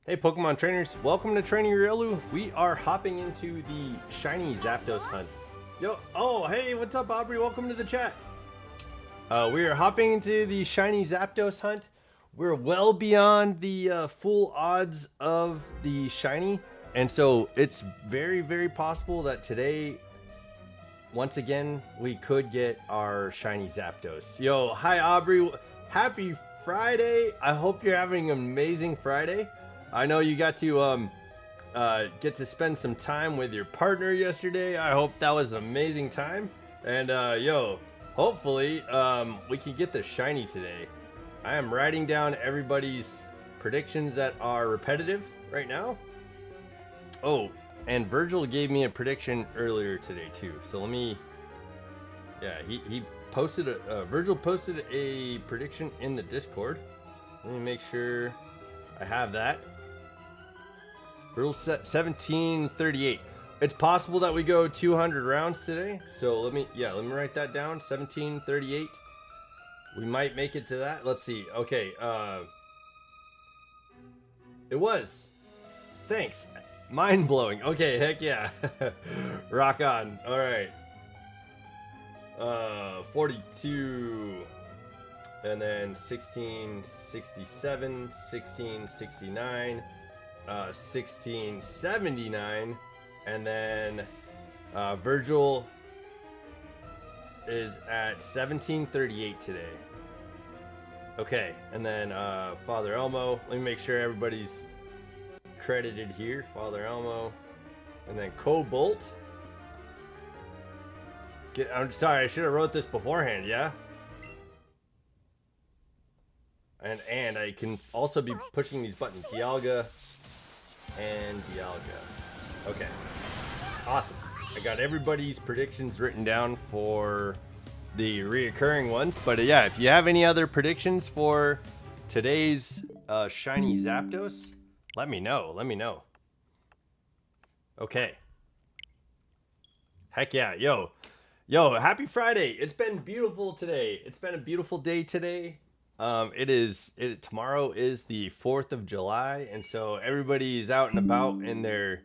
Hey Pokemon trainers, welcome to Training Riolu. We are hopping into the shiny Zapdos hunt. Hey, what's up Aubrey? Welcome to the chat. We are hopping into the shiny Zapdos hunt. We're well beyond the full odds of the shiny. And so it's very, very possible that today, once again, we could get our shiny Zapdos. Hi Aubrey, happy Friday. I hope you're having an amazing Friday. I know you got to get to spend some time with your partner yesterday. I hope that was an amazing time. And hopefully we can get the shiny today. I am writing down everybody's predictions that are repetitive right now. Oh, and Virgil gave me a prediction earlier today too. So let me, he posted Virgil posted a prediction in the Discord. Let me make sure I have that. Virgil set 1738. It's possible that we go 200 rounds today. So let me write that down. 1738. We might make it to that. Let's see. Okay. It was. Thanks. Mind blowing. Okay. Heck yeah. Rock on. All right. 42. And then 1667, 1669. 1679, and then Virgil is at 1738 today. Okay, and then Father Elmo. Let me make sure everybody's credited here. Father Elmo, and then Cobalt. I'm sorry, I should have wrote this beforehand. Yeah. And I can also be pushing these buttons. Dialga. And Dialga. Okay. Awesome. I got everybody's predictions written down for the reoccurring ones. But if you have any other predictions for today's shiny Zapdos, let me know. Okay. Heck yeah. Yo, happy Friday. It's been beautiful today. It's been a beautiful day today. Tomorrow is the 4th of July, and so everybody's out and about in their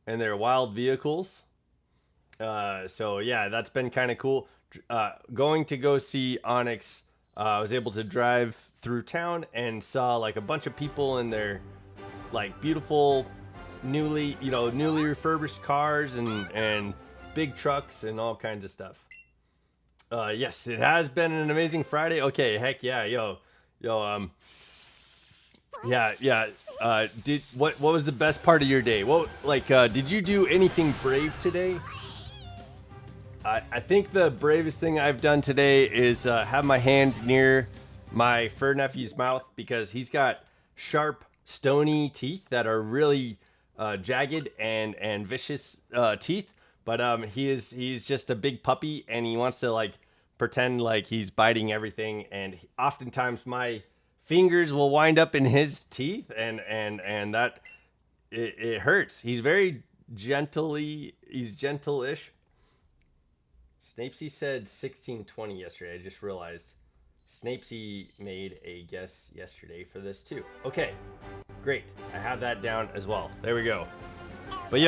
wild vehicles. That's been kind of cool. Going to go see Onyx. I was able to drive through town and saw like a bunch of people in their like beautiful newly refurbished cars and big trucks and all kinds of stuff. Yes, it has been an amazing Friday. Okay, heck yeah, what was the best part of your day? Did you do anything brave today? I think the bravest thing I've done today is have my hand near my fur nephew's mouth because he's got sharp, stony teeth that are really jagged and vicious teeth. But he's just a big puppy and he wants to like pretend like he's biting everything, and oftentimes my fingers will wind up in his teeth and that it hurts. He's gentle-ish. Snapesy said 1620 yesterday. I just realized Snapesy made a guess yesterday for this too. Okay, great. I have that down as well. There we go. But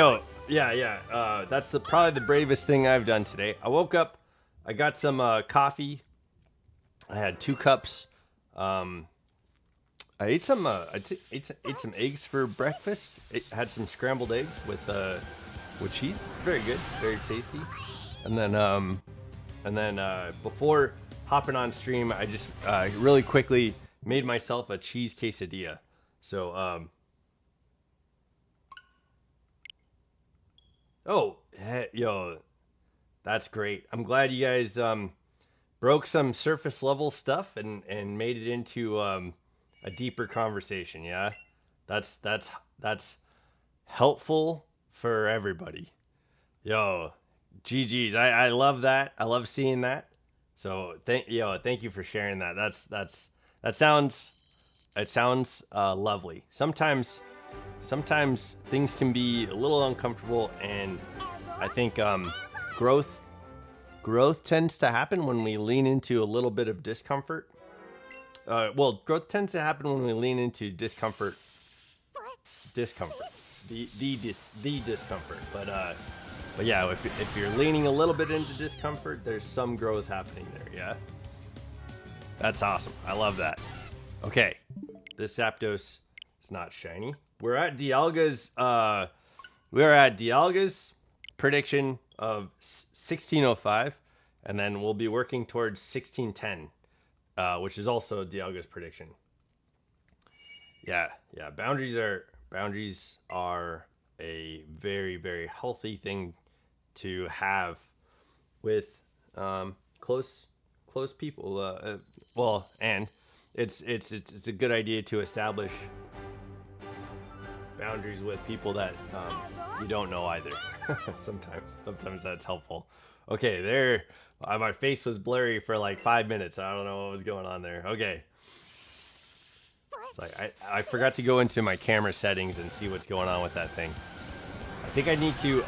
that's probably the bravest thing I've done today. I woke up, I got some coffee. I had 2 cups. I ate some eggs for breakfast. Had some scrambled eggs with cheese. Very good, very tasty. And then before hopping on stream, I just really quickly made myself a cheese quesadilla. So that's great. I'm glad you guys broke some surface level stuff and made it into a deeper conversation. Yeah, that's helpful for everybody. GG's. I love that. I love seeing that. So thank you for sharing that. That sounds lovely. Sometimes things can be a little uncomfortable, and I think growth tends to happen when we lean into a little bit of discomfort. Growth tends to happen when we lean into discomfort discomfort, the discomfort. But yeah, if you're leaning a little bit into discomfort, there's some growth happening there. Yeah, that's awesome. I love that. Okay, this Zapdos is not shiny. We're at Dialga's. We are at Dialga's prediction of 1605, and then we'll be working towards 1610, which is also Dialga's prediction. Yeah. Boundaries are a very, very healthy thing to have with close people. Well, and it's a good idea to establish boundaries with people that you don't know either. sometimes that's helpful. Okay, there. My face was blurry for like 5 minutes. I don't know what was going on there. Okay. It's like I forgot to go into my camera settings and see what's going on with that thing. I think I need to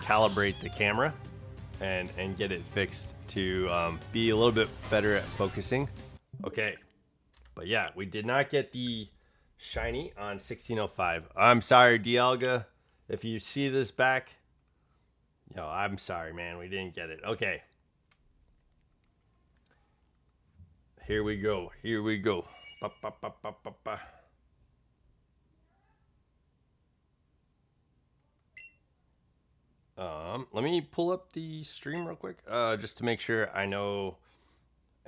calibrate the camera and get it fixed to be a little bit better at focusing. Okay, but yeah, we did not get the shiny on 1605. I'm sorry, Dialga, if you see this back. No, I'm sorry, man. We didn't get it. Okay. Here we go. Let me pull up the stream real quick, just to make sure I know.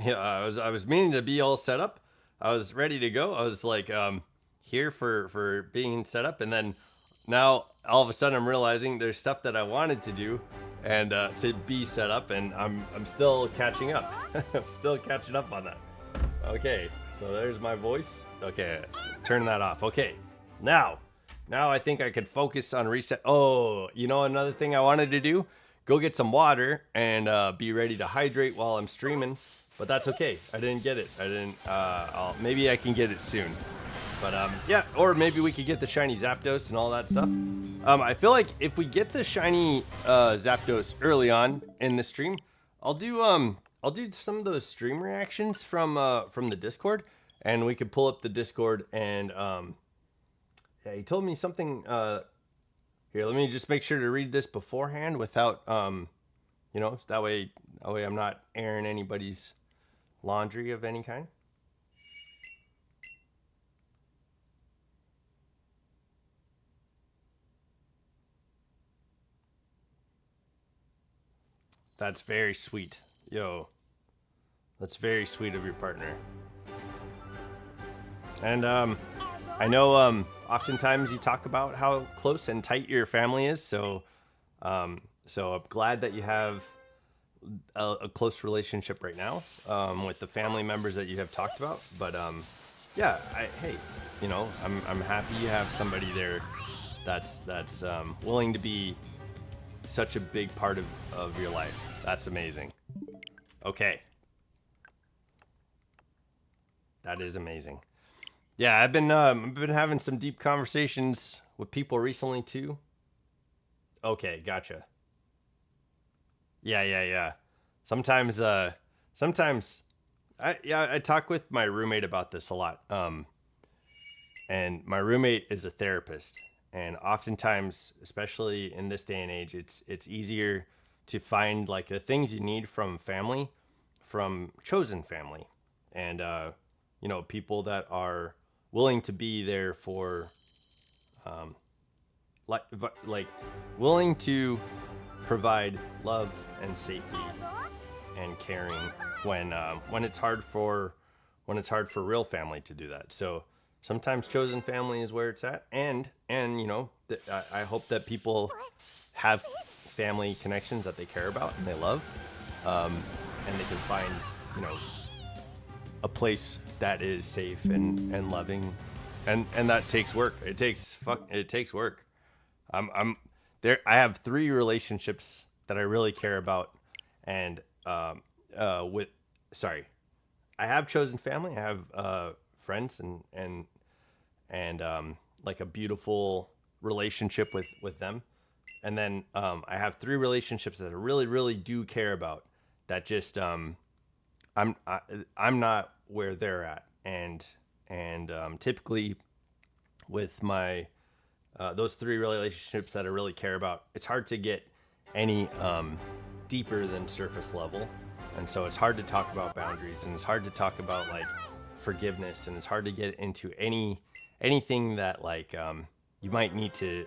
Yeah, I was meaning to be all set up. I was ready to go. I was like, here for being set up, and then now all of a sudden I'm realizing there's stuff that I wanted to do and to be set up, and I'm still catching up. I'm still catching up on that. Okay, so there's my voice. Okay, turn that off. Okay, now I think I could focus on reset. Oh, you know, another thing I wanted to do, go get some water and be ready to hydrate while I'm streaming, but that's okay. I didn't get it. Maybe I can get it soon. But yeah, or maybe we could get the shiny Zapdos and all that stuff. I feel like if we get the shiny Zapdos early on in the stream, I'll do some of those stream reactions from the Discord, and we could pull up the Discord and yeah, he told me something. Here, let me just make sure to read this beforehand without you know, that way I'm not airing anybody's laundry of any kind. That's very sweet. Yo, that's very sweet of your partner. And I know oftentimes you talk about how close and tight your family is, so I'm glad that you have a close relationship right now with the family members that you have talked about. But yeah, hey, you know, I'm happy you have somebody there that's willing to be such a big part of your life. That's amazing. Okay. That is amazing. Yeah, I've been having some deep conversations with people recently too. Okay, gotcha. Yeah. Sometimes I talk with my roommate about this a lot. And my roommate is a therapist, and oftentimes, especially in this day and age, it's easier to find like the things you need from family, from chosen family, and you know, people that are willing to be there for like willing to provide love and safety and caring when it's hard for real family to do that. So sometimes chosen family is where it's at, and you know, I hope that people have family connections that they care about and they love, and they can find, you know, a place that is safe and loving, and that takes work. It takes work. I'm there. I have 3 relationships that I really care about, and I have chosen family. I have friends and like a beautiful relationship with them, and then I have 3 relationships that I really do care about. That just I'm not where they're at, and typically with my those three relationships that I really care about. It's hard to get any deeper than surface level, and so it's hard to talk about boundaries, and it's hard to talk about like forgiveness, and it's hard to get into anything that like you might need to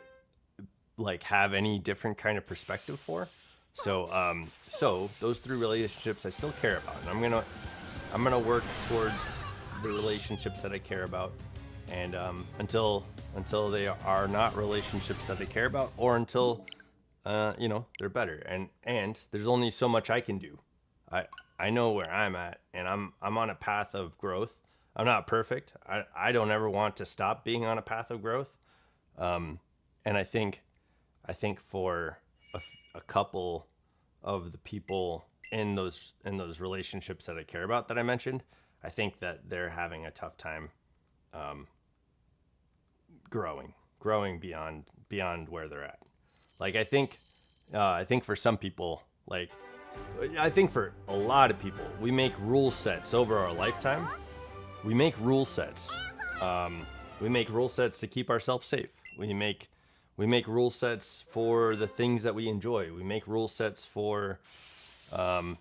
like have any different kind of perspective for. So so those three relationships I still care about, and I'm gonna work towards the relationships that I care about, and until they are not relationships that I care about, or until they're better. And there's only so much I can do. I know where I'm at, and I'm on a path of growth. I'm not perfect. I don't ever want to stop being on a path of growth. And I think for a couple of the people in those relationships that I care about that I mentioned, I think that they're having a tough time growing beyond where they're at. Like I think for some people, like I think for a lot of people, we make rule sets over our lifetime. We make rule sets. We make rule sets to keep ourselves safe. We make rule sets for the things that we enjoy. We make rule sets for, that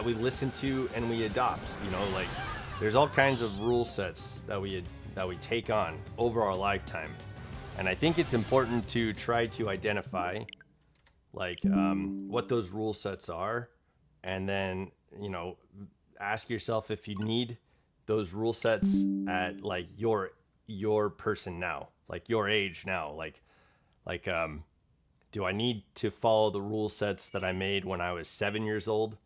we listen to and we adopt. Like there's all kinds of rule sets that we take on over our lifetime, and I think it's important to try to identify like what those rule sets are, and then ask yourself if you need those rule sets at like your person now, like your age now, like do I need to follow the rule sets that I made when I was 7 years old?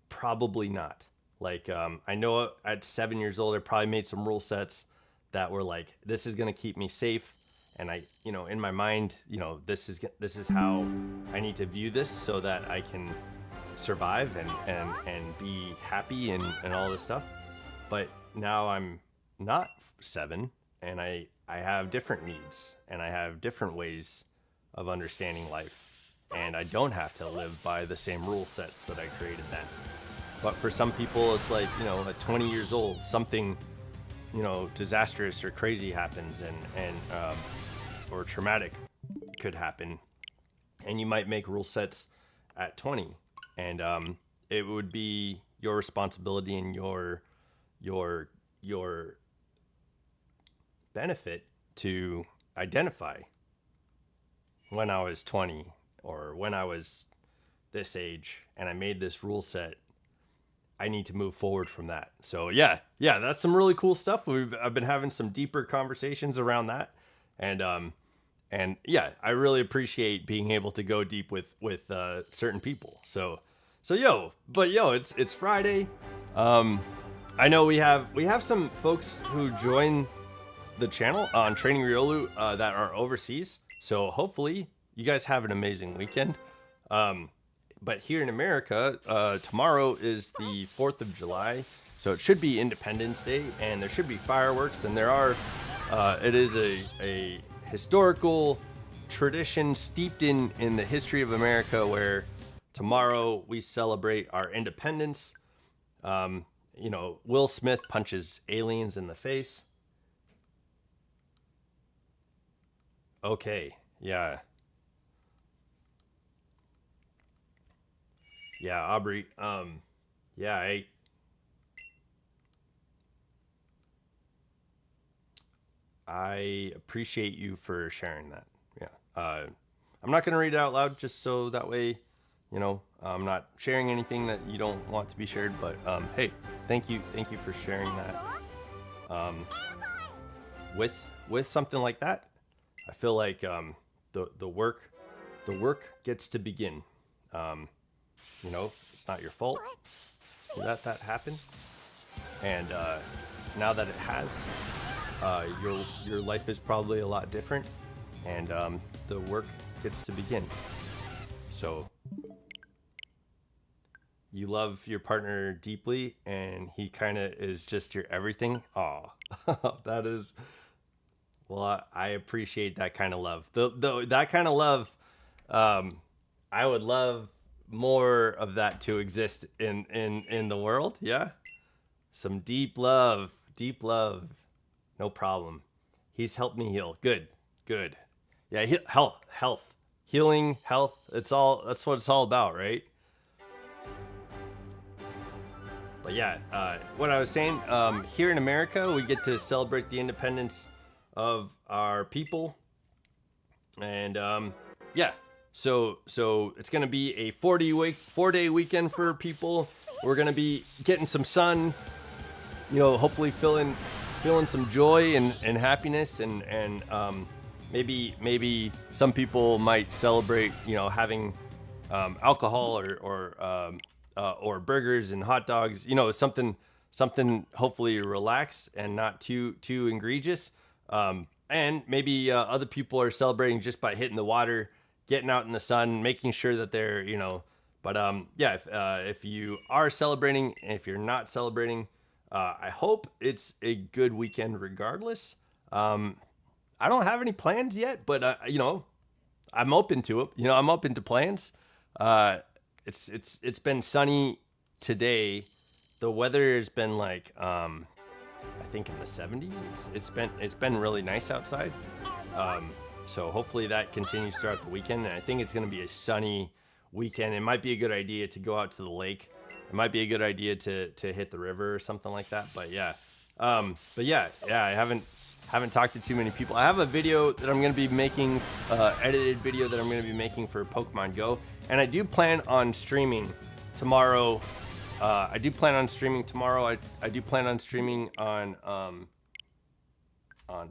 Probably not. Like I know at 7 years old I probably made some rule sets that were like, this is going to keep me safe, and I in my mind this is how I need to view this so that I can survive and be happy and all this stuff. But now I'm not 7, and I have different needs, and I have different ways of understanding life, and I don't have to live by the same rule sets that I created then. But for some people, it's like at 20 years old, something disastrous or crazy happens, and or traumatic could happen, and you might make rule sets at 20, and it would be your responsibility and your benefit to identify when I was 20 or when I was this age and I made this rule set, I need to move forward from that. So yeah, that's some really cool stuff. I've been having some deeper conversations around that, and yeah, I really appreciate being able to go deep with certain people. So it's Friday. I know we have some folks who join the channel on Training Riolu that are overseas. So hopefully you guys have an amazing weekend. But here in America, tomorrow is the 4th of July, so it should be Independence Day, and there should be fireworks, and there are. It is a historical tradition steeped in the history of America, where tomorrow we celebrate our independence. Will Smith punches aliens in the face. Okay, yeah. Yeah, Aubrey. Yeah, I appreciate you for sharing that. Yeah. I'm not gonna read it out loud, just so that way, I'm not sharing anything that you don't want to be shared. But hey, thank you for sharing that. With something like that, I feel like the work gets to begin. It's not your fault that happened, and now that it has, your life is probably a lot different, and the work gets to begin. So you love your partner deeply, and he kind of is just your everything. Aw, that is. Well, I appreciate that kind of love. That kind of love, I would love more of that to exist in the world. Yeah, some deep love, no problem. He's helped me heal. Good. Yeah, health, healing, health. That's what it's all about, right? But yeah, what I was saying, here in America, we get to celebrate the independence of our people, and yeah. So it's gonna be a 4-day weekend for people. We're gonna be getting some sun, hopefully feeling some joy and happiness, and maybe some people might celebrate, having alcohol or burgers and hot dogs, something hopefully relaxed and not too egregious. And maybe other people are celebrating just by hitting the water, getting out in the sun, making sure that they're, but yeah, if you are celebrating, and if you're not celebrating, I hope it's a good weekend regardless. I don't have any plans yet, but I'm open to it. I'm open to plans. It's been sunny today. The weather has been like I think in the 70s. It's been really nice outside. So hopefully that continues throughout the weekend. And I think it's going to be a sunny weekend. It might be a good idea to go out to the lake. It might be a good idea to hit the river or something like that. But yeah, I haven't talked to too many people. I have a video that I'm going to be making, edited video that I'm going to be making for Pokemon Go, and I do plan on streaming tomorrow. I do plan on streaming on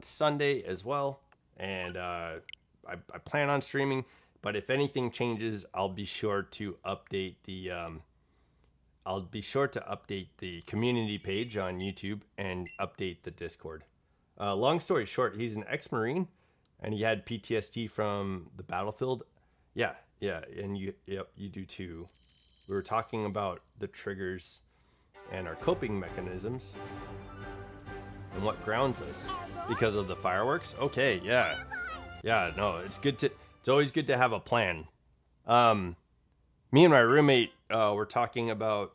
Sunday as well, and I plan on streaming. But if anything changes, I'll be sure to update the community page on YouTube and update the Discord. Long story short, he's an ex-Marine, and he had PTSD from the battlefield. Yeah, and you do too. We were talking about the triggers and our coping mechanisms and what grounds us because of the fireworks. Okay, yeah, no, it's always good to have a plan. Me and my roommate were talking about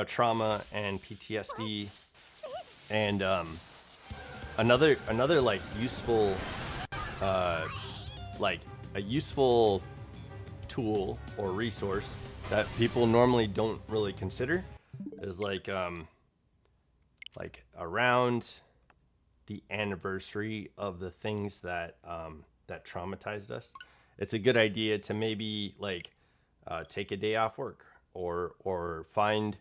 trauma and PTSD, and another like useful a useful tool or resource that people normally don't really consider is like around the anniversary of the things that traumatized us. It's a good idea to maybe take a day off work or find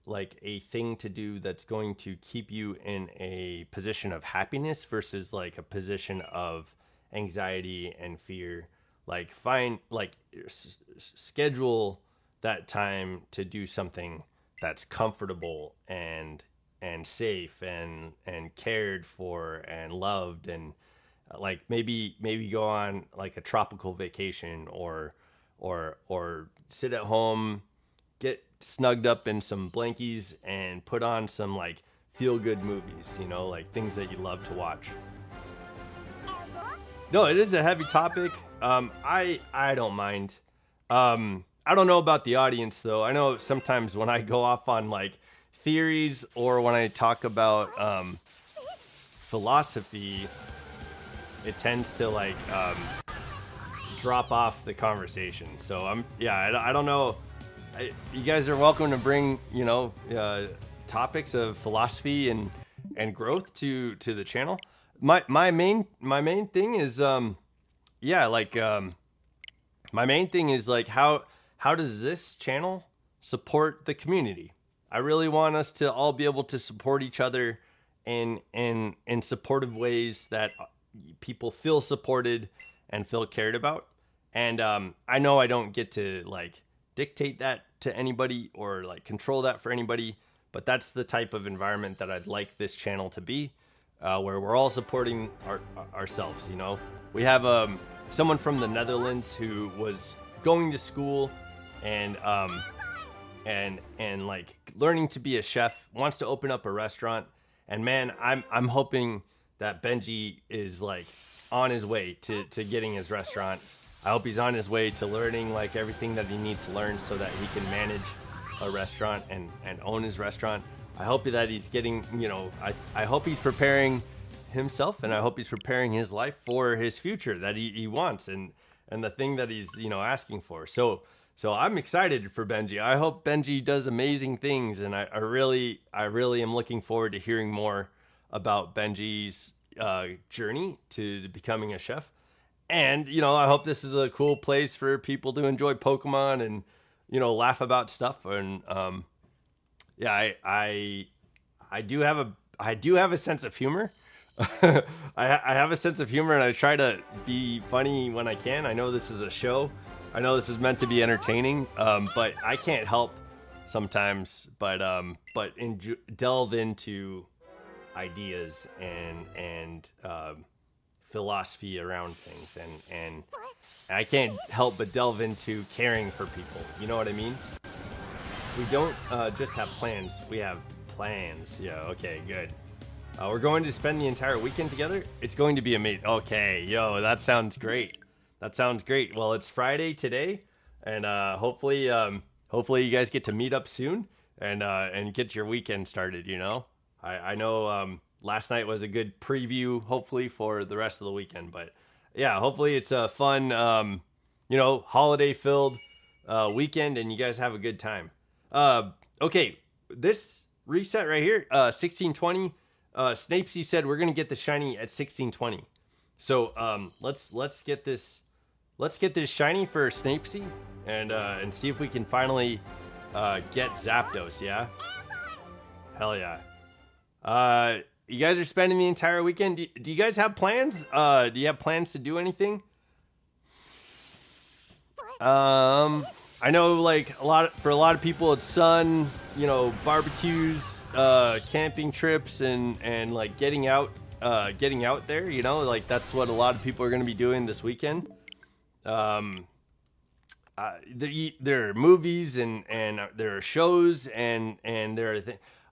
like a thing to do that's going to keep you in a position of happiness versus like a position of anxiety and fear. Like schedule that time to do something that's comfortable and safe and cared for and loved, and like maybe go on like a tropical vacation or sit at home, get snugged up in some blankies and put on some like feel good movies, like things that you love to watch. No, it is a heavy topic. I don't mind. I don't know about the audience though. I know sometimes when I go off on like theories or when I talk about philosophy, it tends to like drop off the conversation. So I don't know. You guys are welcome to bring topics of philosophy and growth to the channel. My main thing is my main thing is like how does this channel support the community? I really want us to all be able to support each other in supportive ways that people feel supported and feel cared about. And I know I don't get to like dictate that to anybody or like control that for anybody, but that's the type of environment that I'd like this channel to be, where we're all supporting ourselves. We have someone from the Netherlands who was going to school and like learning to be a chef, wants to open up a restaurant. And man, I'm hoping that Benji is like on his way to getting his restaurant. I hope he's on his way to learning like everything that he needs to learn so that he can manage a restaurant and own his restaurant. I hope that he's getting, I hope he's preparing himself, and I hope he's preparing his life for his future that he wants, and the thing that he's, you know, asking for. So I'm excited for Benji. I hope Benji does amazing things, and I really am looking forward to hearing more about Benji's journey to becoming a chef. And, you know, I hope this is a cool place for people to enjoy Pokemon and, you know, laugh about stuff. And yeah, I do have a sense of humor. I have a sense of humor, and I try to be funny when I can. I know this is a show. I know this is meant to be entertaining, but I can't help sometimes but delve into ideas and philosophy around things, and I can't help but delve into caring for people. You know what I mean? We don't just have plans, we have plans. Yeah, okay, good. We're going to spend the entire weekend together. It's going to be amazing. Okay, yo, that sounds great. That sounds great. Well, it's Friday today, and hopefully you guys get to meet up soon and get your weekend started. You know, I know last night was a good preview, hopefully, for the rest of the weekend. But yeah, hopefully it's a fun, you know, holiday-filled weekend, and you guys have a good time. Okay, this reset right here, 1620. Snapesy said we're gonna get the shiny at 1620. So let's get this shiny for Snapesy, and see if we can finally get Zapdos. Yeah, hell yeah. You guys are spending the entire weekend. Do you guys have plans? Do you have plans to do anything? I know, like, for a lot of people, it's sun, you know, barbecues, camping trips, and like getting out there. You know, like that's what a lot of people are going to be doing this weekend. There are movies and there are shows and there are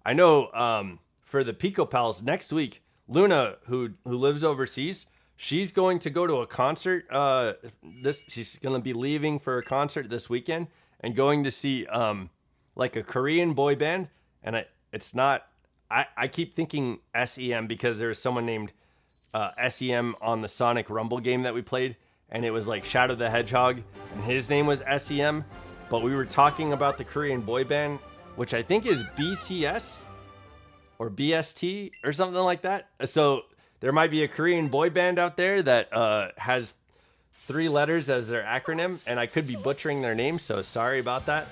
I know for the Pico Pals next week, Luna, who lives overseas, she's going to go to a concert. She's going to be leaving for a concert this weekend and going to see like a Korean boy band. And it's not, I keep thinking SEM because there's someone named SEM on the Sonic Rumble game that we played, and it was like Shadow the Hedgehog, and his name was SEM. But we were talking about the Korean boy band, which I think is BTS or BST or something like that. So there might be a Korean boy band out there that has 3 letters as their acronym, and I could be butchering their name, so sorry about that.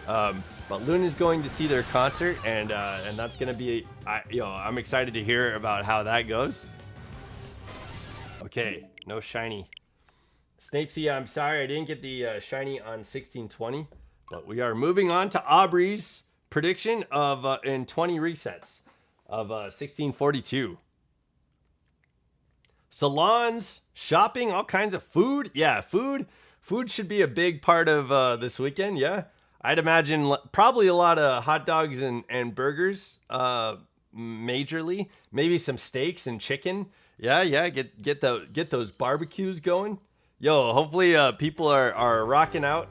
But Luna's going to see their concert, and that's gonna be, I'm excited to hear about how that goes. Okay, no shiny. Snapesy, I'm sorry I didn't get the shiny on 1620, but we are moving on to Aubrey's prediction of in 20 resets of 1642. Salons, shopping, all kinds of food. Yeah, food should be a big part of this weekend. Yeah, I'd imagine probably a lot of hot dogs and burgers, majorly. Maybe some steaks and chicken. Yeah, get those barbecues going. Yo, hopefully people are rocking out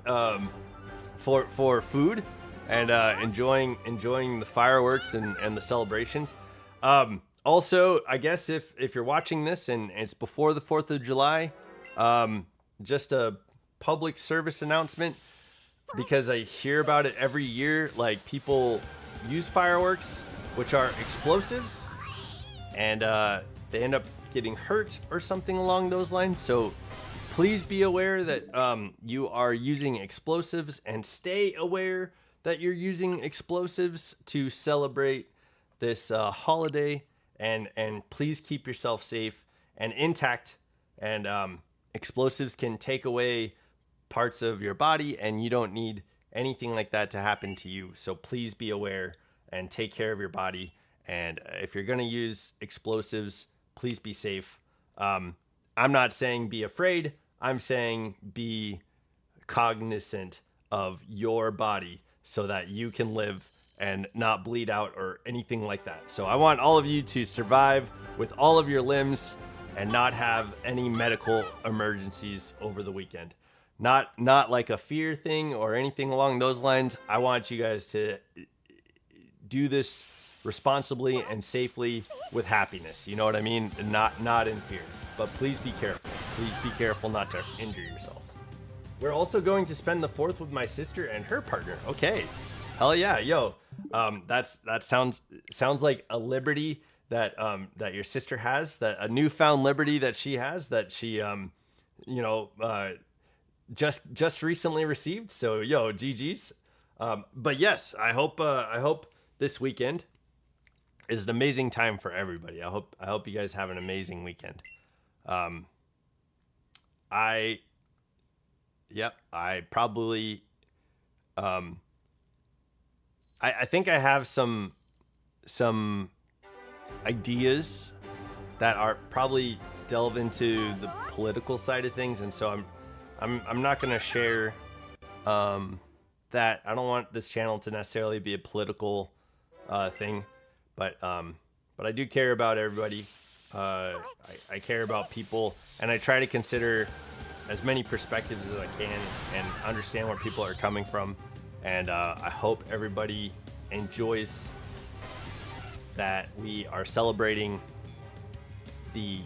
for food and enjoying the fireworks and the celebrations. Also, I guess if you're watching this and it's before the 4th of July, just a public service announcement, because I hear about it every year. Like, people use fireworks, which are explosives, and they end up getting hurt or something along those lines. So please be aware that you are using explosives, and stay aware that you're using explosives to celebrate this holiday. And please keep yourself safe and intact. And explosives can take away parts of your body, and you don't need anything like that to happen to you. So please be aware and take care of your body. And if you're going to use explosives, please be safe. I'm not saying be afraid. I'm saying be cognizant of your body so that you can live and not bleed out or anything like that. So I want all of you to survive with all of your limbs and not have any medical emergencies over the weekend. Not like a fear thing or anything along those lines. I want you guys to do this responsibly and safely with happiness. You know what I mean? And not in fear. But please be careful. Please be careful not to injure yourself. We're also going to spend the 4th with my sister and her partner. Okay. Hell yeah, yo. That sounds like a liberty that that your sister has, that a newfound liberty that she has, that she just recently received. So yo, GG's. But yes, I hope this weekend is an amazing time for everybody. I hope you guys have an amazing weekend. I probably I think I have some ideas that are probably delve into the political side of things, and so I'm not gonna share that. I don't want this channel to necessarily be a political thing, but I do care about everybody. I care about people, and I try to consider as many perspectives as I can and understand where people are coming from. And I hope everybody enjoys that we are celebrating the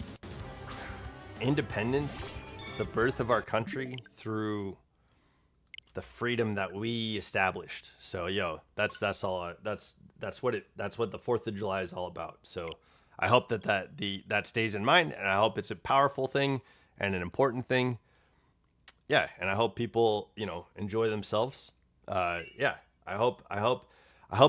independence, the birth of our country through the freedom that we established. So yo, that's all. That's what the 4th of July is all about. So I hope that stays in mind, and I hope it's a powerful thing and an important thing. Yeah, and I hope people enjoy themselves. I hope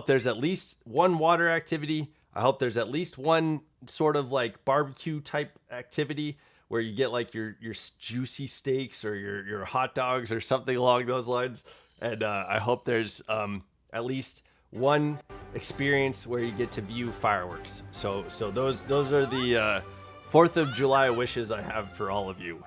there's at least one water activity. I hope there's at least one sort of like barbecue type activity where you get like your juicy steaks or your hot dogs or something along those lines. And I hope there's at least one experience where you get to view fireworks. So those are the 4th of July wishes I have for all of you,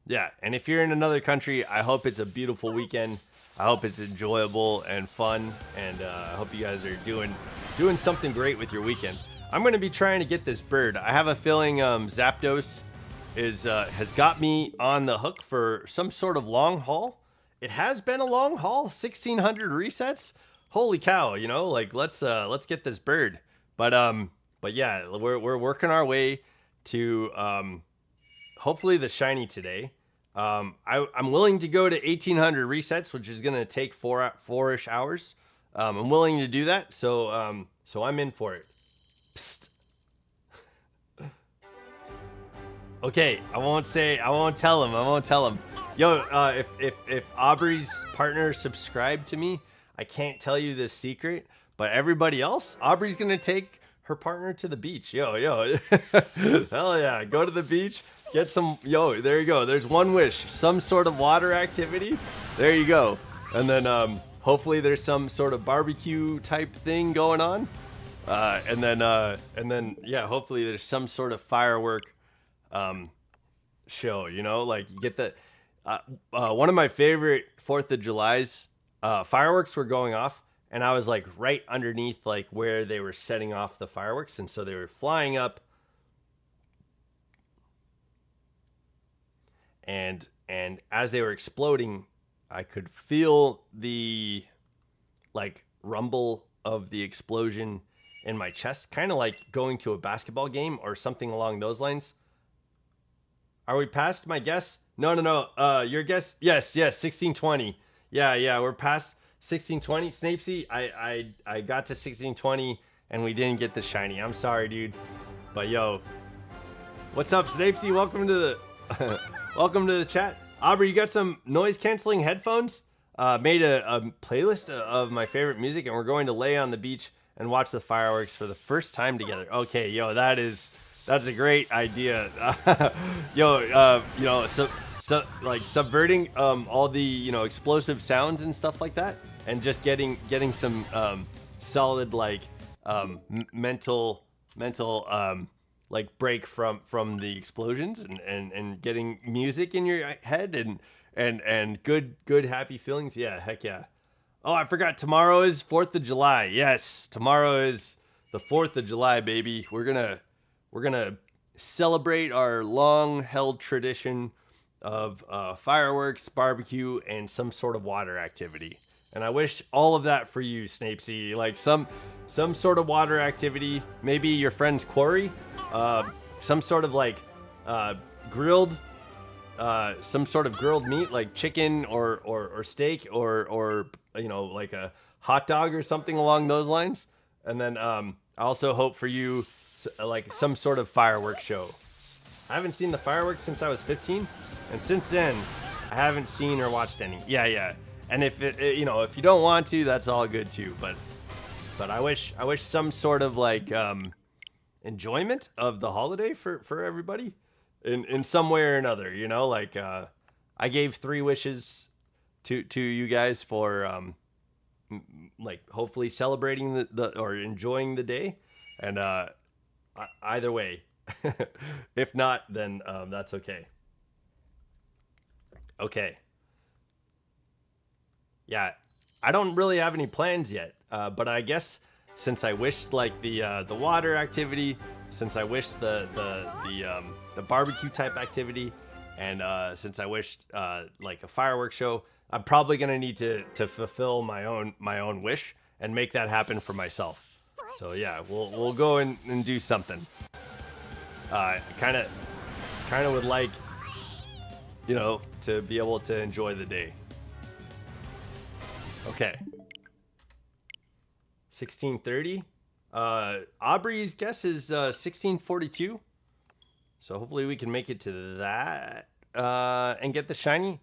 Yeah, and if you're in another country, I hope it's a beautiful weekend. I hope it's enjoyable and fun, and I hope you guys are doing something great with your weekend. I'm going to be trying to get this bird. I have a feeling Zapdos has got me on the hook for some sort of long haul. It has been a long haul, 1,600 resets. Holy cow, let's get this bird. But yeah, we're working our way to hopefully the shiny today. I'm willing to go to 1,800 resets, which is going to take four-ish hours. I'm willing to do that, so I'm in for it. Psst. Okay, I won't tell him. Yo, if Aubrey's partner subscribed to me, I can't tell you this secret, but everybody else, Aubrey's going to take her partner to the beach. Yo. Hell yeah. Go to the beach. Get some. Yo, there you go. There's one wish. Some sort of water activity. There you go. And then hopefully there's some sort of barbecue type thing going on. And then yeah, hopefully there's some sort of firework show, like you get the one of my favorite 4th of July's fireworks were going off. And I was like right underneath like where they were setting off the fireworks. And so they were flying up. And as they were exploding, I could feel the like rumble of the explosion in my chest. Kind of like going to a basketball game or something along those lines. Are we past my guess? No. Your guess? Yes, 1620. Yeah, we're past 1620. Snapesy, I got to 1620 and we didn't get the shiny. I'm sorry, dude. But yo, what's up, Snapesy? Welcome to the chat. Aubrey, you got some noise canceling headphones? Made a playlist of my favorite music, and we're going to lay on the beach and watch the fireworks for the first time together. Okay, yo, that's a great idea. So like subverting all the explosive sounds and stuff like that, and just getting some solid like mental like break from the explosions and getting music in your head and good happy feelings. Yeah, heck yeah. Oh, I forgot, tomorrow is 4th of July. Yes, tomorrow is the 4th of July, baby. We're gonna celebrate our long held tradition of fireworks, barbecue, and some sort of water activity. And I wish all of that for you, Snapesy. Like some sort of water activity, maybe your friend's quarry, some sort of like grilled, some sort of grilled meat like chicken or steak or you know, like a hot dog or something along those lines. And then I also hope for you like some sort of fireworks show. I haven't seen the fireworks since I was 15, and since then I haven't seen or watched any. Yeah. And if you know, if you don't want to, that's all good too. But I wish some sort of like enjoyment of the holiday for everybody in some way or another. You know, like I gave 3 wishes to you guys for like hopefully celebrating the or enjoying the day, and either way. If not, then that's okay. Okay. Yeah, I don't really have any plans yet, but I guess since I wished like the water activity, since I wished the barbecue type activity, and since I wished like a fireworks show, I'm probably gonna need to fulfill my own wish and make that happen for myself. So yeah, we'll go and do something. Kind of would like, you know, to be able to enjoy the day. Okay. 1630. Aubrey's guess is 1642. So hopefully we can make it to that and get the shiny.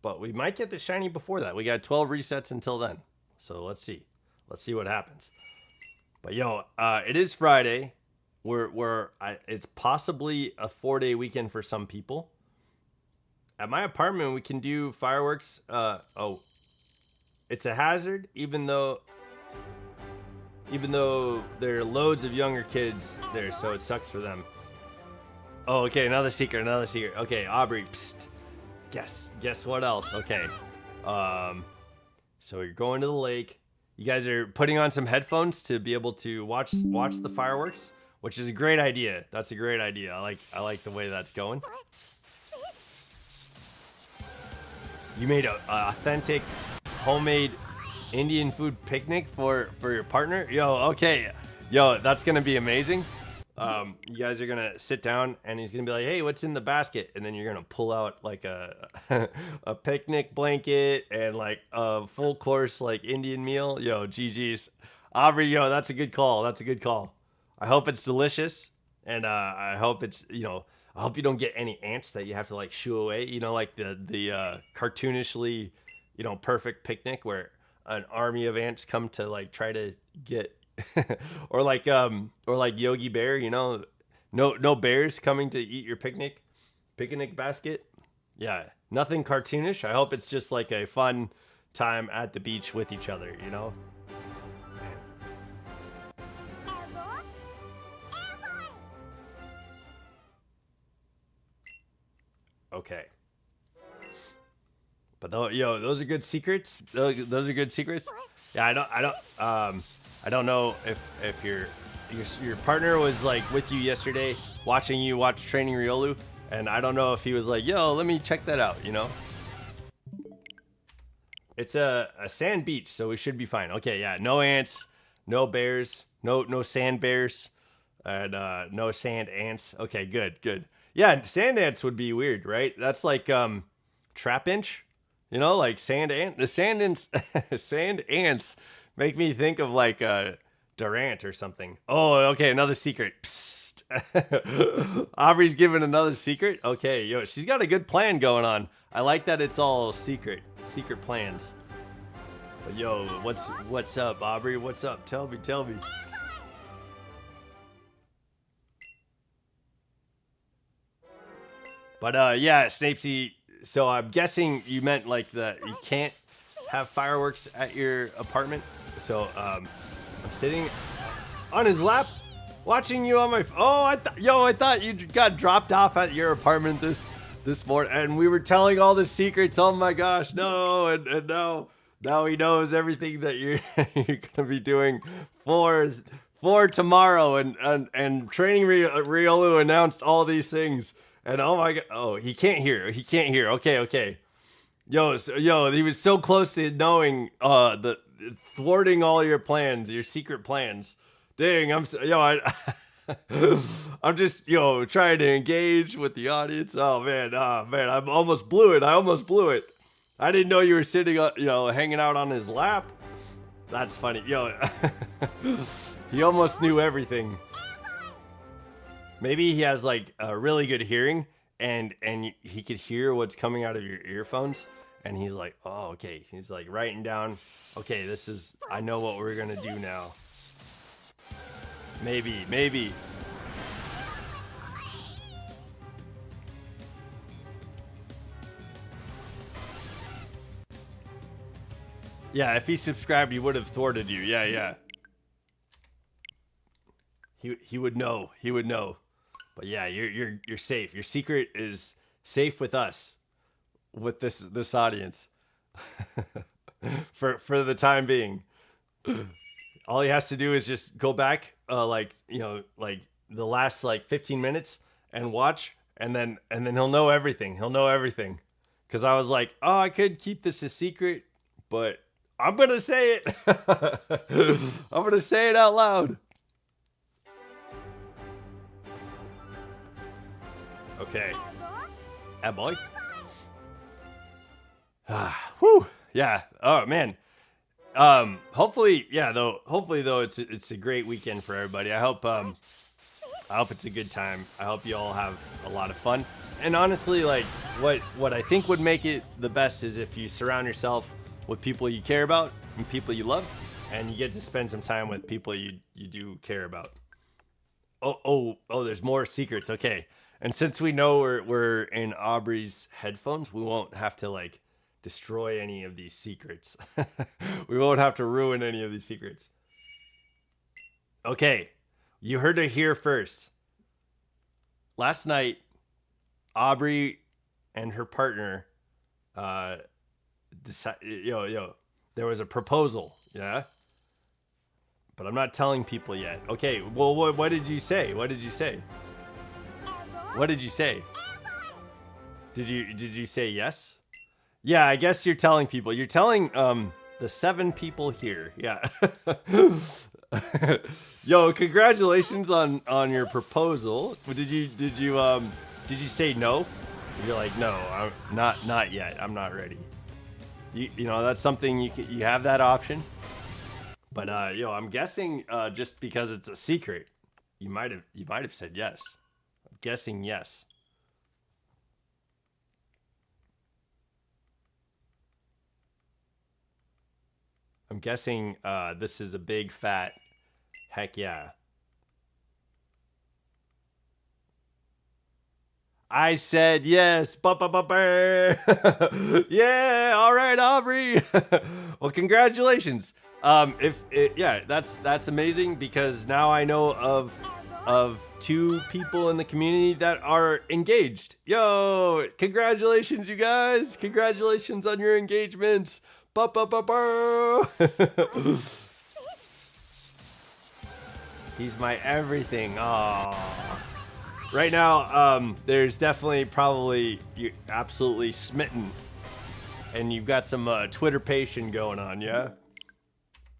But we might get the shiny before that. We got 12 resets until then. So let's see. Let's see what happens. But yo, it is Friday. It's possibly a 4-day weekend for some people. At my apartment, we can do fireworks. Oh, it's a hazard, even though there are loads of younger kids there, so it sucks for them. Oh, okay, another secret. Okay, Aubrey, psst. Guess what else? Okay, so you're going to the lake. You guys are putting on some headphones to be able to watch the fireworks. Which is a great idea. That's a great idea. I like the way that's going. You made an authentic, homemade Indian food picnic for your partner. Yo, okay. Yo, that's gonna be amazing. You guys are gonna sit down and he's gonna be like, hey, what's in the basket? And then you're gonna pull out like a a picnic blanket and like a full course like Indian meal. Yo, GG's. Aubrey, yo, that's a good call. I hope it's delicious, and I hope it's, you know, I hope you don't get any ants that you have to like shoo away. You know, like the cartoonishly, you know, perfect picnic where an army of ants come to like try to get, or like Yogi Bear. You know, no bears coming to eat your picnic basket. Yeah, nothing cartoonish. I hope it's just like a fun time at the beach with each other. You know. Okay. But those are good secrets. Those are good secrets. Yeah, I don't know if your partner was like with you yesterday, watching you watch Training Riolu, and I don't know if he was like, yo, let me check that out. You know. It's a sand beach, so we should be fine. Okay, yeah, no ants, no bears, no sand bears, and no sand ants. Okay, good. Yeah, sand ants would be weird, right? That's like trap inch, you know, like sand ant. The sand ants, sand ants make me think of like Durant or something. Oh, okay, another secret. Psst. Aubrey's giving another secret. Okay, yo, she's got a good plan going on. I like that it's all secret plans. But yo, what's up, Aubrey? What's up? Tell me. But yeah, Snapesy, so I'm guessing you meant like you can't have fireworks at your apartment. So I'm sitting on his lap watching you on my I thought you got dropped off at your apartment this morning and we were telling all the secrets. Oh my gosh, no. And now he knows everything that you're gonna be doing for tomorrow, and Training Riolu announced all these things. And oh my god, he can't hear. Okay. Yo, he was so close to knowing the thwarting all your plans, your secret plans. Dang, I'm just trying to engage with the audience. Oh man, I almost blew it. I didn't know you were sitting hanging out on his lap. That's funny. He almost knew everything. Maybe he has like a really good hearing and he could hear what's coming out of your earphones. And he's like, oh, okay. He's like writing down, okay, I know what we're going to do now. Maybe. Yeah, if he subscribed, he would have thwarted you. Yeah. He would know. But yeah, you're safe. Your secret is safe with us. With this audience. for the time being. All he has to do is just go back like the last 15 minutes and watch and then he'll know everything. Cuz I was like, "Oh, I could keep this a secret, but I'm going to say it." I'm going to say it out loud. Okay. Boy. Whew. Yeah. Oh man. Hopefully though it's a great weekend for everybody. I hope it's a good time. I hope you all have a lot of fun. And honestly, like what I think would make it the best is if you surround yourself with people you care about and people you love, and you get to spend some time with people you do care about. Oh, there's more secrets. Okay. And since we know we're in Aubrey's headphones, we won't have to destroy any of these secrets. We won't have to ruin any of these secrets. Okay, you heard it here first. Last night, Aubrey and her partner there was a proposal, yeah? But I'm not telling people yet. Okay, well, what did you say? What did you say? Did you say yes? Yeah, I guess you're telling people. You're telling the 7 people here. Yeah. Yo, congratulations on your proposal. Did you say no? You're like, no, I'm not yet. I'm not ready. You know that's something you have that option. But I'm guessing just because it's a secret, you might have said yes. I'm guessing yes. I'm guessing this is a big fat heck yeah. I said yes. Yeah, all right, Aubrey. Well, congratulations. That's amazing because now I know of 2 people in the community that are engaged. Yo, congratulations, you guys. Congratulations on your engagements. He's my everything. Aww. Right now, there's probably you're absolutely smitten, and you've got some Twitter patient going on, yeah.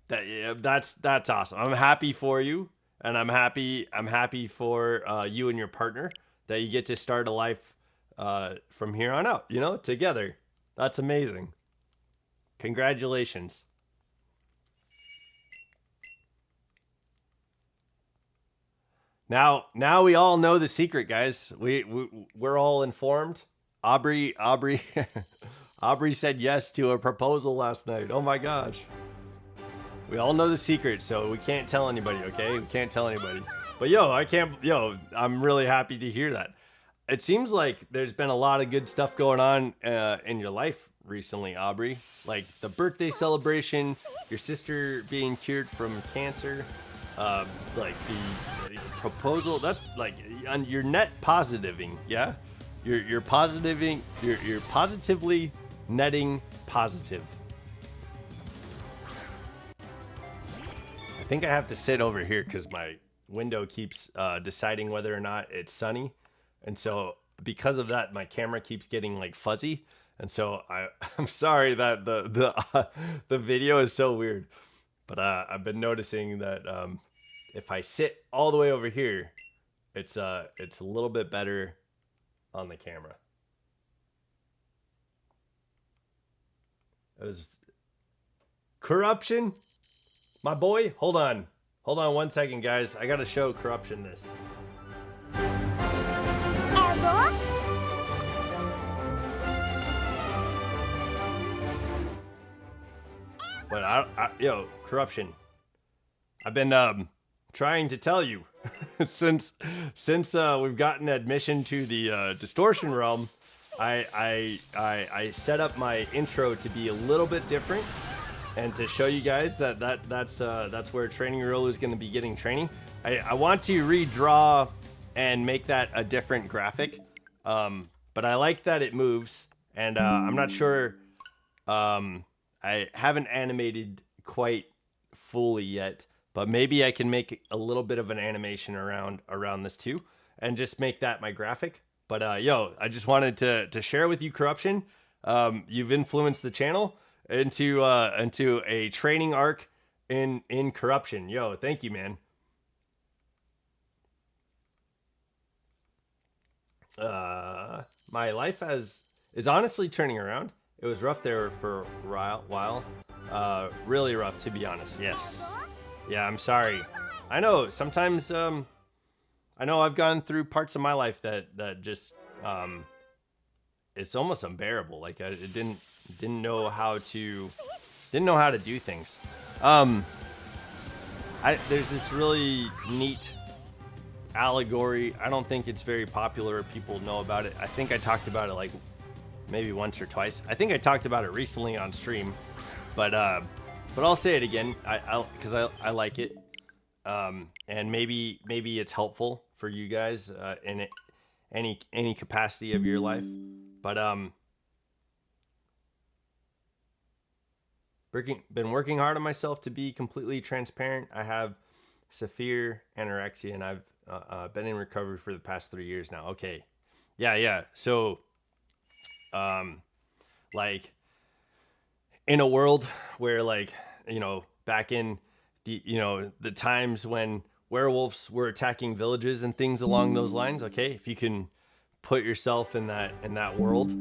That's awesome. I'm happy for you, and I'm happy for you and your partner that you get to start a life from here on out. Together. That's amazing. Congratulations. Now we all know the secret, guys. We're all informed. Aubrey Aubrey said yes to a proposal last night. Oh my gosh. We all know the secret, so we can't tell anybody, okay? We can't tell anybody. But I'm really happy to hear that. It seems like there's been a lot of good stuff going on in your life recently, Aubrey. Like the birthday celebration, your sister being cured from cancer, like the proposal. That's like you're net positiving, yeah? You're positiving. You're positively netting positive. I think I have to sit over here because my window keeps deciding whether or not it's sunny, and so because of that, my camera keeps getting like fuzzy, And so I'm sorry that the video is so weird, but I've been noticing that if I sit all the way over here, it's a little bit better on the camera. It was corruption, my boy. Hold on 1 second, guys. I gotta show corruption this. But yo, corruption. I've been trying to tell you since we've gotten admission to the distortion realm. I set up my intro to be a little bit different, and to show you guys that's where Training Riolu is going to be getting training. I want to redraw and make that a different graphic, but I like that it moves, and I'm not sure. I haven't animated quite fully yet, but maybe I can make a little bit of an animation around this too, and just make that my graphic. But yo, I just wanted to share with you corruption. You've influenced the channel into a training arc in corruption. Yo, thank you, man. My life is honestly turning around. It was rough there for a while. Really rough, to be honest. Yes. Yeah, I'm sorry. I know sometimes I know I've gone through parts of my life that just it's almost unbearable. Like I didn't know how to do things. There's this really neat allegory. I don't think it's very popular. People know about it. I think I talked about it like maybe once or twice. I think I talked about it recently on stream, but I'll say it again. Because I like it, and maybe it's helpful for you guys in any capacity of your life. But been working hard on myself to be completely transparent. I have severe anorexia, and I've been in recovery for the past 3 years now. Okay, yeah. So, like, in a world where, like, you know, back in the times when werewolves were attacking villages and things along those lines. Okay, if you can put yourself in that world,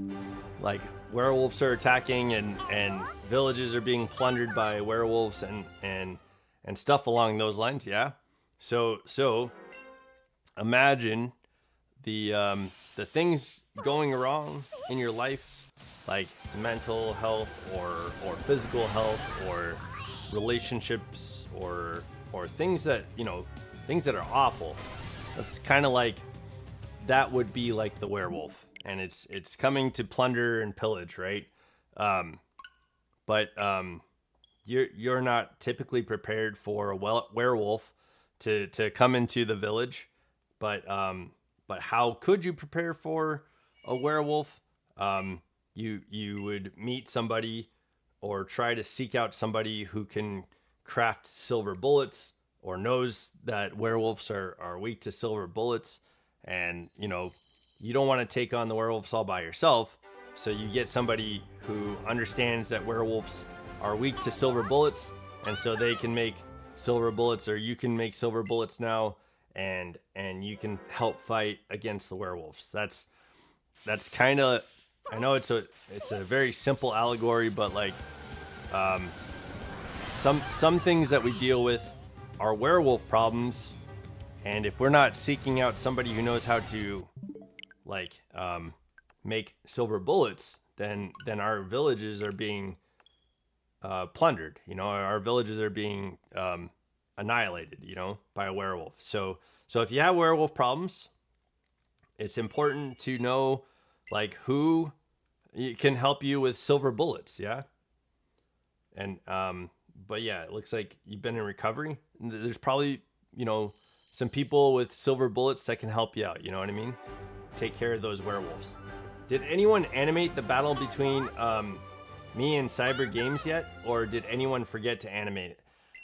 like werewolves are attacking and villages are being plundered by werewolves and stuff along those lines. Yeah. So imagine the things going wrong in your life, like mental health or physical health or relationships or things that are awful. That's kind of like, that would be like the werewolf, and it's coming to plunder and pillage, right? But you're not typically prepared for a werewolf to come into the village, but how could you prepare for a werewolf? You would meet somebody or try to seek out somebody who can craft silver bullets or knows that werewolves are weak to silver bullets. And, you don't want to take on the werewolves all by yourself. So you get somebody who understands that werewolves are weak to silver bullets. And so they can make silver bullets, or you can make silver bullets now, and you can help fight against the werewolves. That's kind of, I know it's a very simple allegory, but like, some things that we deal with are werewolf problems. And if we're not seeking out somebody who knows how to, like, make silver bullets, then our villages are being plundered. Our villages are being annihilated, by a werewolf. So if you have werewolf problems, it's important to know, like, who can help you with silver bullets. Yeah. And but yeah, it looks like you've been in recovery. There's probably some people with silver bullets that can help you out. You know what I mean? Take care of those werewolves. Did anyone animate the battle between me and Cyber Games yet, or did anyone forget to animate it?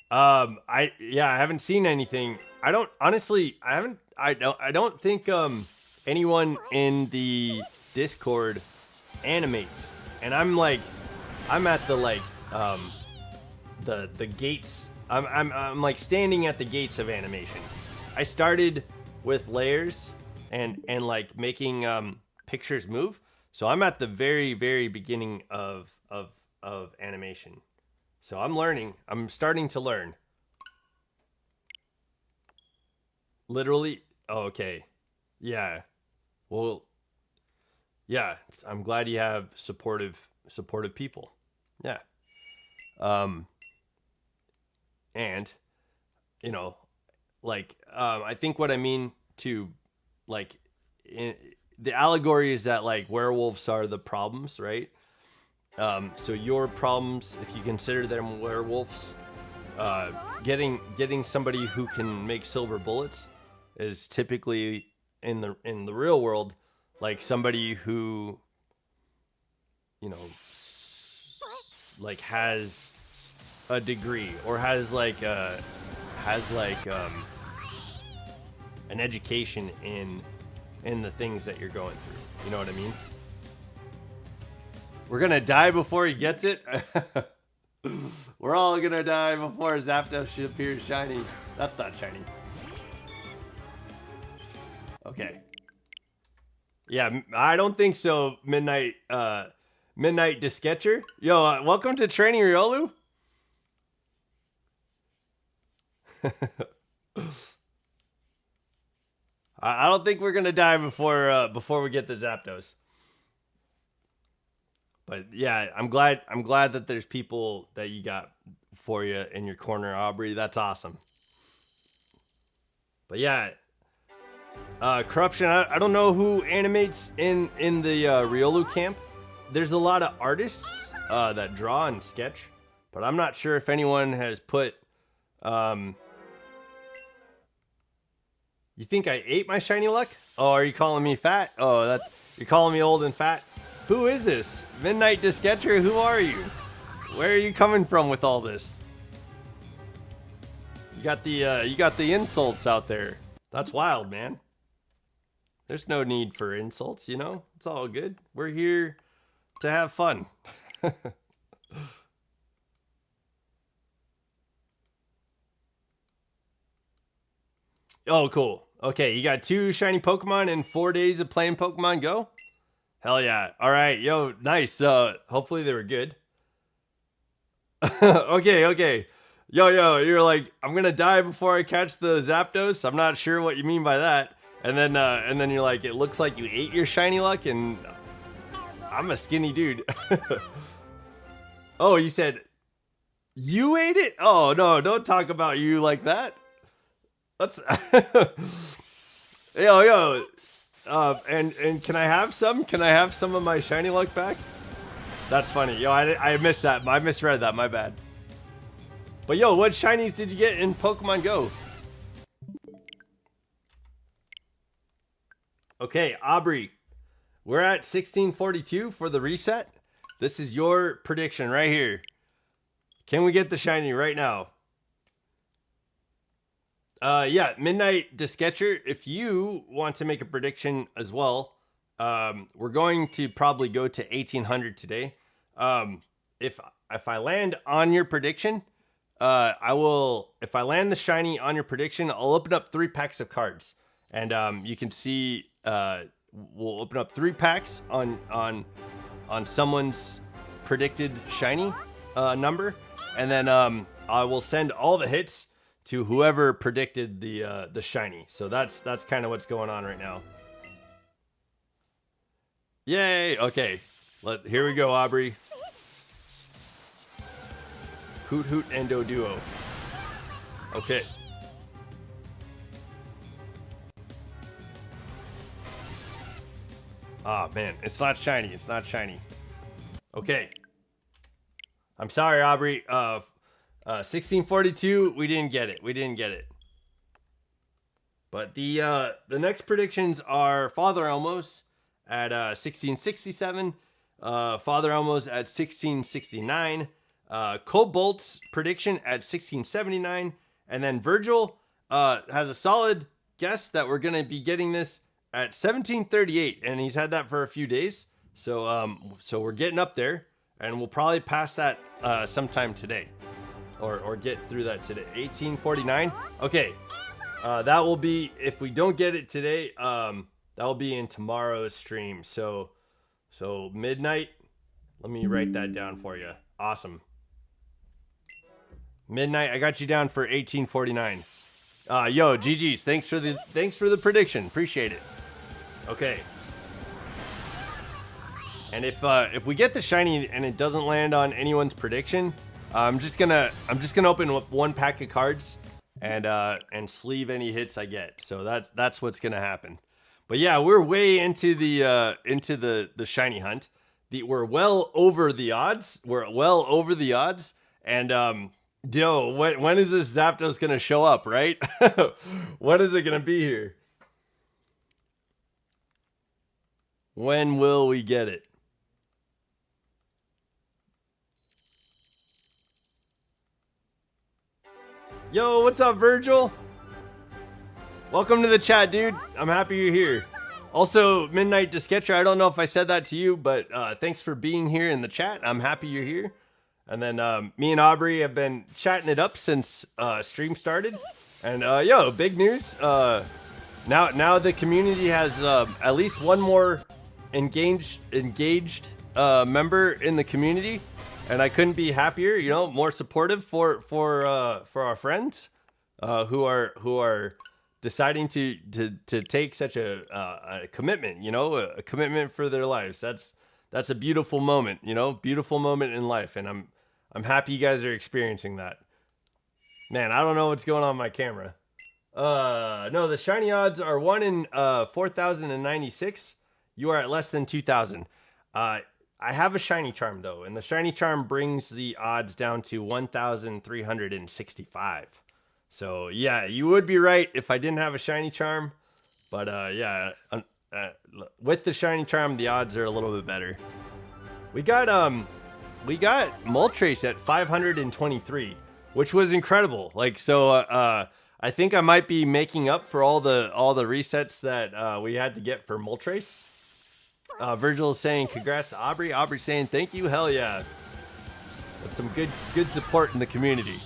I haven't seen anything. I don't think anyone in the Discord animates and I'm at the the gates. I'm like standing at the gates of animation. I started with layers and like making pictures move. So I'm at the very beginning of animation. So I'm learning. I'm starting to learn. Literally. Oh, okay. Yeah. Well, yeah, I'm glad you have supportive people. Yeah. And you know, like I think what I mean to like the allegory is that like werewolves are the problems, right? So your problems, if you consider them werewolves, getting somebody who can make silver bullets is typically in the real world like somebody who, you know, like has a degree or has an education in the things that you're going through. You know what I mean? We're gonna die before he gets it. We're all gonna die before Zapdos appears shiny. That's not shiny. Okay. Yeah, I don't think so. Midnight Disketcher. Yo, welcome to Training Riolu. I don't think we're gonna die before we get the Zapdos. But yeah, I'm glad that there's people that you got for you in your corner, Aubrey. That's awesome. But yeah, Corruption. I don't know who animates in the Riolu camp. There's a lot of artists that draw and sketch, but I'm not sure if anyone has put. You think I ate my shiny luck? Oh, are you calling me fat? Oh, you're calling me old and fat. Who is this? Midnight Disketcher, who are you? Where are you coming from with all this? You got the insults out there. That's wild, man. There's no need for insults, you know? It's all good. We're here to have fun. Oh, cool. Okay, you got 2 shiny Pokemon in 4 days of playing Pokemon Go? Hell yeah. All right, yo, nice. Hopefully they were good. Okay. Yo, you're like, I'm gonna die before I catch the Zapdos. I'm not sure what you mean by that. And then you're like, it looks like you ate your shiny luck, and I'm a skinny dude. Oh, you said you ate it? Oh no, don't talk about you like that. Let's yo. And can I have some? Can I have some of my shiny luck back? That's funny. Yo, I missed that. I misread that. My bad. But yo, what shinies did you get in Pokemon Go? Okay, Aubrey. We're at 1642 for the reset. This is your prediction right here. Can we get the shiny right now? Yeah, Midnight Disketcher, if you want to make a prediction as well, we're going to probably go to 1800 today. If I land on your prediction, if I land the shiny on your prediction, I'll open up 3 packs of cards. And you can see we'll open up 3 packs on someone's predicted shiny number, and then I will send all the hits to whoever predicted the shiny. So that's kind of what's going on right now. Yay! Okay, here we go, Aubrey. Hoot Hoot Endo Duo. Okay. Ah, man, it's not shiny. It's not shiny. Okay. I'm sorry, Aubrey. 1642, we didn't get it. We didn't get it. But the next predictions are Father Elmo's at 1667, Father Elmo's at 1669, Cobalt's prediction at 1679, and then Virgil has a solid guess that we're going to be getting this at 1738, and he's had that for a few days. So we're getting up there, and we'll probably pass that sometime today, or get through that today. 1849. Okay, that will be, if we don't get it today, that will be in tomorrow's stream. So midnight. Let me write that down for you. Awesome. Midnight. I got you down for 1849. Yo, GG's. Thanks for the prediction. Appreciate it. Okay. And if we get the shiny and it doesn't land on anyone's prediction, I'm just gonna open up one pack of cards and sleeve any hits I get. So that's what's gonna happen. But yeah, we're way into the shiny hunt. We're well over the odds. And yo, when is this Zapdos gonna show up, right? When is it gonna be here? When will we get it? Yo, what's up, Virgil? Welcome to the chat, dude. I'm happy you're here. Also, Midnight Disketcher, I don't know if I said that to you, but thanks for being here in the chat. I'm happy you're here. And then me and Aubrey have been chatting it up since stream started. And yo, big news. Now the community has at least one more engaged member in the community, and I couldn't be happier. You know, more supportive for our friends who are deciding to take such a commitment. You know, a commitment for their lives. That's a beautiful moment. You know, beautiful moment in life, and I'm happy you guys are experiencing that. Man, I don't know what's going on with my camera. No, the shiny odds are 1 in 4,096. You are at less than 2,000. I have a shiny charm though, and the shiny charm brings the odds down to 1,365. So yeah, you would be right if I didn't have a shiny charm, but yeah, with the shiny charm, the odds are a little bit better. We got Moltres at 523, which was incredible. Like, so I think I might be making up for all the resets that we had to get for Moltres. Virgil is saying congrats to Aubrey. Aubrey saying thank you. Hell yeah. That's some good support in the community.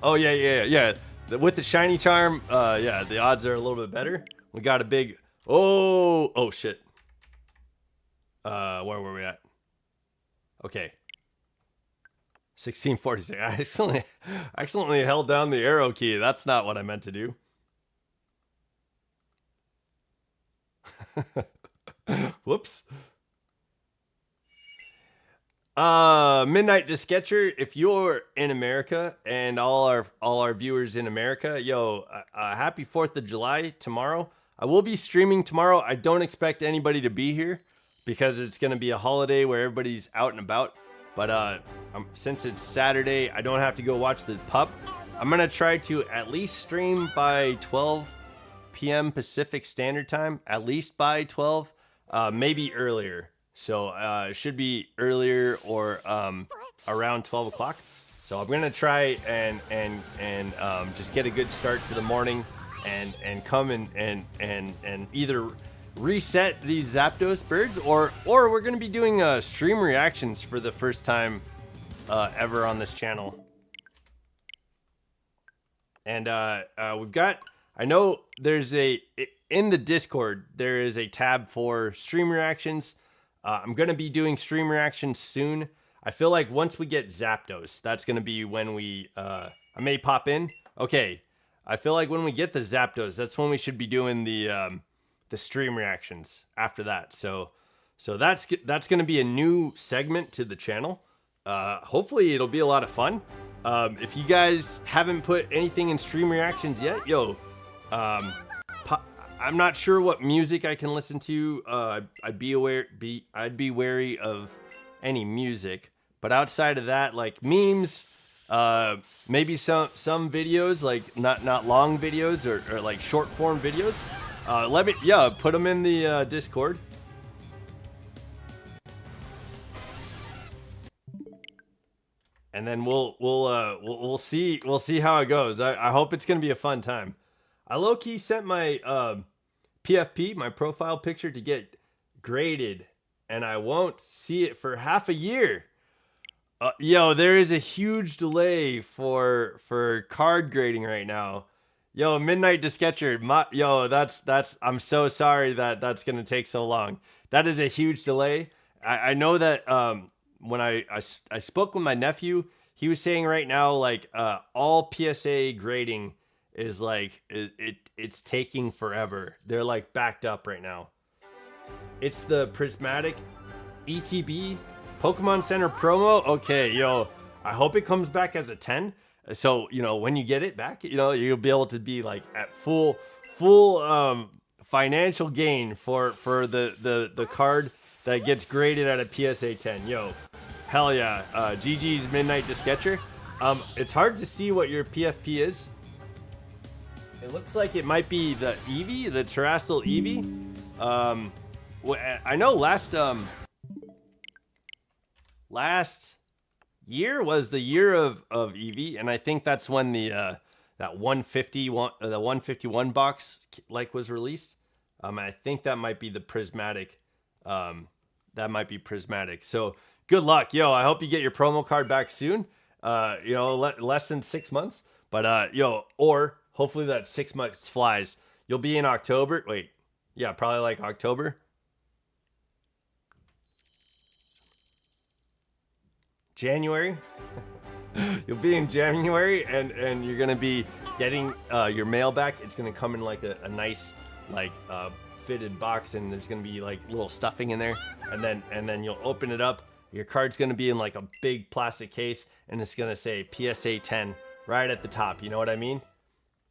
Oh yeah. With the shiny charm, yeah, the odds are a little bit better. We got a big oh shit. Where were we at? Okay. 1646. I accidentally held down the arrow key. That's not what I meant to do. Whoops. Midnight Disketcher, if you're in America and all our viewers in America, yo, happy 4th of July tomorrow. I will be streaming tomorrow. I don't expect anybody to be here because it's going to be a holiday where everybody's out and about. But since it's Saturday, I don't have to go watch the pup. I'm going to try to at least stream by 12 p.m. Pacific Standard Time, at least by 12, maybe earlier. So it should be earlier or around 12 o'clock. So I'm going to try and just get a good start to the morning and come and either reset these Zapdos birds or we're going to be doing stream reactions for the first time ever on this channel. And we've got, I know there's in the Discord, there is a tab for stream reactions. I'm going to be doing stream reactions soon. I feel like once we get Zapdos, that's going to be when I may pop in. Okay. I feel like when we get the Zapdos, that's when we should be doing the stream reactions after that. So that's going to be a new segment to the channel. Hopefully it'll be a lot of fun. If you guys haven't put anything in stream reactions yet, yo, I'm not sure what music I can listen to. I'd be wary of any music, but outside of that, like memes, maybe some videos, like not long videos or like short form videos. Put them in the Discord. And then we'll see how it goes. I hope it's gonna be a fun time. I low-key sent my PFP, my profile picture, to get graded, and I won't see it for half a year. Yo, there is a huge delay for card grading right now. Yo, Midnight Disketcher, yo, that's. I'm so sorry that that's gonna take so long. That is a huge delay. I know that when I spoke with my nephew, he was saying right now like all PSA grading is like it's taking forever. They're like backed up right now. It's the Prismatic ETB Pokemon Center promo. Okay, yo, I hope it comes back as a 10. So, you know, when you get it back, you know, you'll be able to be like at full financial gain for the card that gets graded at a PSA 10. Yo, hell yeah. GG's Midnight Disketcher. It's hard to see what your PFP is. It looks like it might be the Eevee, the Terrestrial Eevee. I know last year was the year of Eevee, and I think that's when the that 151 box like was released. I think that might be the prismatic. That might be prismatic. So good luck, yo. I hope you get your promo card back soon. You know, less than 6 months, but yo, or hopefully that 6 months flies. You'll be in October. Wait, yeah, probably like October. January. You'll be in January, and you're gonna be getting your mail back. It's gonna come in like a nice like fitted box, and there's gonna be like little stuffing in there, and then you'll open it up. Your card's gonna be in like a big plastic case, and it's gonna say PSA 10 right at the top. You know what I mean?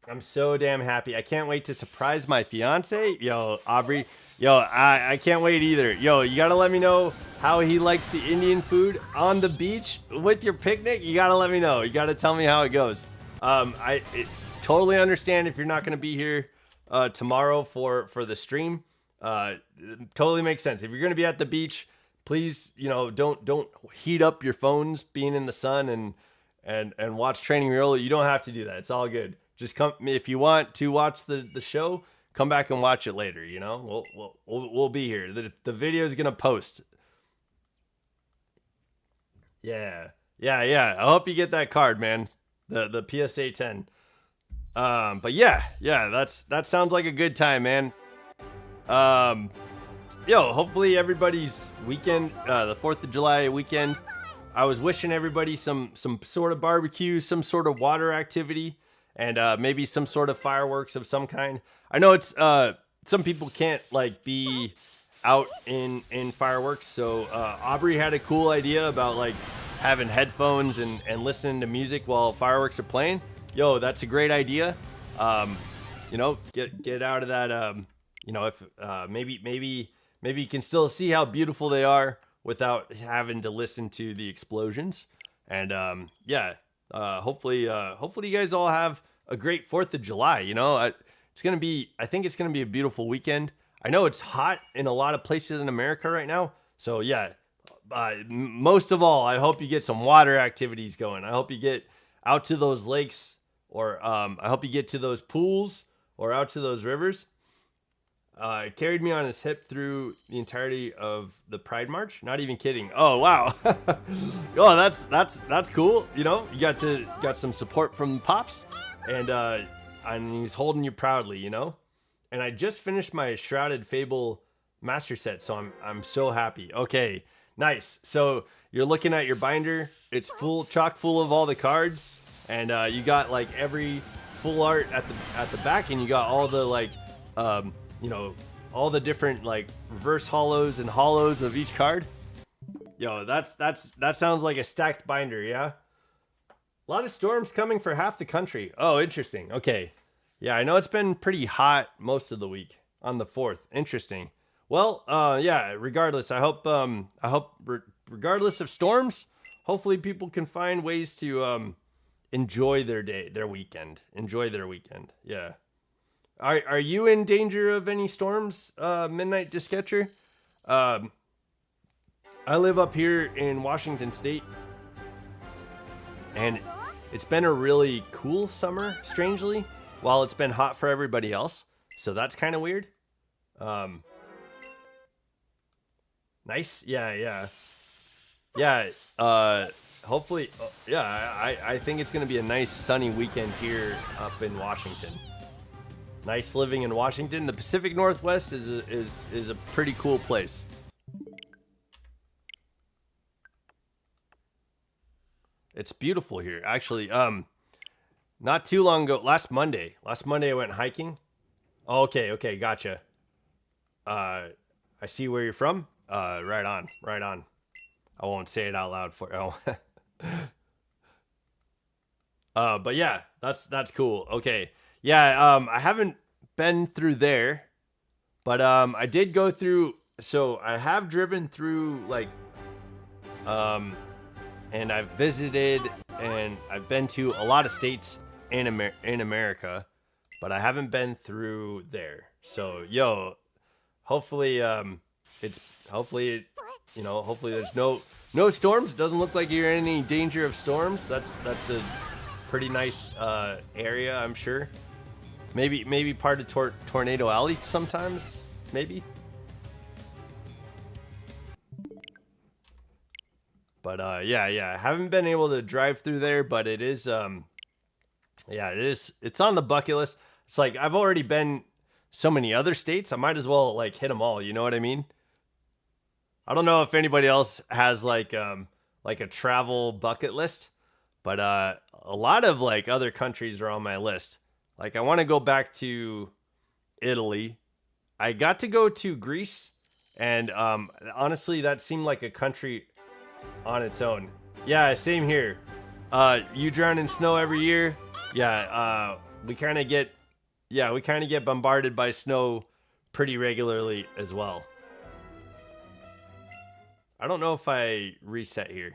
I'm so damn happy. I can't wait to surprise my fiance. Yo, Aubrey. Yo, I can't wait either. Yo, you gotta let me know how he likes the Indian food on the beach with your picnic. You gotta let me know. You gotta tell me how it goes. I totally understand if you're not gonna be here tomorrow for the stream. Totally makes sense. If you're gonna be at the beach, please, you know, don't heat up your phones being in the sun and watch Training Riolu. You don't have to do that. It's all good. Just come if you want to watch the show. Come back and watch it later. You know, we'll be here. The video is gonna post. Yeah. I hope you get that card, man. The PSA 10. But yeah, that sounds like a good time, man. Yo, hopefully everybody's weekend, the 4th of July weekend. I was wishing everybody some sort of barbecue, some sort of water activity, and maybe some sort of fireworks of some kind. I know it's some people can't like be out in fireworks, so Aubrey had a cool idea about like having headphones and listening to music while fireworks are playing. Yo, that's a great idea. You know, get out of that. You know, if maybe you can still see how beautiful they are without having to listen to the explosions. And yeah, hopefully you guys all have a great 4th of July. You know, I think it's gonna be a beautiful weekend. I know it's hot in a lot of places in America right now. So yeah, most of all, I hope you get some water activities going. I hope you get out to those lakes, or I hope you get to those pools or out to those rivers. It carried me on his hip through the entirety of the Pride March. Not even kidding. Oh wow. Oh, that's cool. You know, you got some support from Pops, and he's holding you proudly. You know, and I just finished my Shrouded Fable master set, so I'm so happy. Okay, nice. So you're looking at your binder. It's chock full of all the cards, and you got like every full art at the back, and you got all the like you know, all the different like reverse hollows and hollows of each card. Yo, that sounds like a stacked binder, yeah? A lot of storms coming for half the country. Oh, interesting. Okay. Yeah, I know it's been pretty hot most of the week on the 4th. Interesting. Well, yeah, regardless, I hope regardless of storms, hopefully people can find ways to enjoy their weekend. Enjoy their weekend. Yeah. Are you in danger of any storms, Midnight Disketcher? I live up here in Washington State, and it's been a really cool summer, strangely, while it's been hot for everybody else. So that's kind of weird. Nice. Yeah. Hopefully, yeah. I think it's gonna be a nice sunny weekend here up in Washington. Nice living in Washington. The Pacific Northwest is a pretty cool place. It's beautiful here, actually. Not too long ago, last Monday I went hiking. Oh, okay, gotcha. I see where you're from. Right on. I won't say it out loud for you. But yeah, that's cool. Okay. Yeah, I haven't been through there, but I did go through, so I have driven through like and I've visited and I've been to a lot of states in America, but I haven't been through there. So, yo, hopefully hopefully there's no storms. It doesn't look like you're in any danger of storms. That's a pretty nice area, I'm sure. Maybe part of Tornado Alley sometimes, maybe. But yeah, I haven't been able to drive through there, but it is it's on the bucket list. It's like I've already been so many other states, I might as well like hit them all, you know what I mean? I don't know if anybody else has like a travel bucket list, but a lot of like other countries are on my list. Like I want to go back to Italy. I got to go to Greece, and honestly that seemed like a country on its own. Yeah, same here. You drown in snow every year. Yeah, we kind of get bombarded by snow pretty regularly as well. I don't know if I reset here.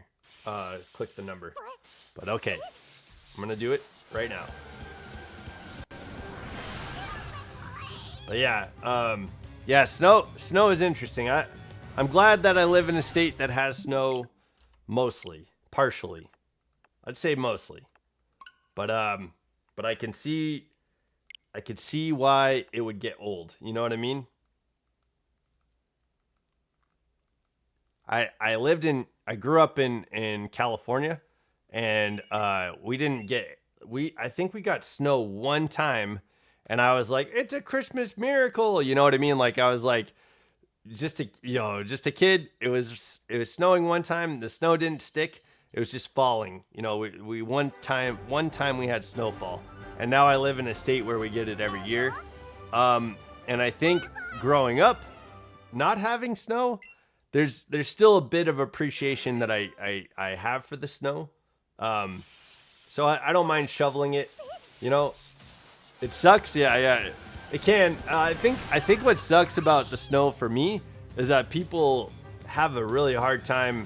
Click the number. But okay. I'm gonna do it right now. But yeah, snow is interesting. I'm glad that I live in a state that has snow mostly, partially. I'd say mostly. But I can see why it would get old. You know what I mean? I grew up in California, and I think we got snow one time, and I was like, it's a Christmas miracle. You know what I mean? Like I was like, just a kid. It was snowing one time. The snow didn't stick. It was just falling. You know, we one time we had snowfall, and now I live in a state where we get it every year. And I think growing up, not having snow, there's still a bit of appreciation that I have for the snow. So I don't mind shoveling it. You know, it sucks. Yeah. It can. I think what sucks about the snow for me is that people have a really hard time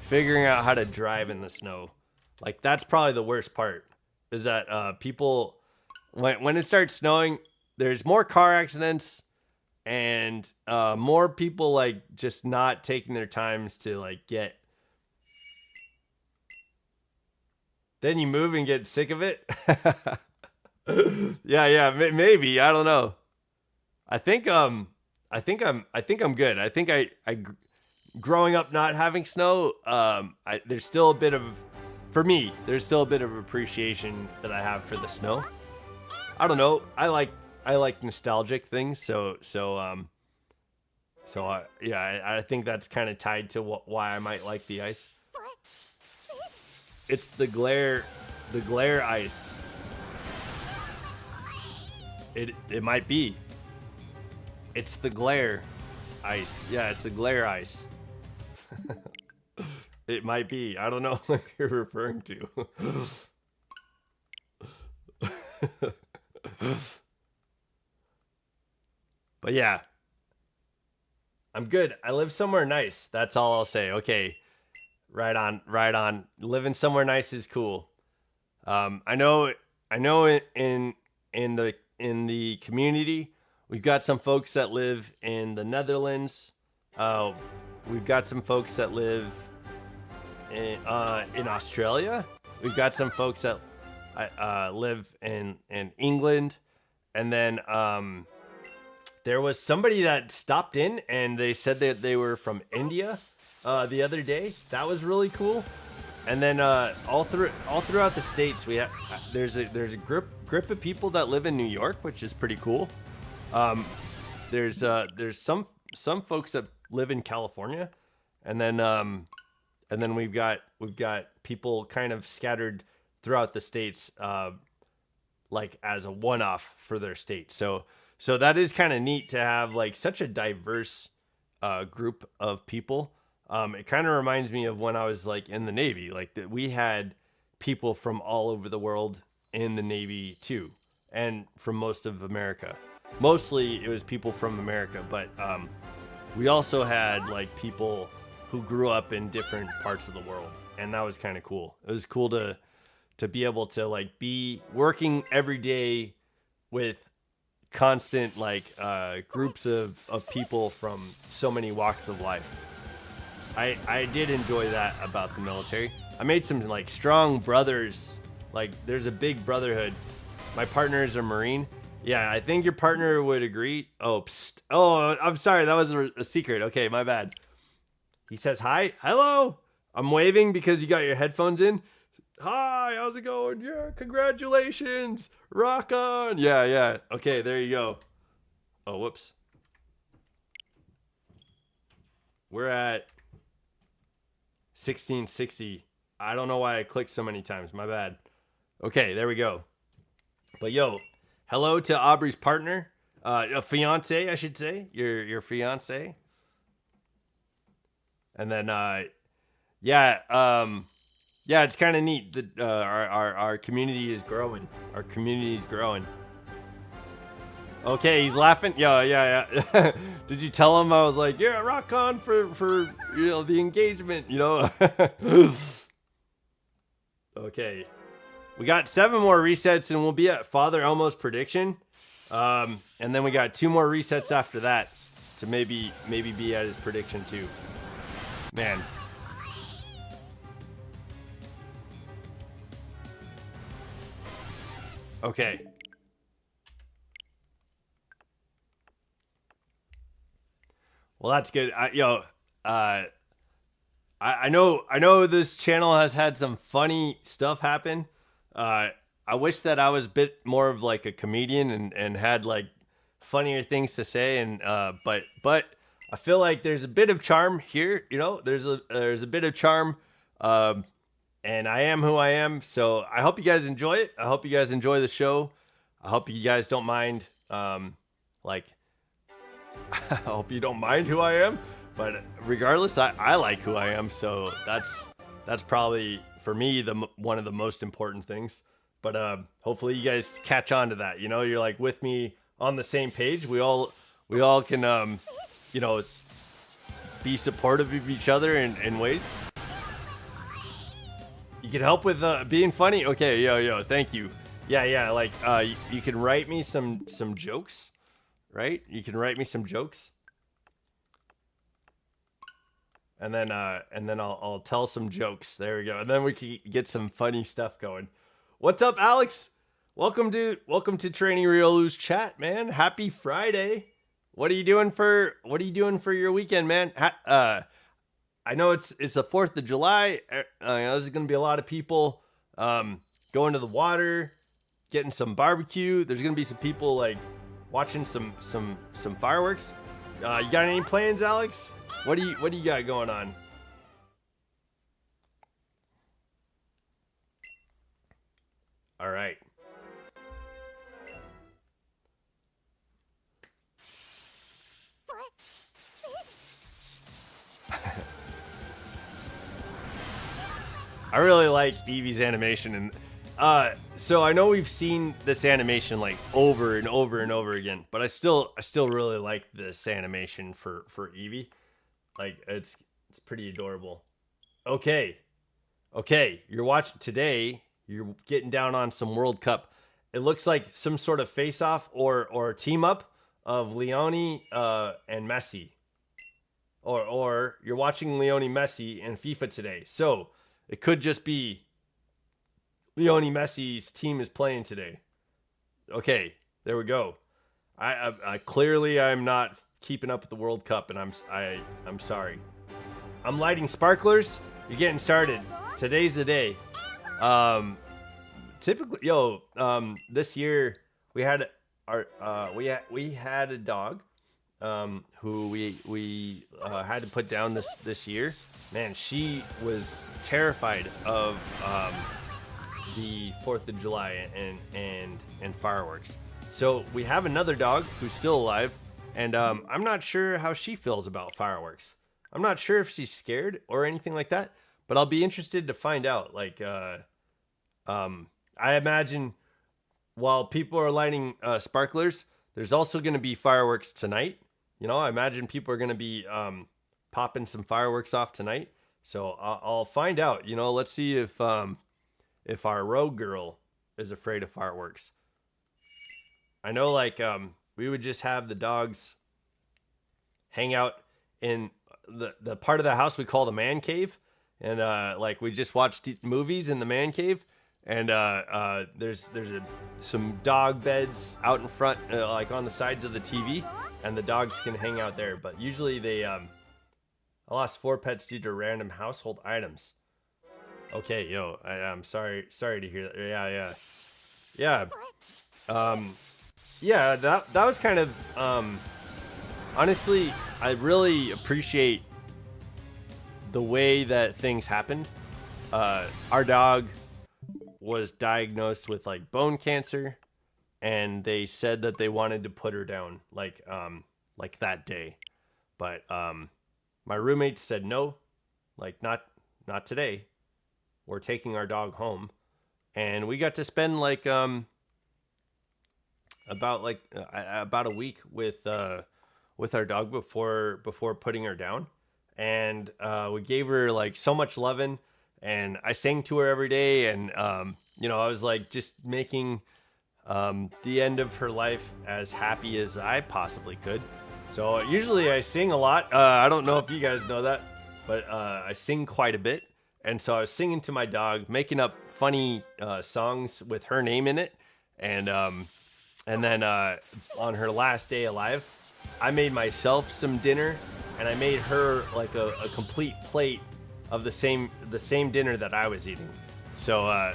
figuring out how to drive in the snow. Like that's probably the worst part. Is that people when it starts snowing, there's more car accidents and more people like just not taking their times to like get. Then you move and get sick of it. Yeah, maybe. I don't know. I think I'm good. I think I growing up not having snow, there's still a bit of appreciation that I have for the snow. I don't know. I like nostalgic things, so I think that's kind of tied to why I might like the ice. It's the glare ice. It might be. It's the glare ice. Yeah, it's the glare ice. It might be. I don't know what you're referring to. But yeah. I'm good. I live somewhere nice. That's all I'll say. Okay. Right on. Living somewhere nice is cool. I know in the community, we've got some folks that live in the Netherlands. We've got some folks that live in Australia. We've got some folks that live in England, and then there was somebody that stopped in and they said that they were from India the other day. That was really cool. And then all throughout the states, we have there's a group of people that live in New York, which is pretty cool. There's some folks that live in California, and then we've got people kind of scattered throughout the states, like as a one-off for their state. So that is kind of neat to have like such a diverse group of people. It kind of reminds me of when I was like in the Navy, like that we had people from all over the world in the Navy too, and from most of America. Mostly it was people from America, but we also had like people who grew up in different parts of the world, and that was kind of cool. It was cool to be able to like be working every day with constant like groups of people from so many walks of life. I did enjoy that about the military. I made some like strong brothers. Like there's a big brotherhood. My partner is a Marine. Yeah, I think your partner would agree. Oh, psst. Oh, I'm sorry. That was a secret. Okay, my bad. He says hi. Hello. I'm waving because you got your headphones in. Hi, how's it going? Yeah, congratulations. Rock on. Yeah. Okay, there you go. Oh, whoops. We're at 1660. I don't know why I clicked so many times. My bad. Okay, there we go. But yo, hello to Aubrey's partner, a fiance, I should say. Your fiance. And then it's kind of neat that our community is growing. Our community is growing. Okay, he's laughing. Yeah. Did you tell him I was like, yeah, rock on for the engagement, Okay. We got 7 more resets and we'll be at Father Elmo's prediction. And then we got 2 more resets after that to maybe be at his prediction too. Man. Okay. Well, that's good. I know this channel has had some funny stuff happen. I wish that I was a bit more of like a comedian and had like funnier things to say. And but I feel like there's a bit of charm here. There's a bit of charm. And I am who I am. So I hope you guys enjoy it. I hope you guys enjoy the show. I hope you guys don't mind. I hope you don't mind who I am, but regardless, I like who I am, so that's probably for me one of the most important things. But hopefully you guys catch on to that. You're like with me on the same page. We all can be supportive of each other in ways. You can help with being funny. Okay, yo, thank you. Yeah. Like you can write me some jokes. Right? You can write me some jokes. And then I'll tell some jokes. There we go. And then we can get some funny stuff going. What's up, Alex? Welcome to Training Riolu's chat, man. Happy Friday. What are you doing for your weekend, man? I know it's the 4th of July. There's going to be a lot of people going to the water, getting some barbecue. There's going to be some people like watching some fireworks. You got any plans, Alex? What do you got going on? All right. I really like Eevee's animation, and so I know we've seen this animation like over and over and over again, but I still really like this animation for Eevee. Like it's pretty adorable. Okay, you're watching today. You're getting down on some World Cup. It looks like some sort of face-off or team up of Leone and Messi, or you're watching Leone Messi in FIFA today. So it could just be Leone Messi's team is playing today. Okay, there we go. I clearly I'm not keeping up with the World Cup, and I'm sorry. I'm lighting sparklers. You're getting started. Today's the day. Typically, this year we had we had a dog, who we had to put down this year. Man, she was terrified of the 4th of July and fireworks. So we have another dog who's still alive, and I'm not sure how she feels about fireworks. I'm not sure if she's scared or anything like that, but I'll be interested to find out. Like, I imagine while people are lighting sparklers, there's also going to be fireworks tonight. You know, I imagine people are going to be popping some fireworks off tonight. So I'll find out. You know, let's see if our rogue girl is afraid of fireworks. I know, like, we would just have the dogs hang out in the part of the house we call the man cave, and like we just watched movies in the man cave, and there's some dog beds out in front, like on the sides of the TV, and the dogs can hang out there. But usually they I lost 4 pets due to random household items. Okay, I'm sorry to hear that. Yeah, that was kind of honestly, I really appreciate the way that things happened. Our dog was diagnosed with like bone cancer, and they said that they wanted to put her down like that day. But my roommates said no, like not today. We're taking our dog home, and we got to spend like about a week with our dog before putting her down, and we gave her like so much loving, and I sang to her every day, and I was like just making the end of her life as happy as I possibly could. So usually I sing a lot. I don't know if you guys know that, but I sing quite a bit. And so I was singing to my dog, making up funny songs with her name in it. And then on her last day alive, I made myself some dinner, and I made her like a complete plate of the same dinner that I was eating. So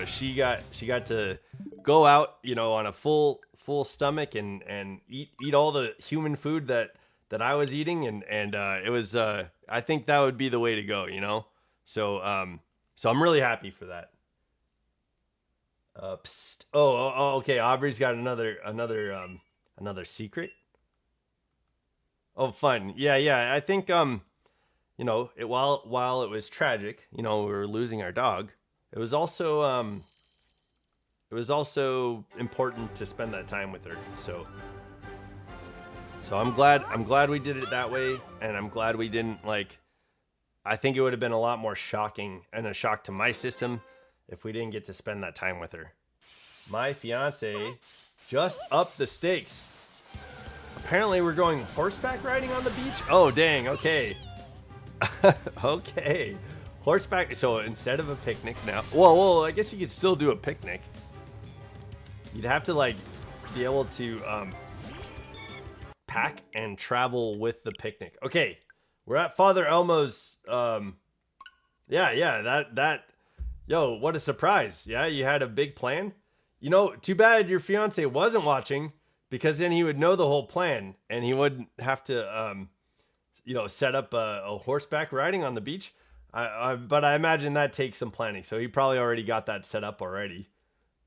she got to go out, on a full stomach and eat all the human food that I was eating, and it was I think that would be the way to go, So I'm really happy for that. Psst. Oh, okay. Aubrey's got another secret. Oh, fun. Yeah. I think while it was tragic, we were losing our dog, it was also important to spend that time with her. So I'm glad we did it that way, and I'm glad we didn't I think it would have been a lot more shocking and a shock to my system if we didn't get to spend that time with her. My fiance just upped the stakes. Apparently we're going horseback riding on the beach. Oh, dang. Okay. Okay. Horseback. So instead of a picnic now, well, I guess you could still do a picnic. You'd have to be able to pack and travel with the picnic. Okay. We're at Father Elmo's. What a surprise. Yeah, you had a big plan. Too bad your fiance wasn't watching, because then he would know the whole plan, and he wouldn't have to, set up a horseback riding on the beach. But I imagine that takes some planning, so he probably already got that set up already.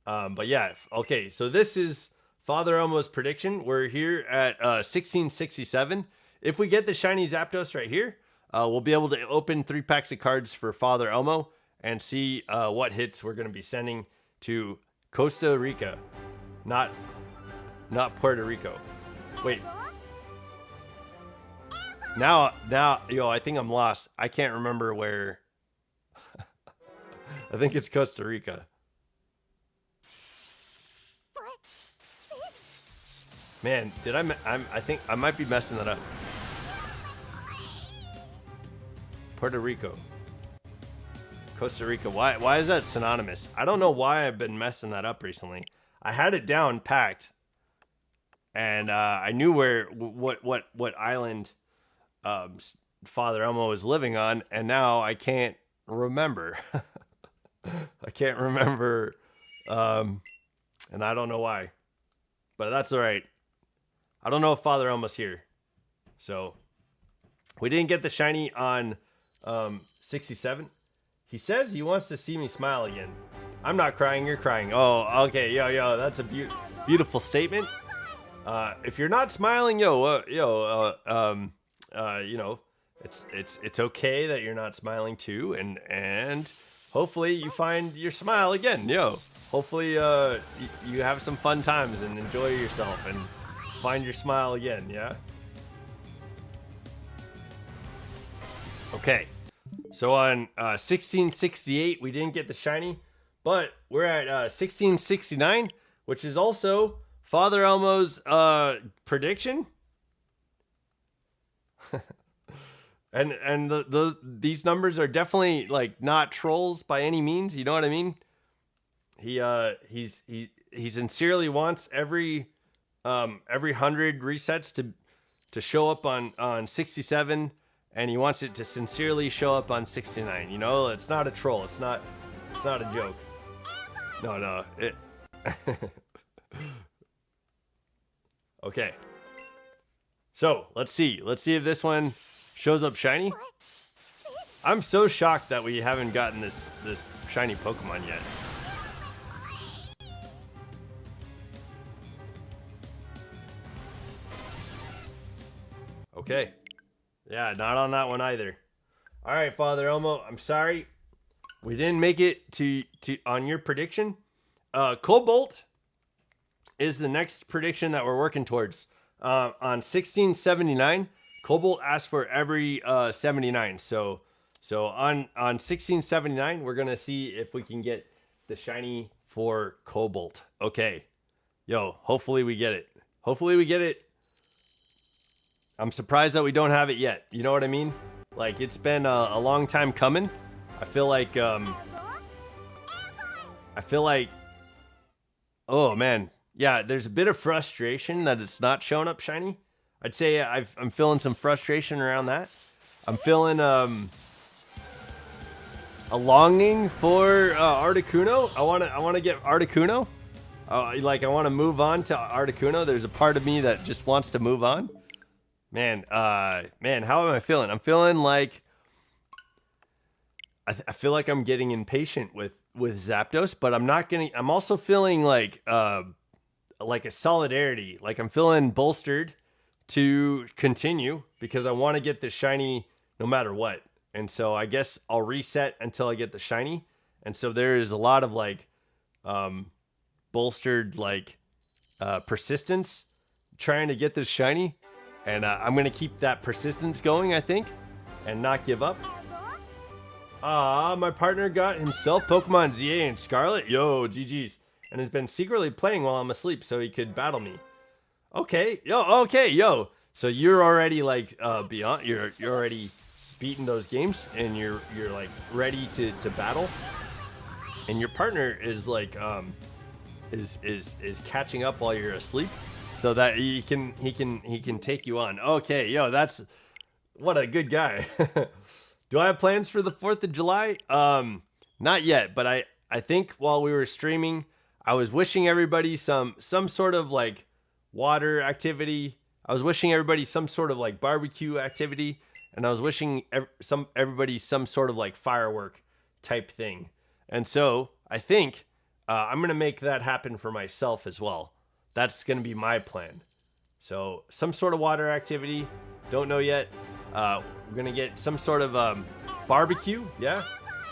But yeah, okay, so this is Father Elmo's prediction. We're here at 1667. If we get the shiny Zapdos right here, we'll be able to open 3 packs of cards for Father Elmo and see what hits we're going to be sending to Costa Rica, not Puerto Rico. Wait. Now, I think I'm lost. I can't remember where. I think it's Costa Rica. Man, I think I might be messing that up. Puerto Rico. Costa Rica. Why is that synonymous? I don't know why I've been messing that up recently. I had it down packed. and I knew what island Father Elmo was living on, and now I can't remember. I can't remember, and I don't know why, but that's all right. I don't know if Father Elmo's here, so we didn't get the shiny on 67. He says he wants to see me smile again. I'm not crying, you're crying. Oh, okay, yo, that's a beautiful statement. If you're not smiling, you know, it's okay that you're not smiling too, and hopefully you find your smile again, yo. Hopefully you have some fun times and enjoy yourself and find your smile again, yeah? Okay, so on 1668 we didn't get the shiny, but we're at 1669, which is also Father Elmo's prediction. and these numbers are definitely like not trolls by any means, you know what I mean? He sincerely wants every 100 resets to show up on 67, and he wants it to sincerely show up on 69. You know, it's not a troll. It's not a joke. No. Okay. So let's see if this one shows up shiny. I'm so shocked that we haven't gotten this shiny Pokemon yet. Okay. Yeah, not on that one either. All right, Father Elmo, I'm sorry. We didn't make it to on your prediction. Cobalt is the next prediction that we're working towards. On 1679, Cobalt asked for every 79. So on 1679, we're going to see if we can get the shiny for Cobalt. Okay. Yo, hopefully we get it. I'm surprised that we don't have it yet. You know what I mean? Like, it's been a long time coming. I feel like, oh man. Yeah, there's a bit of frustration that it's not showing up shiny. I'd say I'm feeling some frustration around that. I'm feeling a longing for Articuno. I want to get Articuno. I want to move on to Articuno. There's a part of me that just wants to move on. Man, how am I feeling? I'm feeling like I feel like I'm getting impatient with Zapdos, but I'm also feeling like a solidarity. Like I'm feeling bolstered to continue because I want to get the shiny no matter what. And so I guess I'll reset until I get the shiny. And so there is a lot of bolstered persistence trying to get this shiny. And I'm going to keep that persistence going, I think, and not give up. My partner got himself Pokemon ZA and Scarlet. Yo, GG's. And has been secretly playing while I'm asleep so he could battle me. Okay, yo. So you're already beyond. You're already beaten those games, and you're ready to battle. And your partner is is catching up while you're asleep, so that he can take you on. Okay, yo, that's what a good guy. Do I have plans for the 4th of July? Not yet, but I think while we were streaming, I was wishing everybody some sort of water activity. I was wishing everybody some sort of barbecue activity, and I was wishing everybody some sort of firework type thing. And so I think I'm gonna make that happen for myself as well. That's gonna be my plan. So some sort of water activity. Don't know yet. We're gonna get some sort of barbecue, yeah,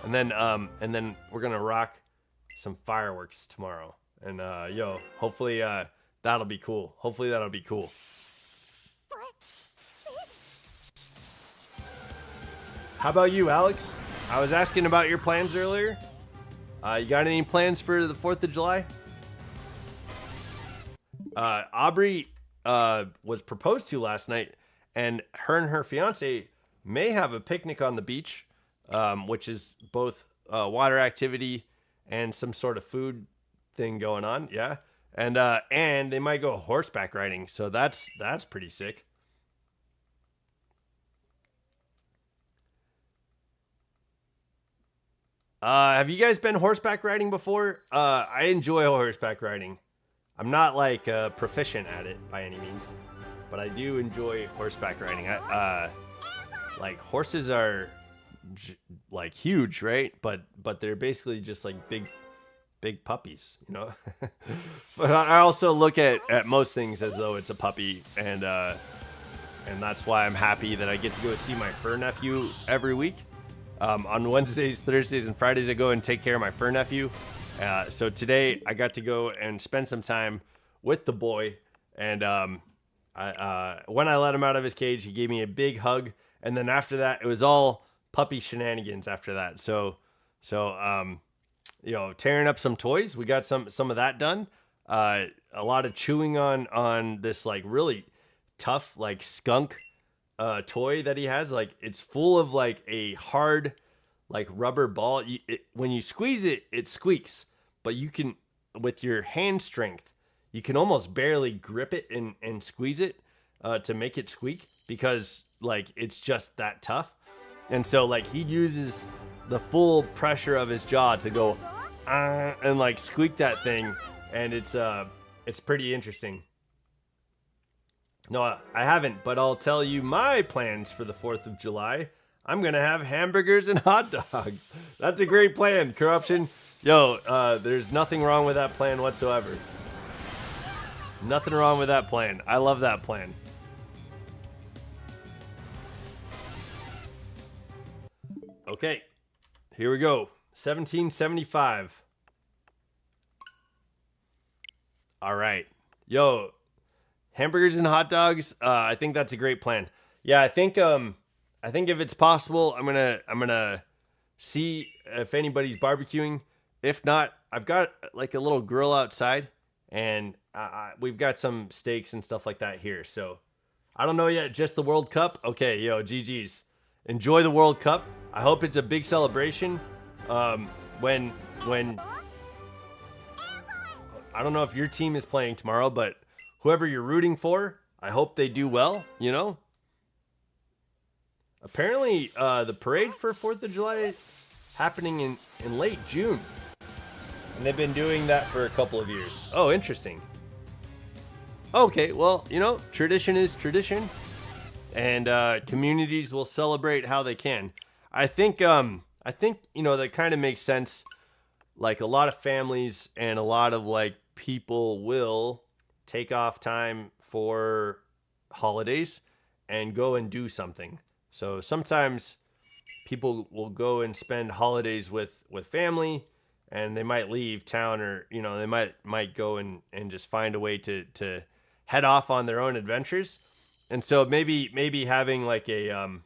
and then we're gonna rock some fireworks tomorrow. And yo, hopefully that'll be cool. How about you, Alex? I was asking about your plans earlier. You got any plans for the 4th of July? Aubrey was proposed to last night, and her fiance may have a picnic on the beach, which is both water activity and some sort of food thing going on. Yeah. And they might go horseback riding, so that's pretty sick. Have you guys been horseback riding before? I enjoy horseback riding. I'm not like proficient at it by any means, but I do enjoy horseback riding. Like horses are like huge, right? But they're basically just like big puppies, you know. But I also look at most things as though it's a puppy, and that's why I'm happy that I get to go see my fur nephew every week. On Wednesdays, Thursdays, and Fridays, I go and take care of my fur nephew. So today, I got to go and spend some time with the boy. And when I let him out of his cage, he gave me a big hug. And then after that, it was all puppy shenanigans after that. So you know, tearing up some toys. We got some of that done. A lot of chewing on this like really tough like skunk toy that he has. Like it's full of like a hard like rubber ball. When you squeeze it, it squeaks, but you can, with your hand strength, you can almost barely grip it and squeeze it to make it squeak, because like it's just that tough. And so like he uses the full pressure of his jaw to go and like squeak that thing, and it's pretty interesting. No, I haven't, but I'll tell you my plans for the 4th of July. I'm going to have hamburgers and hot dogs. That's a great plan, Corruption. Yo, there's nothing wrong with that plan whatsoever. Nothing wrong with that plan. I love that plan. Okay, here we go. 1775. All right. Yo, hamburgers and hot dogs. I think that's a great plan. Yeah, I think if it's possible, I'm gonna see if anybody's barbecuing. If not, I've got like a little grill outside, and we've got some steaks and stuff like that here. So I don't know yet. Just the World Cup. Okay, yo, GG's. Enjoy the World Cup. I hope it's a big celebration. When I don't know if your team is playing tomorrow, but whoever you're rooting for, I hope they do well, you know? Apparently, the parade for 4th of July is happening in late June. And they've been doing that for a couple of years. Oh, interesting. Okay, well, you know, tradition is tradition. And communities will celebrate how they can. I think, you know, that kind of makes sense. Like, a lot of families and a lot of, like, people will take off time for holidays and go and do something. So sometimes people will go and spend holidays with family, and they might leave town, or, you know, they might go and just find a way to head off on their own adventures. And so maybe having like a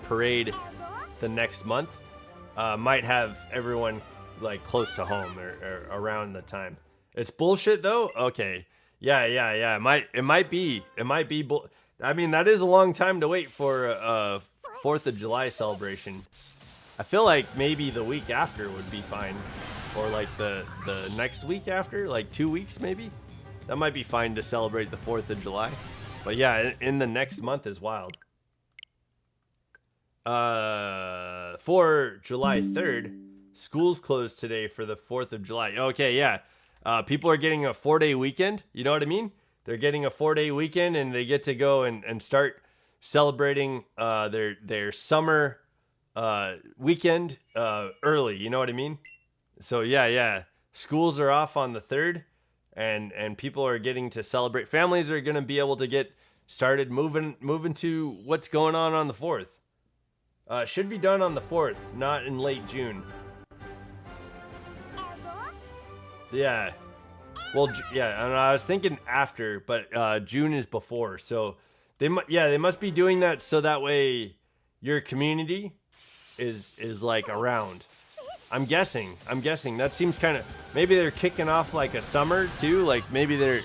parade the next month might have everyone like close to home or around the time. It's bullshit though. Okay. Yeah. It might be. I mean, that is a long time to wait for a 4th of July celebration. I feel like maybe the week after would be fine, or like the next week after, like 2 weeks maybe. That might be fine to celebrate the 4th of July. But yeah, in the next month is wild. For July 3rd, schools closed today for the 4th of July. Okay, yeah. People are getting a 4-day weekend. You know what I mean? They're getting a 4-day weekend, and they get to go and start celebrating their summer weekend early. You know what I mean? So yeah. Schools are off on the 3rd. And people are getting to celebrate. Families are going to be able to get started moving to what's going on the 4th. Should be done on the 4th, not in late June. Yeah. Well, yeah, and I was thinking after, but June is before. So they must be doing that so that way your community is like around. I'm guessing. That seems kind of, maybe they're kicking off like a summer too. Like maybe they're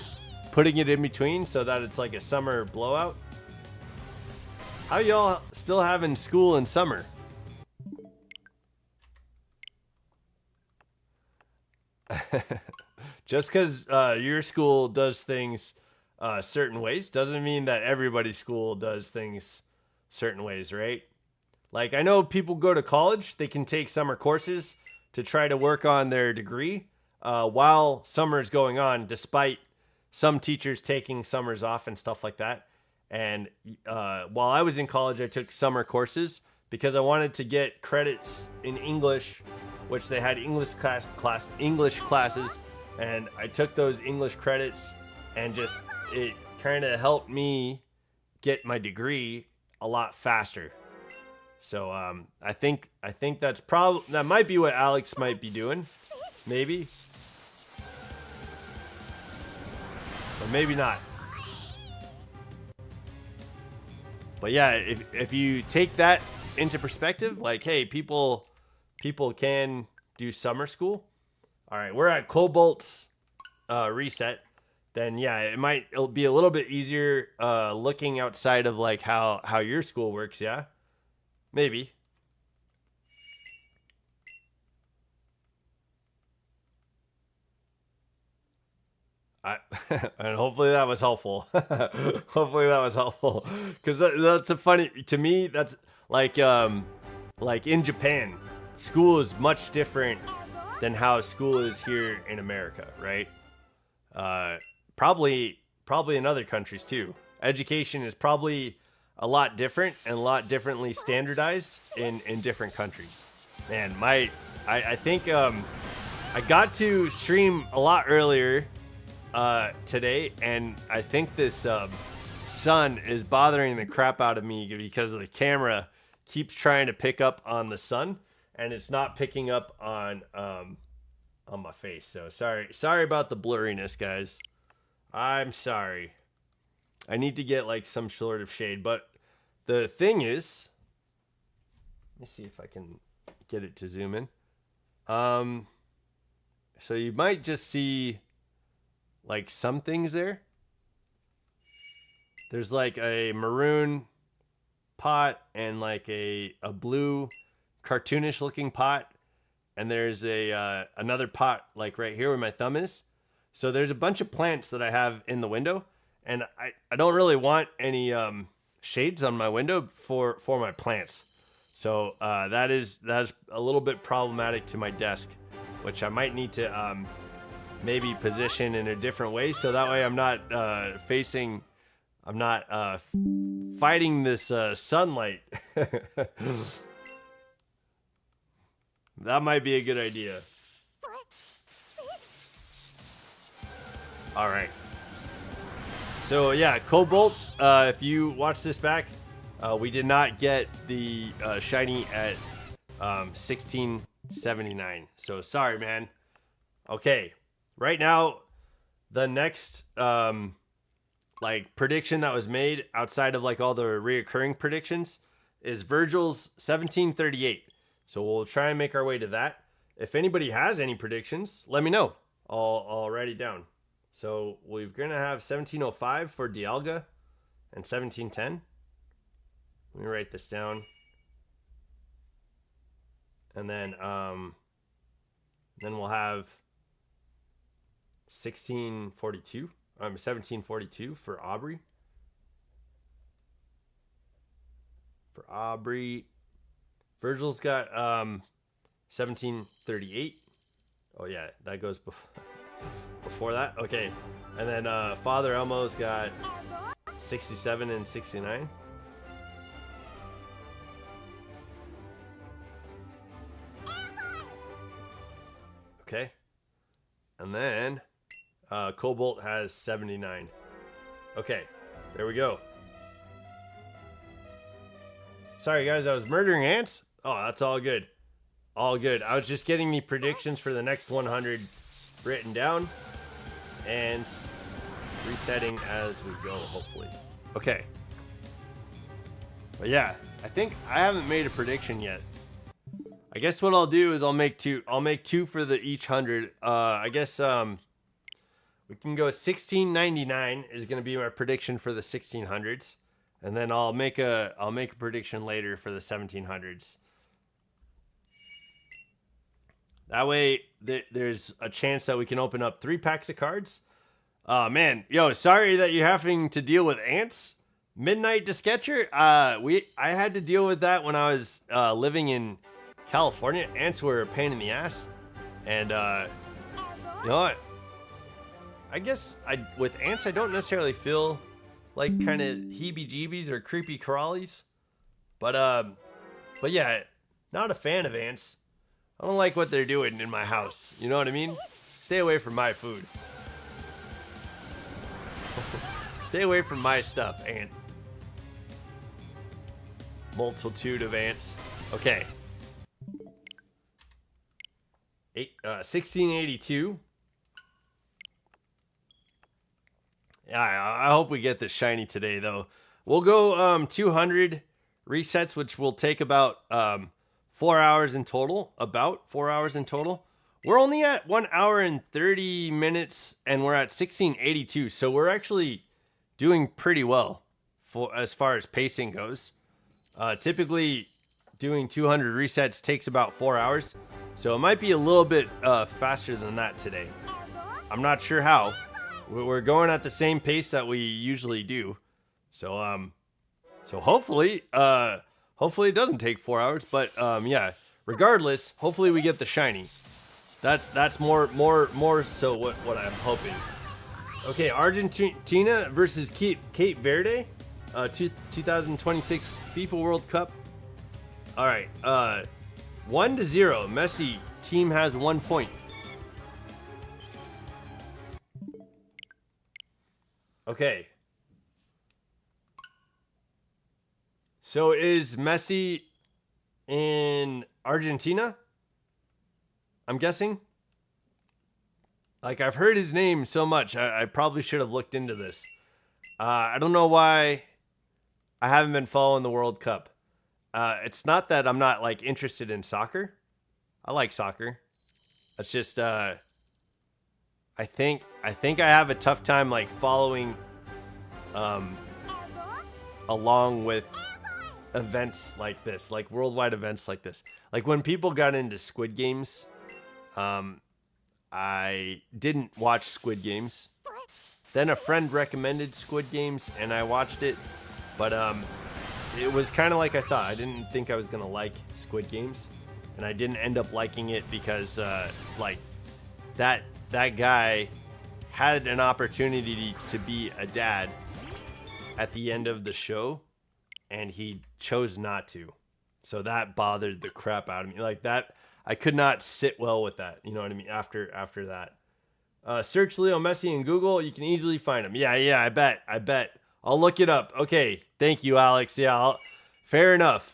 putting it in between so that it's like a summer blowout. How y'all still having school in summer? Just because your school does things certain ways doesn't mean that everybody's school does things certain ways, right? Like, I know people go to college, they can take summer courses to try to work on their degree while summer is going on, despite some teachers taking summers off and stuff like that. And while I was in college, I took summer courses because I wanted to get credits in English, which they had English classes, and I took those English credits, and just it kind of helped me get my degree a lot faster. So I think that might be what Alex might be doing, maybe, or maybe not. But yeah, if you take that into perspective, like, hey, people can do summer school. All right, we're at Cobalt's reset. Then yeah, it'll be a little bit easier looking outside of like how your school works. Yeah, maybe. And hopefully that was helpful. Hopefully that was helpful, because that's a funny, to me, that's like in Japan, school is much different than how school is here in America, right? Probably in other countries too. Education is probably a lot different and a lot differently standardized in different countries. Man, I think I got to stream a lot earlier today, and I think this sun is bothering the crap out of me because the camera keeps trying to pick up on the sun, and it's not picking up on my face. So sorry about the blurriness, guys. I'm sorry. I need to get like some sort of shade, but the thing is, let me see if I can get it to zoom in. So you might just see like some things there. There's like a maroon pot and like a blue cartoonish looking pot, and there's a another pot like right here where my thumb is. So there's a bunch of plants that I have in the window, and I don't really want any shades on my window for my plants. So that is a little bit problematic to my desk, which I might need to maybe position in a different way, so that way I'm not fighting this sunlight. That might be a good idea. All right. So yeah, Cobalt, if you watch this back, we did not get the shiny at 1679. So sorry, man. Okay. Right now, the next like prediction that was made outside of like all the reoccurring predictions is Virgil's 1738. So we'll try and make our way to that. If anybody has any predictions, let me know. I'll write it down. So we're gonna have 1705 for Dialga and 1710. Let me write this down. And then we'll have 1742 for Aubrey. For Aubrey, Virgil's got 1738. Oh yeah, that goes before that. Okay, and then Father Elmo's got 67 and 69. Okay, and then Cobalt has 79. Okay, there we go. Sorry guys, I was murdering ants. Oh, that's all good. All good. I was just getting the predictions for the next 100 written down and resetting as we go, hopefully. Okay. But yeah, I think I haven't made a prediction yet. I guess what I'll do is I'll make two. I'll make two for the each 100. I guess we can go 1699 is going to be my prediction for the 1600s, and then I'll make a prediction later for the 1700s. That way, there's a chance that we can open up 3 packs of cards. Man, yo, sorry that you're having to deal with ants. Midnight Disketcher. I had to deal with that when I was living in California. Ants were a pain in the ass, and you know what? I guess with ants I don't necessarily feel like kind of heebie-jeebies or creepy crawlies, but yeah, not a fan of ants. I don't like what they're doing in my house. You know what I mean? Stay away from my food. Stay away from my stuff, ant. Multitude of ants. Okay. 1682. Yeah, I hope we get this shiny today, though. We'll go 200 resets, which will take about 4 hours in total. About 4 hours in total. We're only at 1 hour and 30 minutes, and we're at 1682. So we're actually doing pretty well for as far as pacing goes. Typically, doing 200 resets takes about 4 hours. So it might be a little bit faster than that today. I'm not sure how. We're going at the same pace that we usually do. So so hopefully it doesn't take 4 hours, but yeah, regardless, hopefully we get the shiny. That's more so what I'm hoping. Okay, Argentina versus Cape Verde, 2026 FIFA World Cup. All right, 1-0. Messi team has 1 point. Okay. So is Messi in Argentina? I'm guessing. Like, I've heard his name so much. I probably should have looked into this. I don't know why I haven't been following the World Cup. It's not that I'm not, like, interested in soccer. I like soccer. It's just, I think I have a tough time, like, following along with events like this, like worldwide events like this. Like when people got into Squid Games, I didn't watch Squid Games. Then a friend recommended Squid Games and I watched it, but it was kind of like I thought. I didn't think I was gonna like Squid Games, and I didn't end up liking it because like that guy had an opportunity to be a dad at the end of the show, and he chose not to. So that bothered the crap out of me. Like that, I could not sit well with that. You know what I mean? After that, search Leo Messi in Google. You can easily find him. Yeah. I bet. I'll look it up. Okay. Thank you, Alex. Yeah. Fair enough.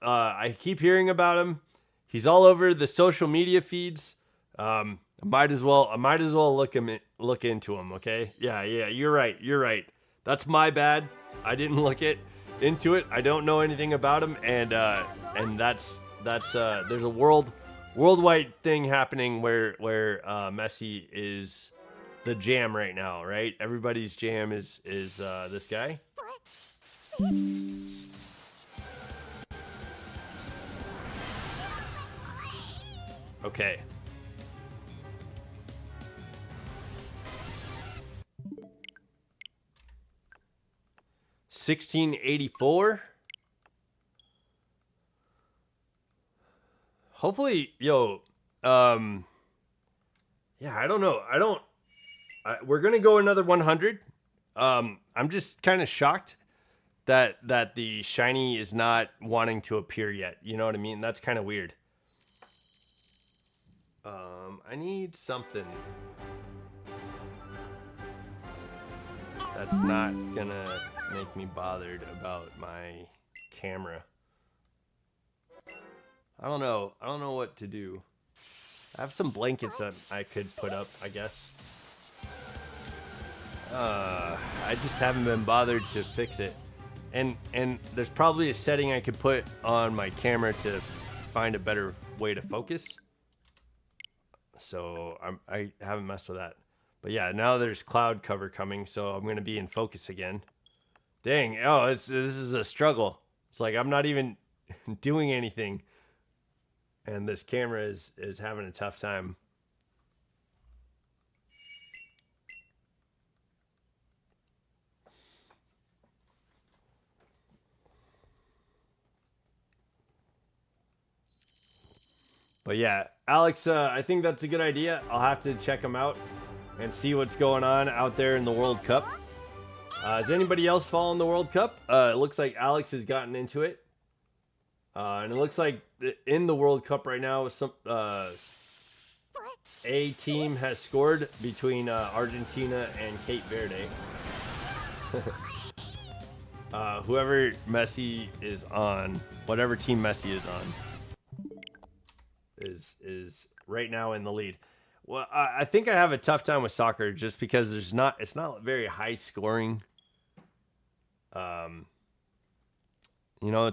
I keep hearing about him. He's all over the social media feeds. I might as well look into him. Okay. Yeah. You're right. That's my bad. I didn't look into it. I don't know anything about him, and that's there's a worldwide thing happening where Messi is the jam right now, right? Everybody's jam is this guy. Okay. $16.84. Hopefully, yo, yeah, I don't know. We're gonna go another 100. I'm just kind of shocked that the shiny is not wanting to appear yet. You know what I mean? That's kind of weird. I need something that's not gonna make me bothered about my camera. I don't know what to do. I have some blankets that I could put up, I guess. I just haven't been bothered to fix it. And there's probably a setting I could put on my camera to find a better way to focus. So I haven't messed with that. But yeah, now there's cloud cover coming, so I'm going to be in focus again. Dang, this is a struggle. It's like I'm not even doing anything. and this camera is having a tough time. But yeah, Alex, I think that's a good idea. I'll have to check them out and see what's going on out there in the World Cup. Is anybody else following the World Cup? It looks like Alex has gotten into it. And it looks like in the World Cup right now, some a team has scored between Argentina and Cape Verde. Whoever Messi is on, whatever team Messi is on, is right now in the lead. Well, I think I have a tough time with soccer just because it's not very high scoring. You know,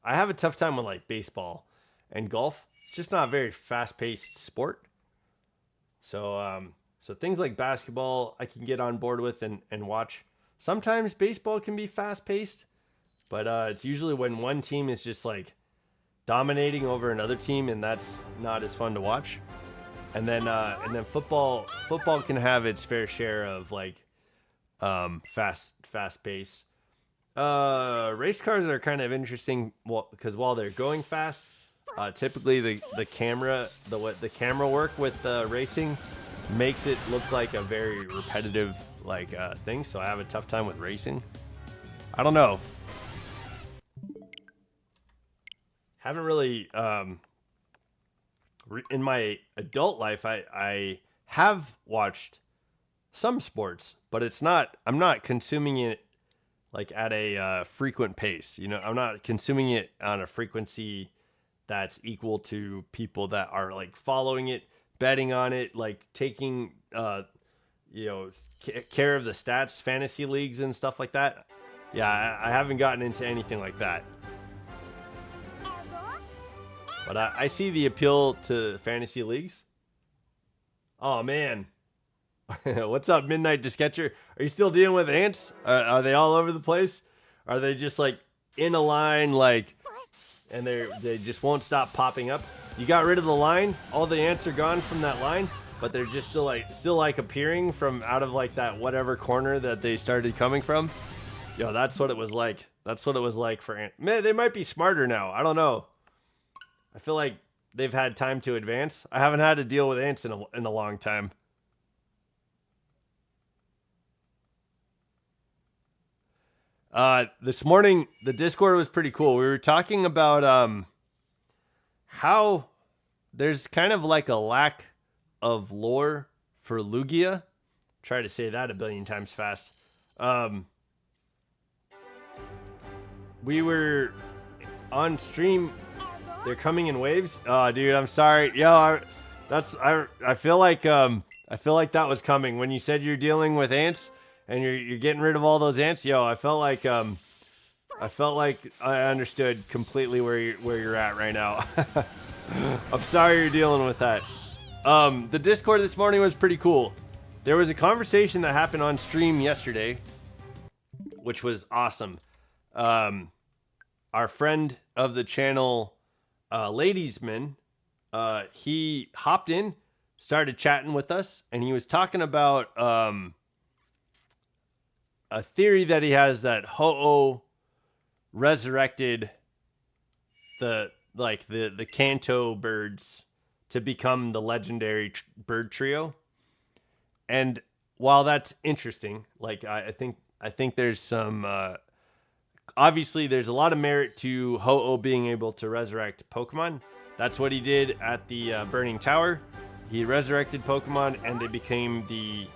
I have a tough time with like baseball and golf. It's just not a very fast-paced sport. So things like basketball I can get on board with and watch. Sometimes baseball can be fast-paced, but it's usually when one team is just like dominating over another team, and that's not as fun to watch. And then football can have its fair share of like fast pace. Race cars are kind of interesting because while they're going fast, typically the camera work with racing makes it look like a very repetitive thing. So I have a tough time with racing. I don't know. Haven't really in my adult life I have watched some sports, but I'm not consuming it like at a frequent pace. You know, I'm not consuming it on a frequency that's equal to people that are like following it, betting on it, like taking care of the stats, fantasy leagues and stuff like that. Yeah, I haven't gotten into anything like that. But I see the appeal to fantasy leagues. Oh, man. What's up, Midnight Disketcher? Are you still dealing with ants? Are they all over the place? Are they just like in a line, and they just won't stop popping up? You got rid of the line. All the ants are gone from that line, but they're just still appearing from out of like that whatever corner that they started coming from. Yo, that's what it was like. That's what it was like for ants. Man, they might be smarter now. I don't know. I feel like they've had time to advance. I haven't had to deal with ants in a long time. This morning, the Discord was pretty cool. We were talking about how there's kind of like a lack of lore for Lugia. Try to say that a billion times fast. We were on stream. They're coming in waves. Oh, dude, I'm sorry. Yo, I feel like that was coming when you said you're dealing with ants and you're getting rid of all those ants. Yo, I felt like I understood completely where you're at right now. I'm sorry you're dealing with that. The Discord this morning was pretty cool. There was a conversation that happened on stream yesterday, which was awesome. Our friend of the channel, Ladiesman, he hopped in, started chatting with us, and he was talking about a theory that he has that Ho-Oh resurrected the Kanto birds to become the legendary bird trio. And while that's interesting, I think there's some obviously there's a lot of merit to Ho-Oh being able to resurrect Pokemon. That's what he did at the Burning Tower. He resurrected Pokemon and they became the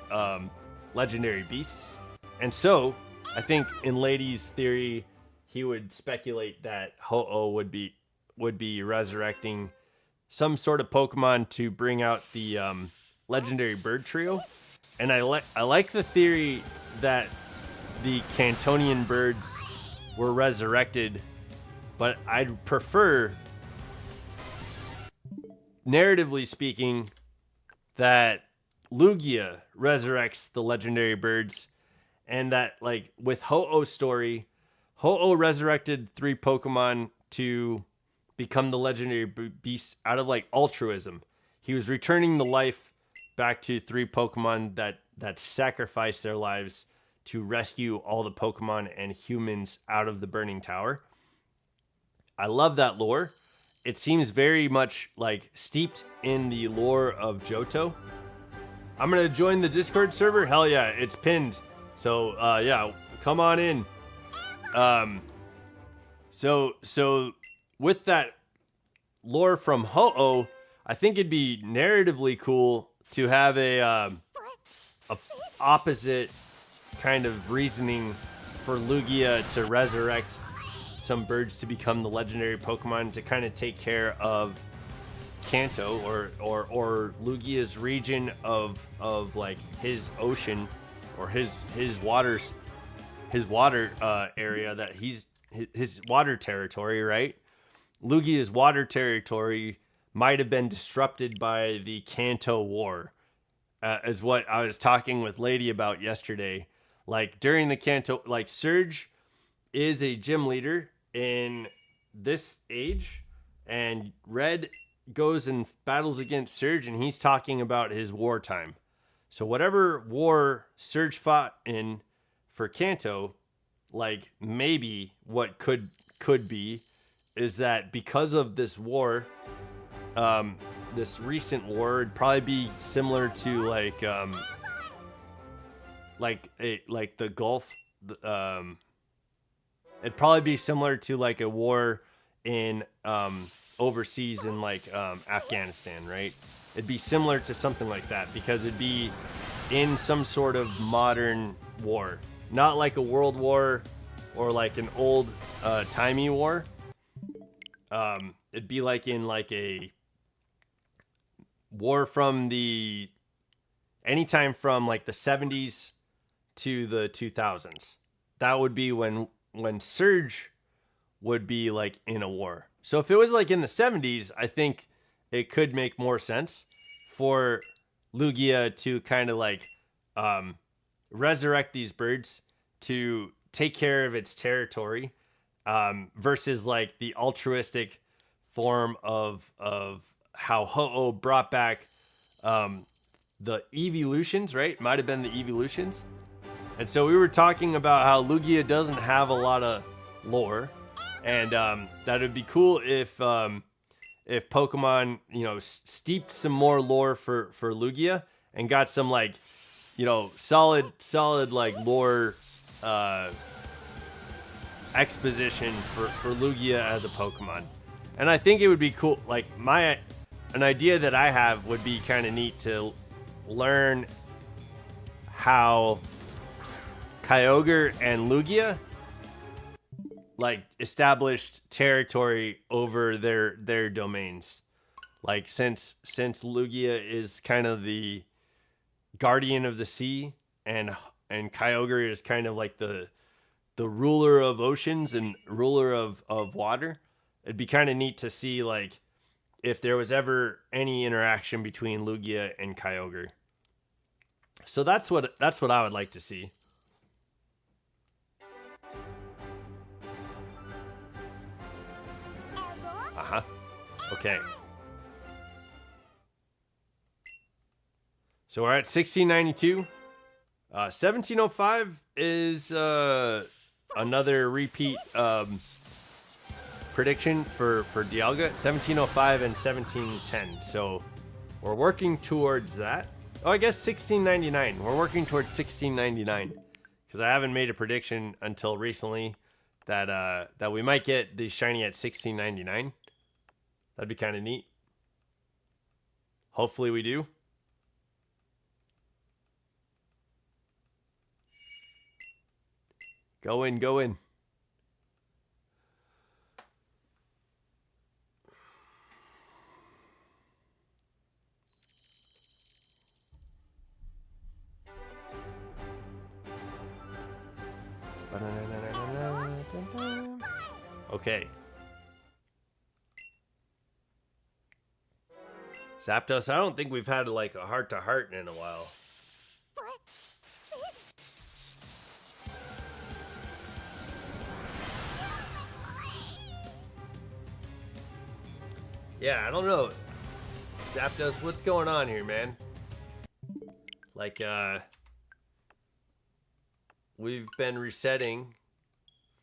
legendary beasts. And so I think in Lady's theory, he would speculate that Ho-Oh would be resurrecting some sort of Pokemon to bring out the legendary bird trio. And I like the theory that the Cantonian birds were resurrected, but I'd prefer, narratively speaking, that Lugia resurrects the legendary birds, and that with Ho-Oh's story, Ho-Oh resurrected 3 Pokemon to become the legendary beasts out of like altruism. He was returning the life back to 3 Pokemon that sacrificed their lives to rescue all the Pokemon and humans out of the Burning Tower. I love that lore. It seems very much like steeped in the lore of Johto. I'm going to join the Discord server. Hell yeah, it's pinned. So, yeah, come on in. So with that lore from Ho-Oh, I think it'd be narratively cool to have a opposite kind of reasoning for Lugia to resurrect some birds to become the legendary Pokemon to kind of take care of Kanto or Lugia's region of like his ocean or his water area that his water territory, right? Lugia's water territory might have been disrupted by the Kanto War, is what I was talking with Lady about yesterday. Like during the Kanto, like Surge is a gym leader in this age, and Red goes and battles against Surge, and he's talking about his wartime. So whatever war Surge fought in for Kanto, like maybe what could be is that because of this war, this recent war, it'd probably be similar to like the Gulf. It'd probably be similar to like a war in overseas in like Afghanistan, right? It'd be similar to something like that because it'd be in some sort of modern war, not like a world war or like an old timey war. It'd be like in like a war from the anytime from like the 70s to the 2000s. That would be when Surge would be like in a war. So if it was like in the 70s, I think it could make more sense for Lugia to kind of like resurrect these birds to take care of its territory, versus like the altruistic form of how Ho-Oh brought back the evolutions, right? Might have been the evolutions. And so we were talking about how Lugia doesn't have a lot of lore, and that would be cool if Pokemon, you know, steeped some more lore for Lugia and got some like, you know, solid like lore exposition for Lugia as a Pokemon. And I think it would be cool. Like an idea that I have would be kind of neat to learn how Kyogre and Lugia like established territory over their domains. Like since Lugia is kind of the guardian of the sea and Kyogre is kind of like the ruler of oceans and ruler of water, it'd be kind of neat to see like if there was ever any interaction between Lugia and Kyogre. So that's what I would like to see. Okay. So we're at 1692. 1705 is another repeat prediction for Dialga. 1705 and 1710. So we're working towards that. Oh, I guess 1699. We're working towards 1699 because I haven't made a prediction until recently that we might get the shiny at 1699. That'd be kind of neat. Hopefully we do. Go in, go in. Okay. Zapdos, I don't think we've had like a heart-to-heart in a while. Yeah, I don't know. Zapdos, what's going on here, man? Like, we've been resetting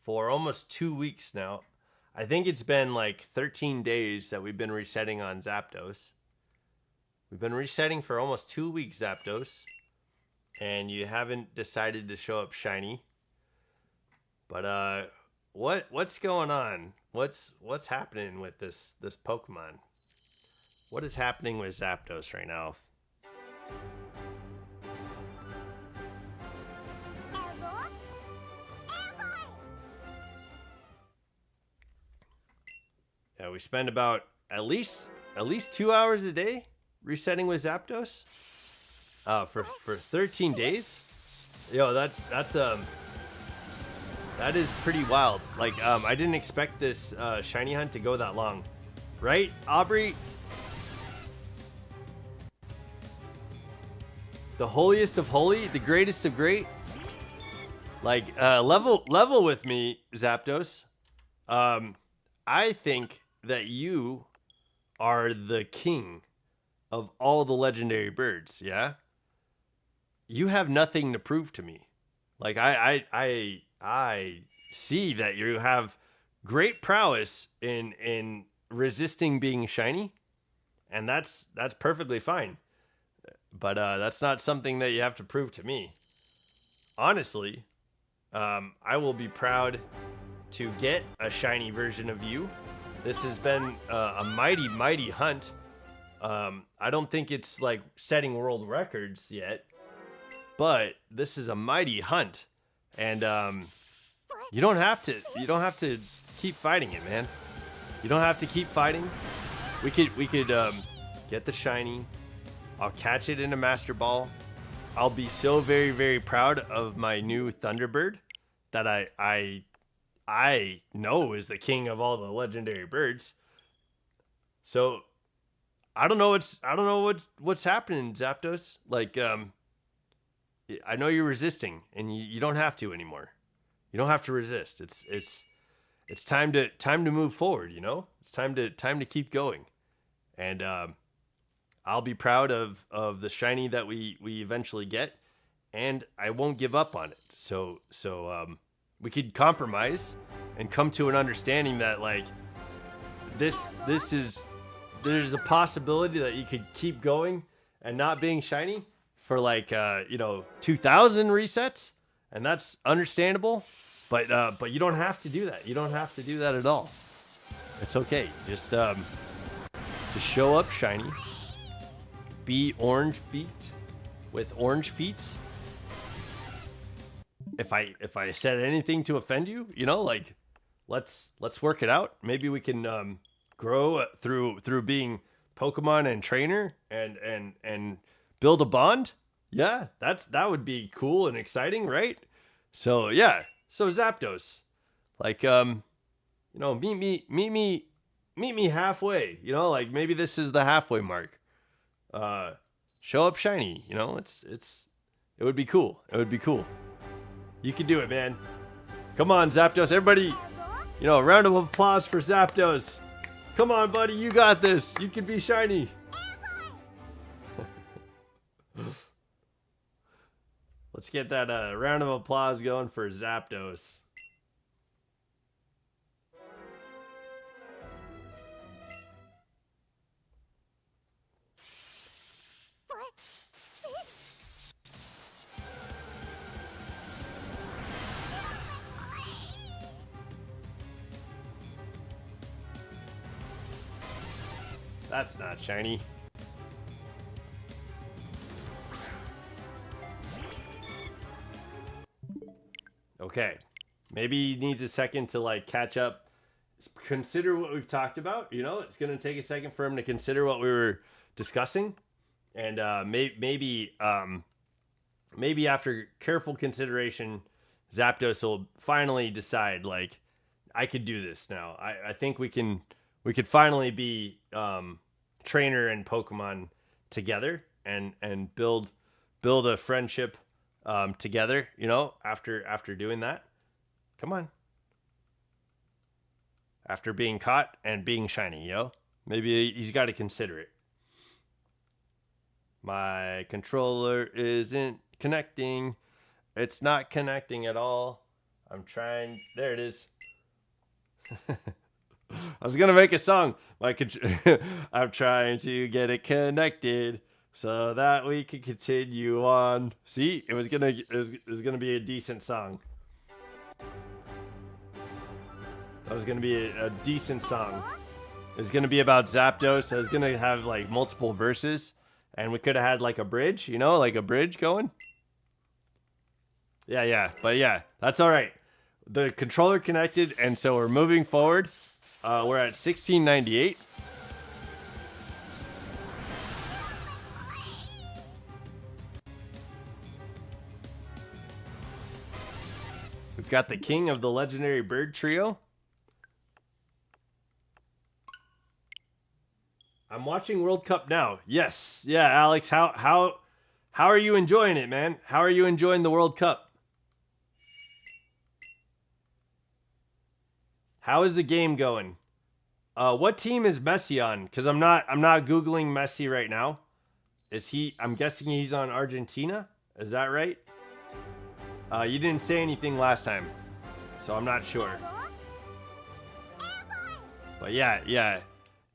for almost 2 weeks now. I think it's been like 13 days that we've been resetting on Zapdos. We've been resetting for almost 2 weeks, Zapdos. And you haven't decided to show up shiny. But, what's going on? What's happening with this Pokemon? What is happening with Zapdos right now? Yeah, we spend about at least 2 hours a day resetting with Zapdos. For 13 days. Yo, that is pretty wild. Like, I didn't expect this shiny hunt to go that long, right, Aubrey? The holiest of holy, the greatest of great. Like, level with me, Zapdos. I think that you are the king of all the legendary birds. Yeah. You have nothing to prove to me. Like, I see that you have great prowess in resisting being shiny, and that's perfectly fine. But that's not something that you have to prove to me. Honestly, I will be proud to get a shiny version of you. This has been a mighty hunt. I don't think it's like setting world records yet, but this is a mighty hunt, and you don't have to keep fighting it, man. You don't have to keep fighting. We could get the shiny. I'll catch it in a Master Ball. I'll be so very proud of my new Thunderbird that I know is the king of all the legendary birds. So I don't know what's happening, Zapdos. Like, I know you're resisting, and you don't have to anymore. You don't have to resist. It's time to move forward. You know, it's time to keep going, and I'll be proud of the shiny that we eventually get, and I won't give up on it. So we could compromise and come to an understanding that, like, there's a possibility that you could keep going and not being shiny for like 2,000 resets, and that's understandable. But you don't have to do that. You don't have to do that at all. It's okay. Just show up shiny. Be orange beaked with orange feet. If I said anything to offend you, like, let's work it out. Maybe we can grow through being Pokemon and trainer and build a bond. Yeah, that would be cool and exciting, right? So yeah, so Zapdos, like, meet me halfway. Like, maybe this is the halfway mark. Show up shiny. It would be cool. It would be cool. You can do it, man. Come on, Zapdos. Everybody, a round of applause for Zapdos. Come on, buddy. You got this. You can be shiny. Let's get that round of applause going for Zapdos. That's not shiny. Okay. Maybe he needs a second to, like, catch up. Consider what we've talked about. It's going to take a second for him to consider what we were discussing. And maybe after careful consideration, Zapdos will finally decide, like, I could do this now. I think we could finally be trainer and Pokemon together and build a friendship together, after doing that. Come on. After being caught and being shiny, Maybe he's got to consider it. My controller isn't connecting. It's not connecting at all. I'm trying. There it is. I was gonna make a song. I'm trying to get it connected so that we can continue on. See, it was gonna be a decent song. That was gonna be a decent song. It was gonna be about Zapdos. I was gonna have like multiple verses, and we could have had like a bridge, you know, like a bridge going. Yeah, but yeah, that's all right. The controller connected, and so we're moving forward. We're at 1698. We've got the king of the legendary bird trio. I'm watching World Cup now. Yes. Yeah, Alex, how are you enjoying it, man? How are you enjoying the World Cup? How is the game going? What team is Messi on? Because I'm not Googling Messi right now. Is he? I'm guessing he's on Argentina. Is that right? You didn't say anything last time, so I'm not sure. But yeah.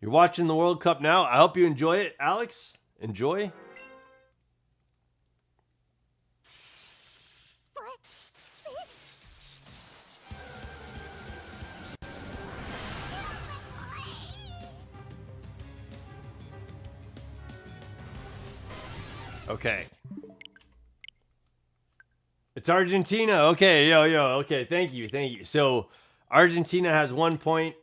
You're watching the World Cup now. I hope you enjoy it, Alex. Enjoy. Okay. It's Argentina. Okay, yo. Okay, thank you. So Argentina has 1 point.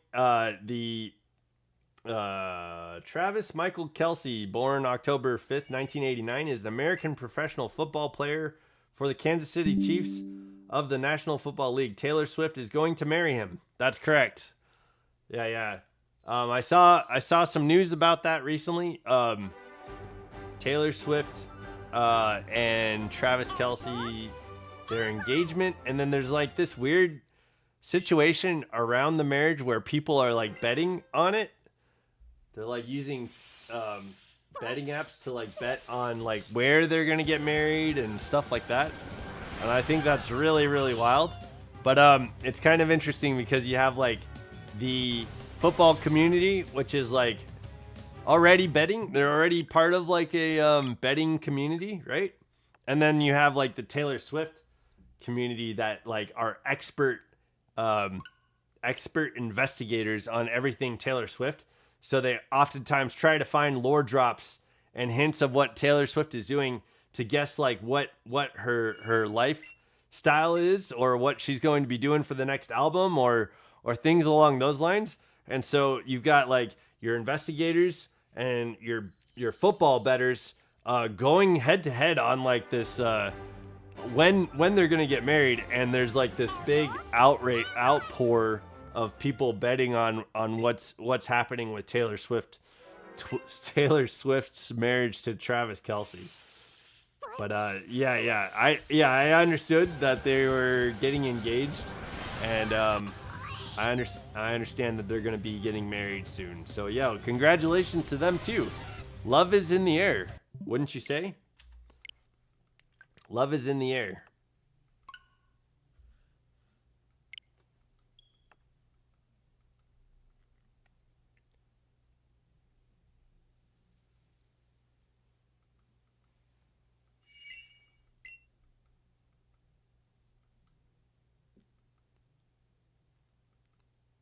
Travis Michael Kelce, born October 5th, 1989, is an American professional football player for the Kansas City Chiefs of the National Football League. Taylor Swift is going to marry him. That's correct. Yeah. I saw some news about that recently. Taylor Swift and Travis Kelce, their engagement, and then there's like this weird situation around the marriage where people are like betting on it. They're like using betting apps to like bet on like where they're gonna get married and stuff like that. And I think that's really, really wild. But it's kind of interesting because you have like the football community, which is like already betting. They're already part of like a betting community, right? And then you have like the Taylor Swift community that like are expert investigators on everything Taylor Swift. So they oftentimes try to find lore drops and hints of what Taylor Swift is doing to guess like what her lifestyle is or what she's going to be doing for the next album or things along those lines. And so you've got like your investigators and your football bettors going head to head on like this when they're going to get married, and there's like this big outpour of people betting on what's happening with Taylor Swift. Taylor Swift's marriage to Travis Kelce. But I understood that they were getting engaged, and I understand that they're going to be getting married soon. So yeah, congratulations to them too. Love is in the air, wouldn't you say? Love is in the air.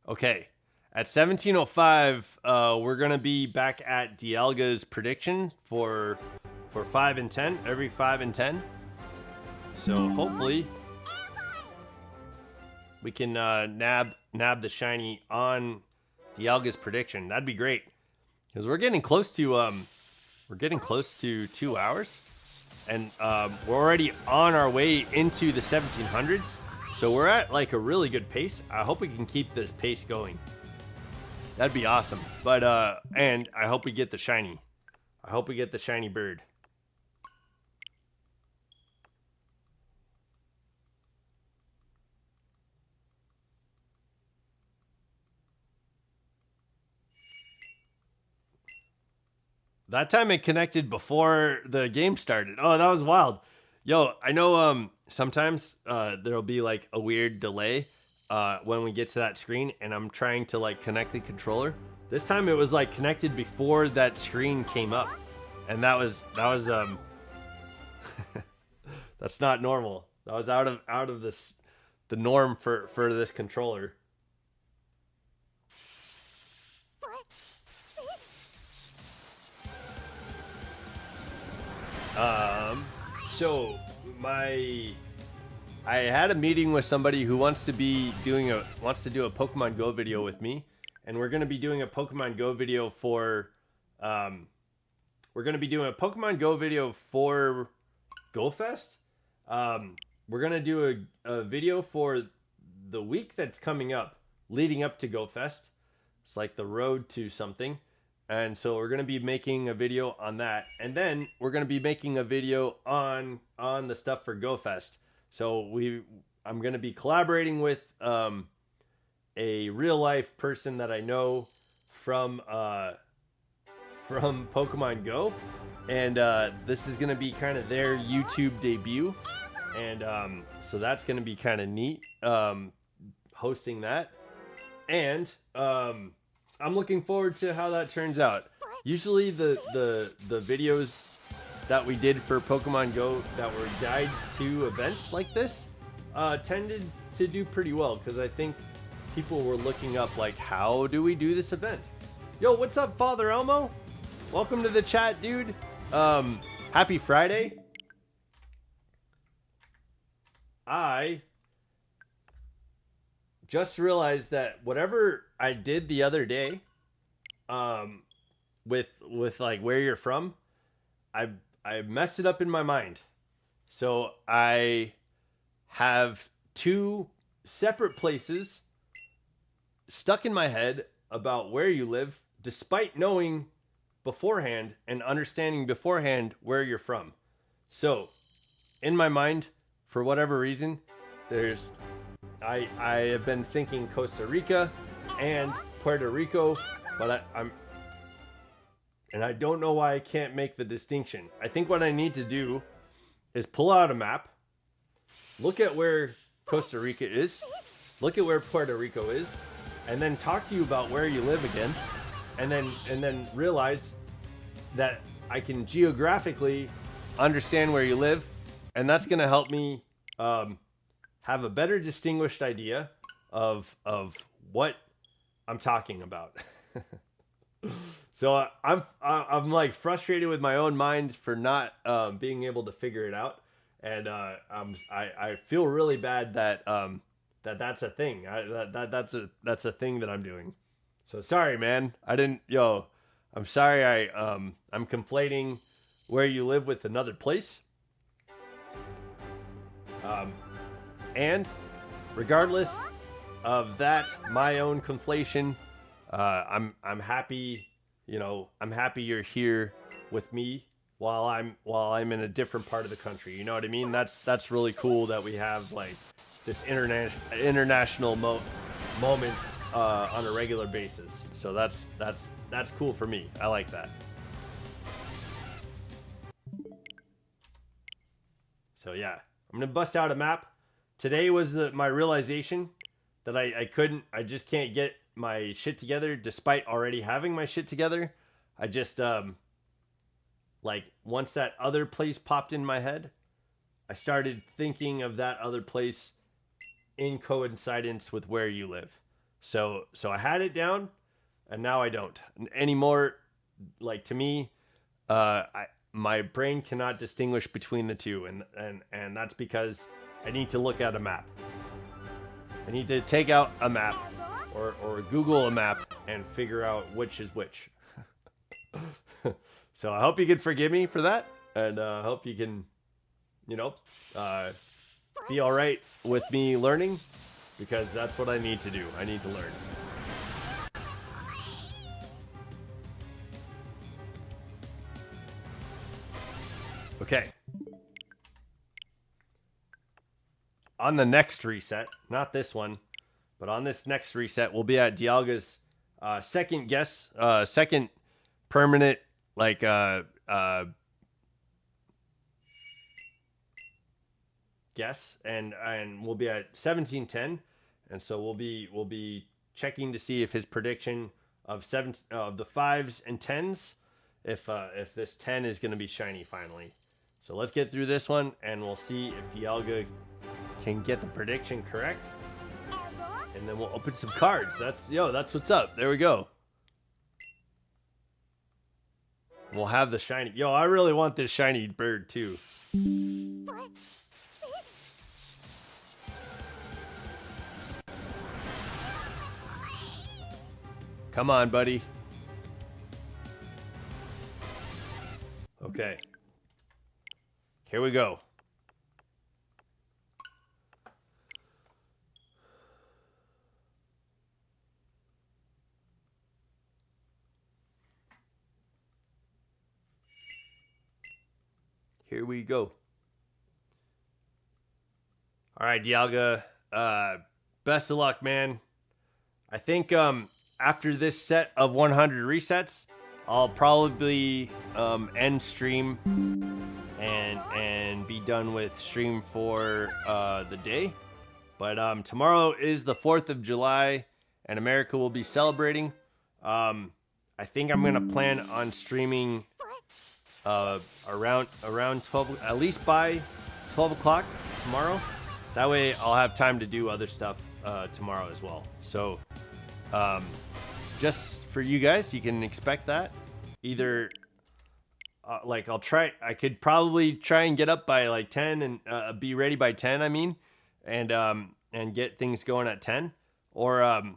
Okay, at 17:05, we're gonna be back at Dialga's prediction for 5 and 10, every 5 and 10. So hopefully we can nab the shiny on Dialga's prediction. That'd be great, because we're getting close to 2 hours, and we're already on our way into the 1700s. So we're at like a really good pace. I hope we can keep this pace going. That'd be awesome. But and I hope we get the shiny. I hope we get the shiny bird. that time it connected before the game started. Oh, that was wild. Yo, I know sometimes there'll be like a weird delay when we get to that screen and I'm trying to like connect the controller. This time it was like connected before that screen came up. And that was that's not normal. That was out of the norm for this controller. So I had a meeting with somebody who wants to do a Pokemon Go video with me, and we're gonna be doing a Pokemon Go video for GoFest. We're gonna do a video for the week that's coming up, leading up to GoFest. It's like the road to something. And so we're going to be making a video on that. And then we're going to be making a video on the stuff for GoFest. So I'm going to be collaborating with a real life person that I know from Pokemon Go. And this is going to be kind of their YouTube debut. And so that's going to be kind of neat, hosting that. And I'm looking forward to how that turns out. Usually the videos that we did for Pokemon Go that were guides to events like this tended to do pretty well, because I think people were looking up like, how do we do this event? Yo, what's up, Father Elmo? Welcome to the chat, dude. Happy Friday. I just realized that whatever I did the other day, with like where you're from, I messed it up in my mind. So I have two separate places stuck in my head about where you live, despite knowing beforehand and understanding beforehand where you're from. So in my mind, for whatever reason, I have been thinking Costa Rica and Puerto Rico, but I don't know why I can't make the distinction. I think what I need to do is pull out a map, look at where Costa Rica is, look at where Puerto Rico is, and then talk to you about where you live again, and then realize that I can geographically understand where you live, and that's going to help me have a better distinguished idea of what I'm talking about. So I'm like frustrated with my own mind for not being able to figure it out, and I feel really bad that that's a thing. That's a thing that I'm doing. So sorry, man. I'm sorry. I'm conflating where you live with another place. And regardless of that, my own conflation, I'm happy. I'm happy you're here with me while I'm in a different part of the country. You know what I mean? That's really cool that we have like this international moments on a regular basis. So that's cool for me. I like that. So yeah, I'm gonna bust out a map. Today was my realization that I just can't get my shit together despite already having my shit together. I just like once that other place popped in my head, I started thinking of that other place in coincidence with where you live. So I had it down, and now I don't anymore. Like, to me, my brain cannot distinguish between the two, and that's because I need to look at a map. I need to take out a map or Google a map and figure out which is which. So I hope you can forgive me for that, and I hope you can, be all right with me learning, because that's what I need to do. I need to learn. Okay. On the next reset, not this one, but on this next reset, we'll be at Dialga's second permanent like guess, and we'll be at 1710, and so we'll be checking to see if his prediction of the 5s and 10s, if this 10 is going to be shiny finally. So let's get through this one, and we'll see if Dialga can get the prediction correct, and then we'll open some cards. That's what's up. There we go. We'll have the shiny. Yo, I really want this shiny bird too. Come on, buddy. Okay. Here we go. Here we go. All right, Dialga. Best of luck, man. I think after this set of 100 resets, I'll probably end stream and be done with stream for the day. But tomorrow is the 4th of July, and America will be celebrating. I think I'm gonna plan on streaming around 12, at least by 12 o'clock tomorrow. That way I'll have time to do other stuff tomorrow as well. So just for you guys, you can expect that. Either like I could probably try and get up by like 10 and be ready by 10, I mean, and get things going at 10, or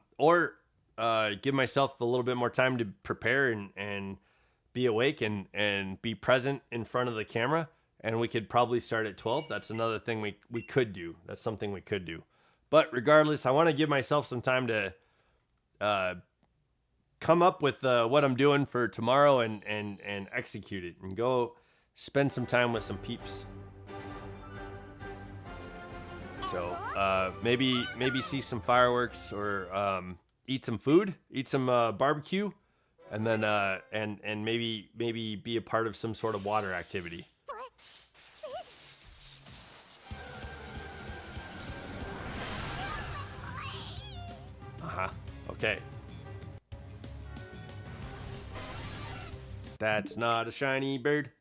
give myself a little bit more time to prepare and be awake and be present in front of the camera, and we could probably start at 12. That's another thing we could do. That's something we could do. But regardless, I want to give myself some time to come up with what I'm doing for tomorrow and execute it and go spend some time with some peeps. So maybe see some fireworks, or eat some food, eat some barbecue, and then and maybe be a part of some sort of water activity. Okay. That's not a shiny bird.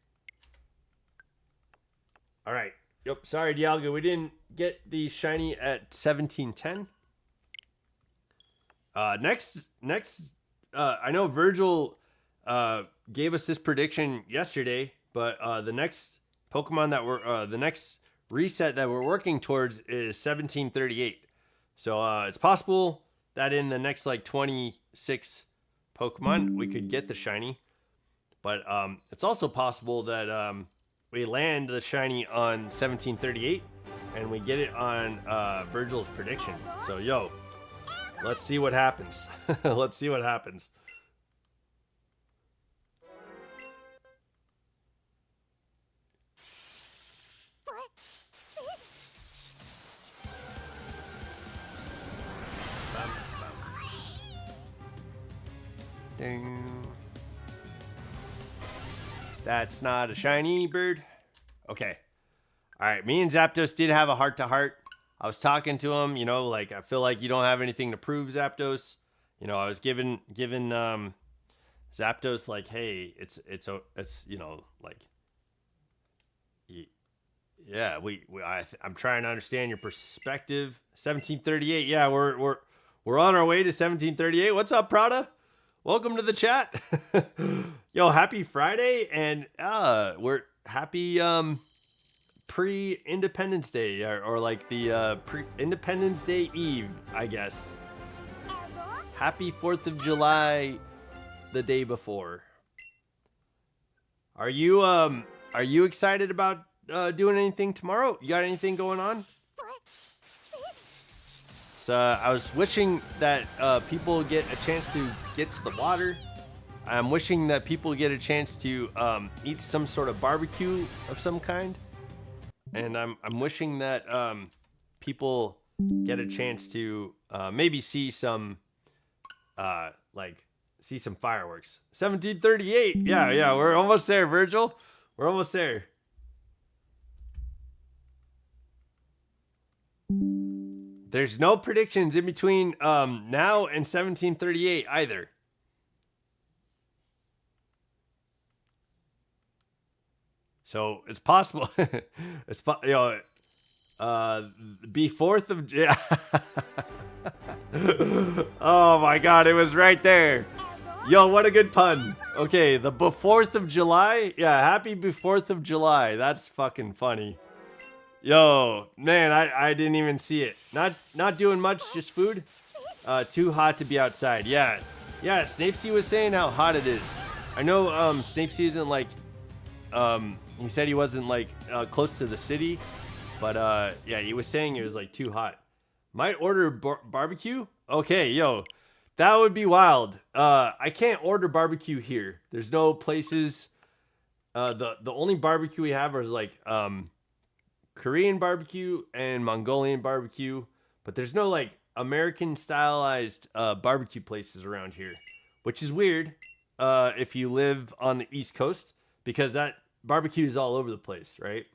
All right. Yep. Sorry, Dialga. We didn't get the shiny at 1710. Next. I know Virgil gave us this prediction yesterday, but the next Pokemon that the next reset that we're working towards is 1738. So it's possible that in the next like 26 Pokemon we could get the shiny, but it's also possible that we land the shiny on 1738 and we get it on Virgil's prediction. So yo, let's see what happens. Let's see what happens. Ding. That's not a shiny bird. Okay. All right. Me and Zapdos did have a heart-to-heart. I was talking to him, you know, like, I feel like you don't have anything to prove, Zapdos. You know, I was giving Zapdos, like, hey, it's you know, like, yeah, I'm trying to understand your perspective. 1738. Yeah, we're on our way to 1738. What's up, Prada? Welcome to the chat. Yo, happy Friday, and we're happy pre-Independence Day, or like the pre-Independence Day Eve, I guess. Happy 4th of July the day before. Are you excited about doing anything tomorrow? You got anything going on? So I was wishing that people get a chance to get to the water. I'm wishing that people get a chance to eat some sort of barbecue of some kind. And I'm wishing that people get a chance to maybe see some like see some fireworks. 1738. Yeah, we're almost there, Virgil. We're almost there. There's no predictions in between now and 1738 either. So it's possible. It's be 4th of yeah. Oh my God, it was right there. Yo, what a good pun. Okay, the 4th of July. Yeah, happy 4th of July. That's fucking funny. Yo, man, I didn't even see it. Not doing much, just food. Too hot to be outside. Yeah, Snapesy was saying how hot it is. I know Snapesy isn't like he said he wasn't like close to the city, but yeah, he was saying it was like too hot. Might order barbecue. Okay, yo, that would be wild. I can't order barbecue here. There's no places. The only barbecue we have is like Korean barbecue and Mongolian barbecue, but there's no like American stylized barbecue places around here, which is weird if you live on the East Coast, because that barbecue is all over the place, right?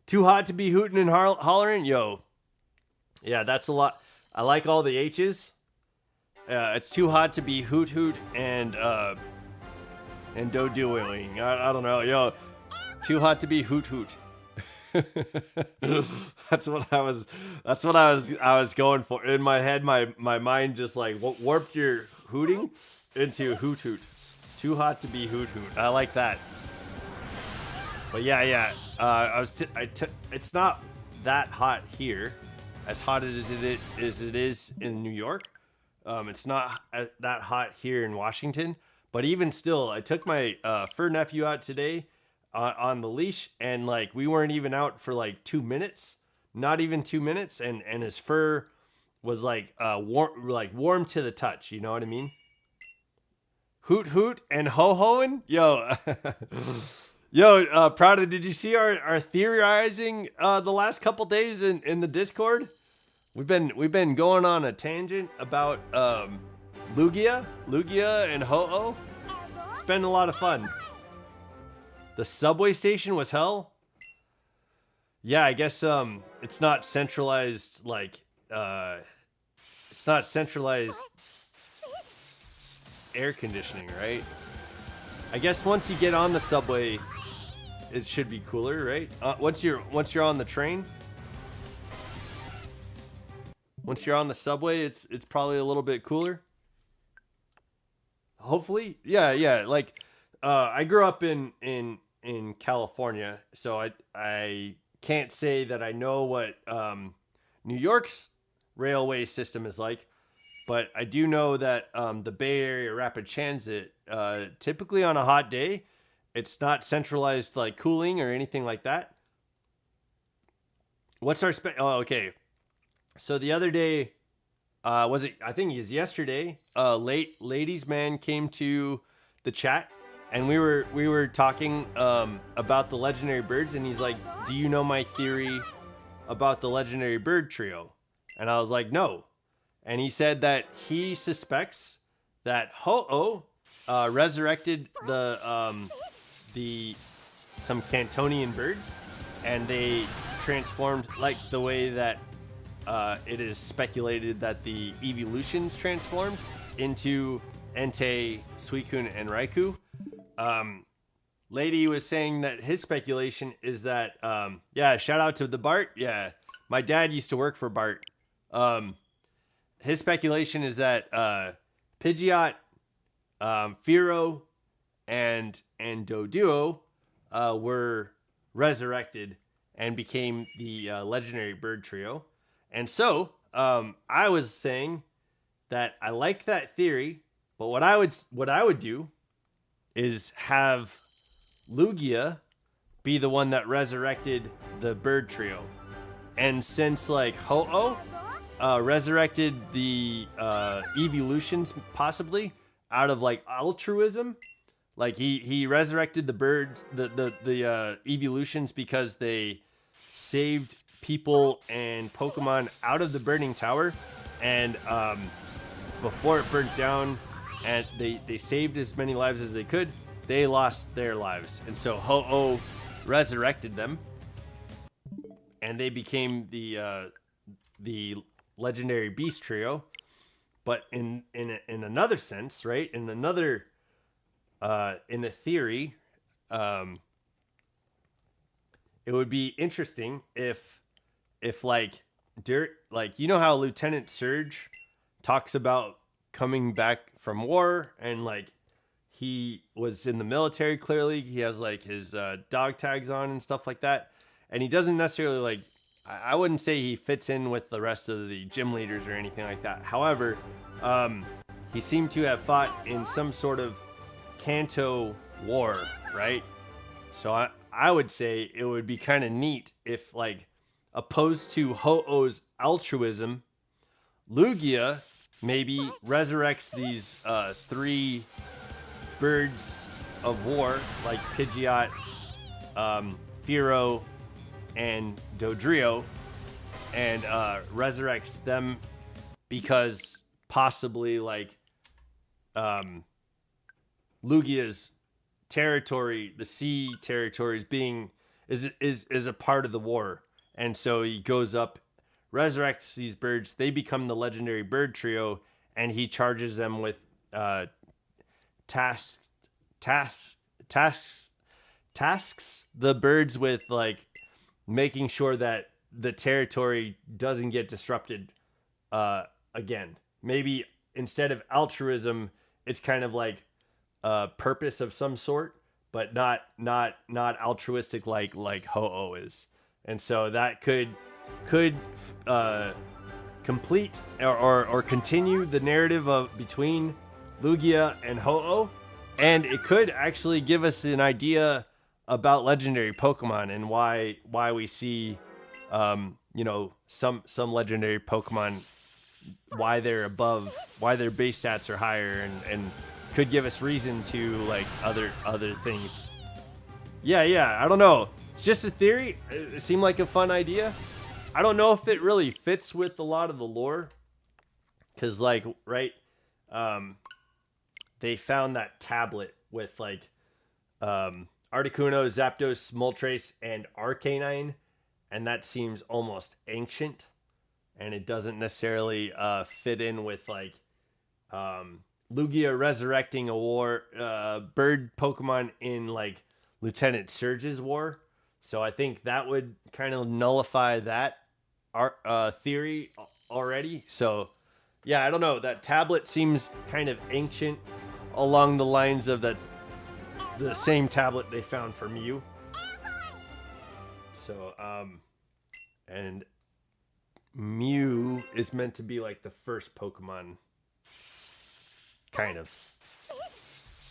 Too hot to be hooting and hollering. Yo, yeah, that's a lot. I like all the H's. It's too hot to be hoot and do-doing. I don't know. Yo, too hot to be hoot. That's what I was going for. In my head, my mind just like warped your hooting into hoot. Too hot to be hoot. I like that. But yeah. It's not that hot here, as hot as it is in New York. It's not that hot here in Washington. But even still, I took my fur nephew out today on the leash, and like we weren't even out for like 2 minutes, not even 2 minutes, and his fur was like warm to the touch. You know what I mean? Hoot and ho-hoing. Yo. Yo, Prada, did you see our theorizing the last couple days in the Discord? We've been going on a tangent about Lugia and Ho-Oh. It's been a lot of fun. The subway station was hell. Yeah, I guess it's not centralized like it's not centralized air conditioning, right? I guess once you get on the subway, it should be cooler, right? Once you're on the train, once you're on the subway, it's probably a little bit cooler. Hopefully, yeah. Like, I grew up in California, so I can't say that I know what New York's railway system is like, but I do know that the Bay Area Rapid Transit, typically on a hot day, it's not centralized like cooling or anything like that. What's our okay. So the other day, I think it was yesterday, ladies man came to the chat, and we were talking about the legendary birds, and he's like, do you know my theory about the legendary bird trio? And I was like, no. And he said that he suspects that Ho-Oh resurrected some Cantonian birds, and they transformed like the way that it is speculated that the evolutions transformed into Entei, Suicune, and Raikou. Lady was saying that his speculation is that, yeah, shout out to the Bart. Yeah, my dad used to work for Bart. His speculation is that Pidgeot, Fearow, and Doduo were resurrected and became the legendary bird trio. And so I was saying that I like that theory, but what I would do is have Lugia be the one that resurrected the bird trio. And since like Ho-Oh resurrected the evolutions possibly out of like altruism, like he resurrected the birds, the evolutions because they saved people and Pokemon out of the burning tower, and before it burnt down, and they saved as many lives as they could. They lost their lives, and so Ho-Oh resurrected them, and they became the legendary beast trio. But in another sense, right? In another in a theory, it would be interesting if like you know how Lieutenant Surge talks about coming back from war, and like he was in the military. Clearly, he has like his dog tags on and stuff like that, and he doesn't necessarily like. I wouldn't say he fits in with the rest of the gym leaders or anything like that. However, he seemed to have fought in some sort of Kanto war, right? So I would say it would be kind of neat if, like, opposed to Ho-Oh's altruism, Lugia maybe resurrects these 3 birds of war, like Pidgeot, Fearow, and Dodrio, and resurrects them because possibly like Lugia's territory, the sea territory, is a part of the war, and so he goes up, resurrects these birds. They become the legendary bird trio, and he charges them with tasks the birds with like making sure that the territory doesn't get disrupted again. Maybe instead of altruism, it's kind of like a purpose of some sort, but not altruistic like Ho-Oh is. And so that could complete or continue the narrative of between Lugia and Ho-Oh, and it could actually give us an idea about legendary Pokemon and why we see some legendary Pokemon, why their base stats are higher, and could give us reason to like other things. Yeah, I don't know. It's just a theory. It seemed like a fun idea. I don't know if it really fits with a lot of the lore, because like they found that tablet with like Articuno, Zapdos, Moltres, and Arcanine, and that seems almost ancient, and it doesn't necessarily fit in with like Lugia resurrecting a war bird Pokemon in like Lieutenant Surge's war. So I think that would kind of nullify that theory already. So yeah, I don't know. That tablet seems kind of ancient, along the lines of the same tablet they found for Mew. So and Mew is meant to be like the first Pokemon, kind of.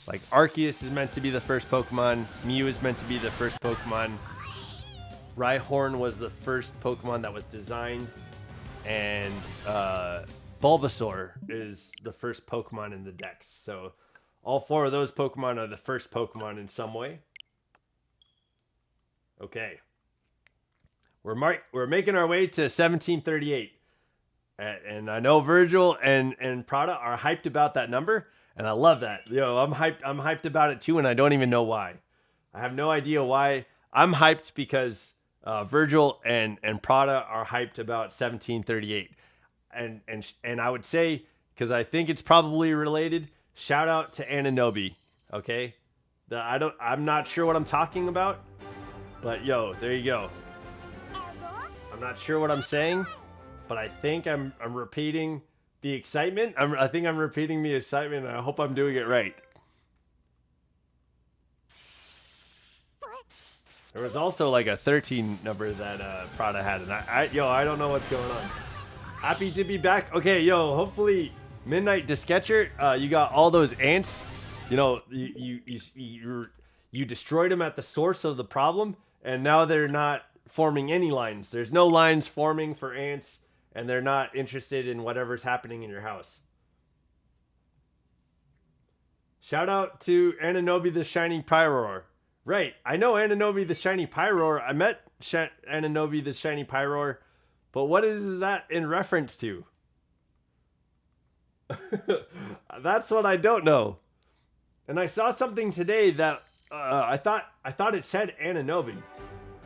Like Arceus is meant to be the first Pokemon. Mew is meant to be the first Pokemon. Rhyhorn was the first Pokemon that was designed, and Bulbasaur is the first Pokemon in the Dex. So all 4 of those Pokemon are the first Pokemon in some way. Okay. We're making our way to 1738. And I know Virgil and Prada are hyped about that number, and I love that. I'm hyped about it too, and I don't even know why. I have no idea why. I'm hyped because Virgil and Prada are hyped about 1738. And I would say, because I think it's probably related, shout out to Ananobi, okay? I'm not sure what I'm talking about, but there you go. I'm not sure what I'm saying, but I think I'm repeating the excitement. I think I'm repeating the excitement, and I hope I'm doing it right. There was also like a 13 number that Prada had, and I don't know what's going on. Happy to be back. Okay, hopefully Midnight Disketcher, you got all those ants. You destroyed them at the source of the problem, and now they're not forming any lines. There's no lines forming for ants, and they're not interested in whatever's happening in your house. Shout out to Ananobi the Shiny Pyroar. Right, I know Ananobi the Shiny Pyroar. I met Ananobi the Shiny Pyroar, but what is that in reference to? That's what I don't know. And I saw something today that I thought it said Ananobi.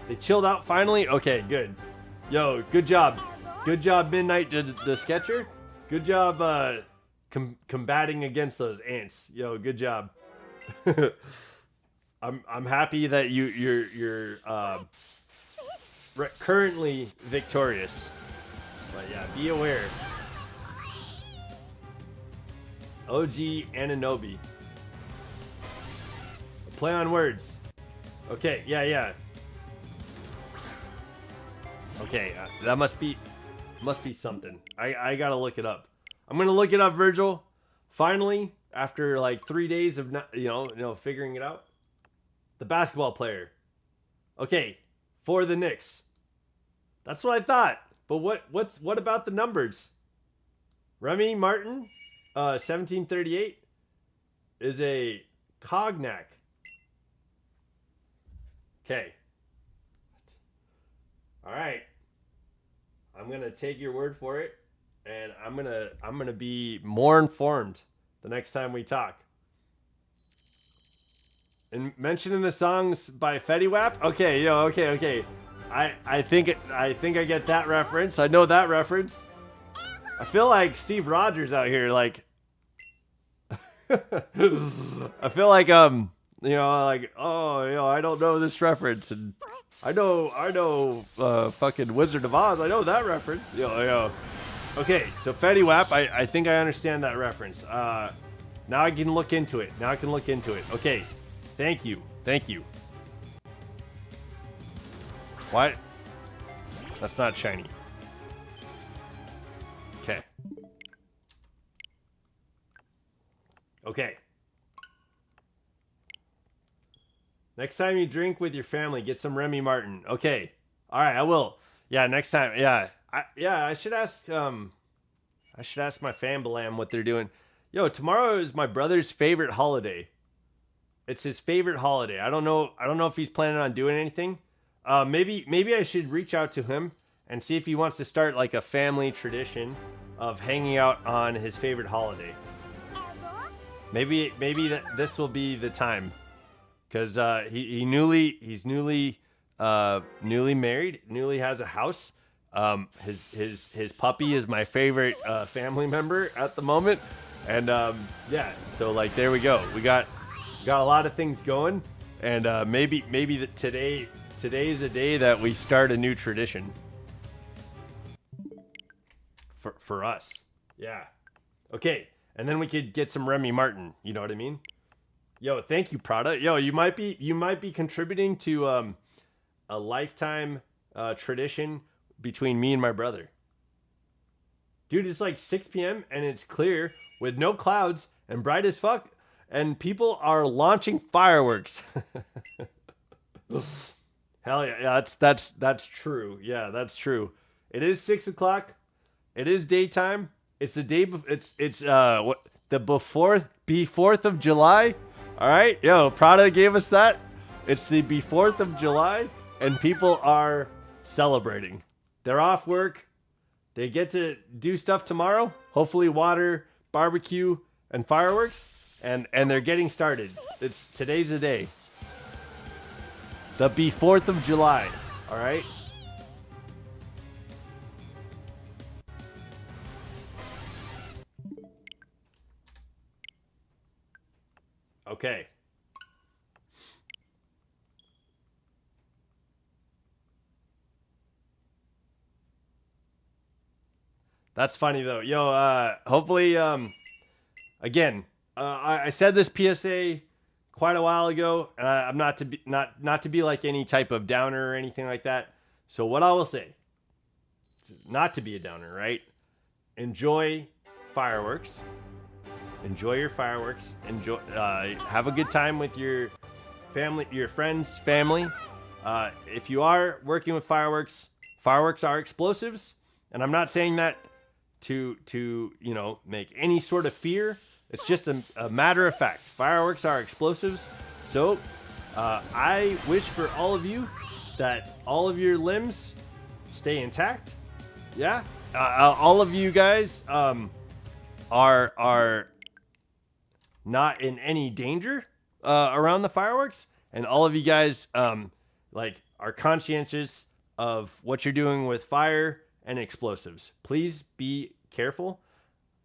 They chilled out finally. Okay, good. Yo, good job. Good job, Midnight the Sketcher. Good job combating against those ants. Yo, good job. I'm happy that you're currently victorious. But yeah, be aware. OG Ananobi. Play on words. Okay, yeah. Okay, that must be something. I gotta look it up. I'm gonna look it up, Virgil. Finally, after like 3 days of not, figuring it out. The basketball player. Okay, for the Knicks. That's what I thought. But what about the numbers? Remy Martin, 1738, is a cognac. Okay. All right. I'm gonna take your word for it, and I'm gonna be more informed the next time we talk. And mentioning the songs by Fetty Wap. Okay, okay. I think I get that reference. I know that reference. I feel like Steve Rogers out here. Like, I feel like I don't know this reference, and I know fucking Wizard of Oz. I know that reference. Yo. Okay, so Fetty Wap. I think I understand that reference. Now I can look into it. Okay, thank you. What? That's not shiny. Okay. Next time you drink with your family, get some Remy Martin. Okay. All right, I will. Yeah, next time. Yeah. I should ask my Fambalam what they're doing. Yo, tomorrow is my brother's favorite holiday. It's his favorite holiday. I don't know if he's planning on doing anything. Maybe I should reach out to him and see if he wants to start like a family tradition of hanging out on his favorite holiday. Maybe this will be the time, because he's newly married, newly has a house. His puppy is my favorite family member at the moment, and yeah. So like there we go. We got a lot of things going, and maybe today's a day that we start a new tradition for us. Yeah. Okay. And then we could get some Remy Martin. You know what I mean? Yo, thank you, Prada. Yo, you might be contributing to a lifetime tradition between me and my brother. Dude, it's like 6 p.m. and it's clear with no clouds and bright as fuck, and people are launching fireworks. Hell yeah, that's true. Yeah, that's true. It is 6 o'clock. It is daytime. It's the day. The before 4th of July. All right, yo, Prada gave us that. It's the 4th of July, and people are celebrating. They're off work. They get to do stuff tomorrow. Hopefully, water, barbecue, and fireworks. And they're getting started. Today's the day. The 4th of July. All right. Okay. That's funny though. Yo, hopefully, again, I said this PSA quite a while ago, and I'm not to be like any type of downer or anything like that. So what I will say, not to be a downer, right? Enjoy fireworks. Enjoy your fireworks. Enjoy. Have a good time with your family, your friends, family. If you are working with fireworks, fireworks are explosives, and I'm not saying that to make any sort of fear. It's just a matter of fact. Fireworks are explosives. So I wish for all of you that all of your limbs stay intact. Yeah. All of you guys. are not in any danger around the fireworks, and all of you guys like are conscientious of what you're doing with fire and explosives. Please be careful.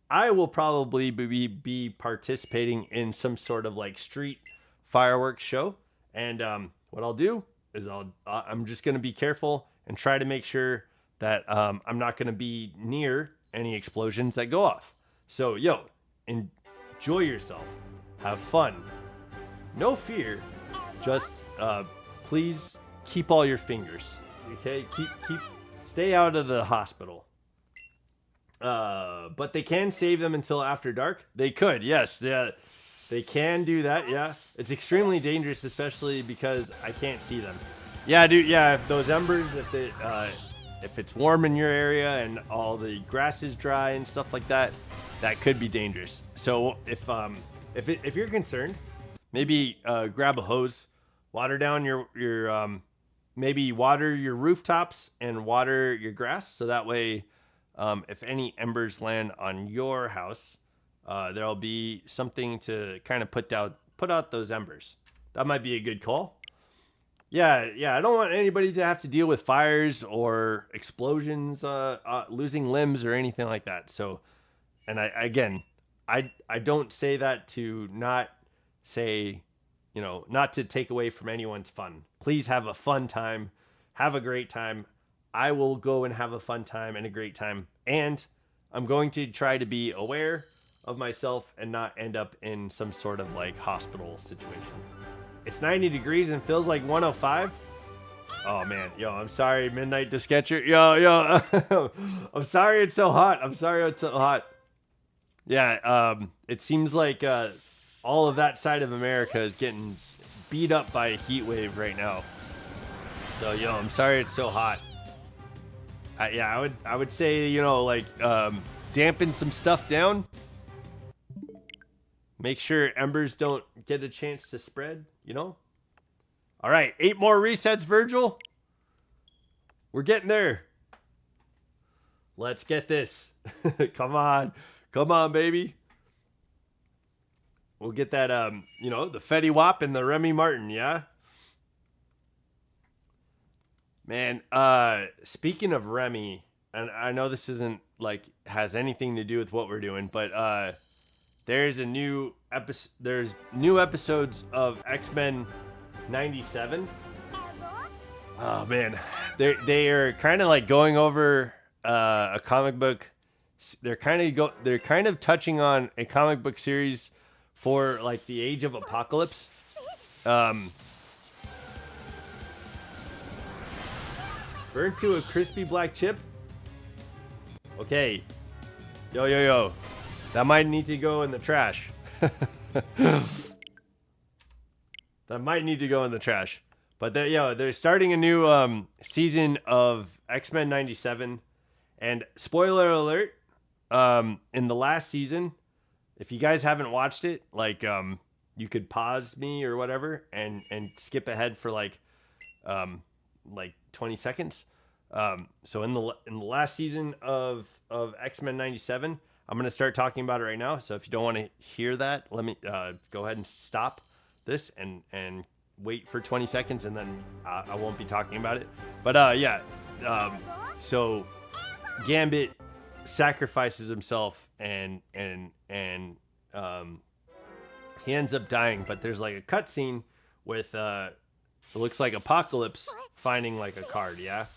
I will probably be participating in some sort of like street fireworks show, and what I'll do is I'm just gonna be careful and try to make sure that I'm not gonna be near any explosions that go off. So yo, enjoy yourself, have fun, no fear, just please keep all your fingers, okay? Keep stay out of the hospital. But they can save them until after dark. They could, yes, yeah, they can do that. Yeah, it's extremely dangerous, especially because I can't see them. Yeah, dude. Yeah, if those embers, if it's warm in your area and all the grass is dry and stuff like that, that could be dangerous. So if you're concerned, maybe grab a hose, water down your maybe water your rooftops and water your grass, so that way if any embers land on your house, there'll be something to kind of put out those embers. That might be a good call. Yeah, I don't want anybody to have to deal with fires or explosions, losing limbs or anything like that. So, and I don't say that to not say, not to take away from anyone's fun. Please have a fun time. Have a great time. I will go and have a fun time and a great time. And I'm going to try to be aware of myself and not end up in some sort of like hospital situation. It's 90 degrees and feels like 105. Oh man, yo, I'm sorry, Midnight Disketcher. Yo, I'm sorry it's so hot. Yeah, it seems like all of that side of America is getting beat up by a heat wave right now. So yo, I'm sorry it's so hot. Yeah, I would say, dampen some stuff down. Make sure embers don't get a chance to spread, All right, 8 more resets, Virgil. We're getting there. Let's get this. Come on, baby. We'll get that, the Fetty Wap and the Remy Martin, yeah? Man, speaking of Remy, and I know this isn't has anything to do with what we're doing, but there's new episodes of X-Men 97. Oh man, they are kind of going over a comic book. They're kind of touching on a comic book series for the Age of Apocalypse. Burnt to a crispy black chip. Okay. Yo. That might need to go in the trash. That might need to go in the trash. But they're starting a new season of X-Men 97. And spoiler alert, in the last season, if you guys haven't watched it, you could pause me or whatever and skip ahead for 20 seconds. So in the last season of X-Men 97, I'm going to start talking about it right now. So if you don't want to hear that, let me go ahead and stop this and wait for 20 seconds, and then I won't be talking about it. But so Gambit sacrifices himself and he ends up dying. But there's a cutscene with it looks like Apocalypse finding a card, yeah.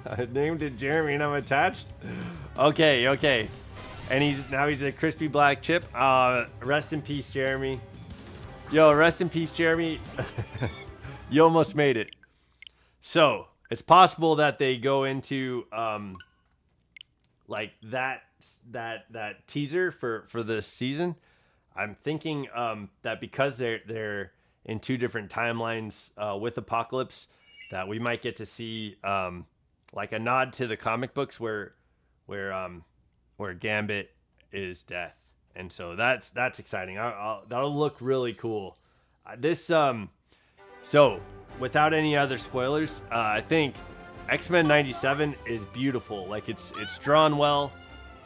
I named it Jeremy and I'm attached. Okay. And he's a crispy black chip. Rest in peace, Jeremy. Yo, rest in peace, Jeremy. You almost made it. So it's possible that they go into that teaser for this season. I'm thinking that because they're in 2 different timelines with Apocalypse, that we might get to see a nod to the comic books where Gambit is Death, and so that's exciting. That'll look really cool. So without any other spoilers, I think X-Men 97 is beautiful. Like it's drawn well.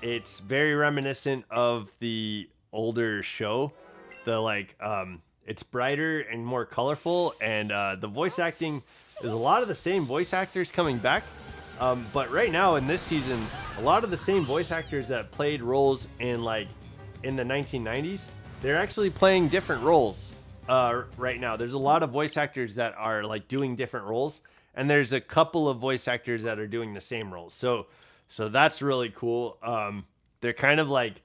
It's very reminiscent of the older show. It's brighter and more colorful, and the voice acting is a lot of the same voice actors coming back. But right now in this season, a lot of the same voice actors that played roles in the 1990s, they're actually playing different roles right now. There's a lot of voice actors that are like doing different roles, and there's a couple of voice actors that are doing the same roles. So that's really cool. They're kind of like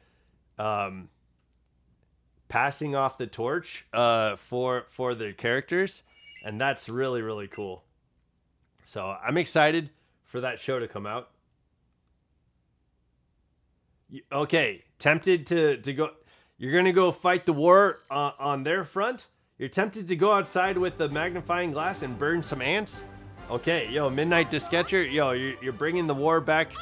passing off the torch for their characters, and that's really, really cool. So I'm excited for that show to come out. Okay, tempted to go. You're gonna go fight the war on their front. You're tempted to go outside with the magnifying glass and burn some ants. Okay, yo, Midnight Disketcher, yo, you're bringing the war back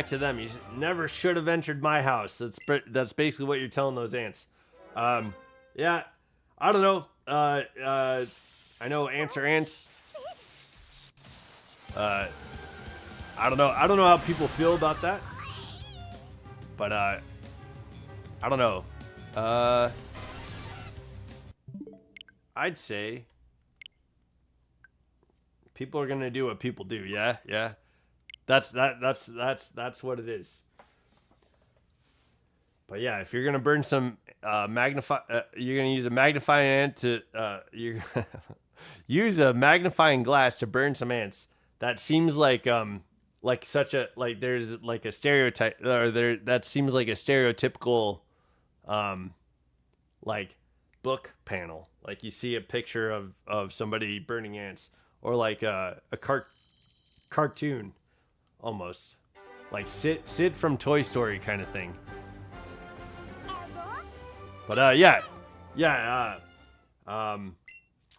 to them. You never should have entered my house. That's basically what you're telling those ants. Yeah, I don't know. I know ants are ants. I don't know. I don't know how people feel about that. But I don't know. I'd say people are gonna do what people do. Yeah. That's what it is. But yeah, if you're gonna burn some you're gonna use a magnifying ant to you use a magnifying glass to burn some ants. That seems like such a there's like a stereotype, or that seems like a stereotypical like book panel. Like you see a picture of somebody burning ants, or like a cartoon almost, like Sid from Toy Story kind of thing. But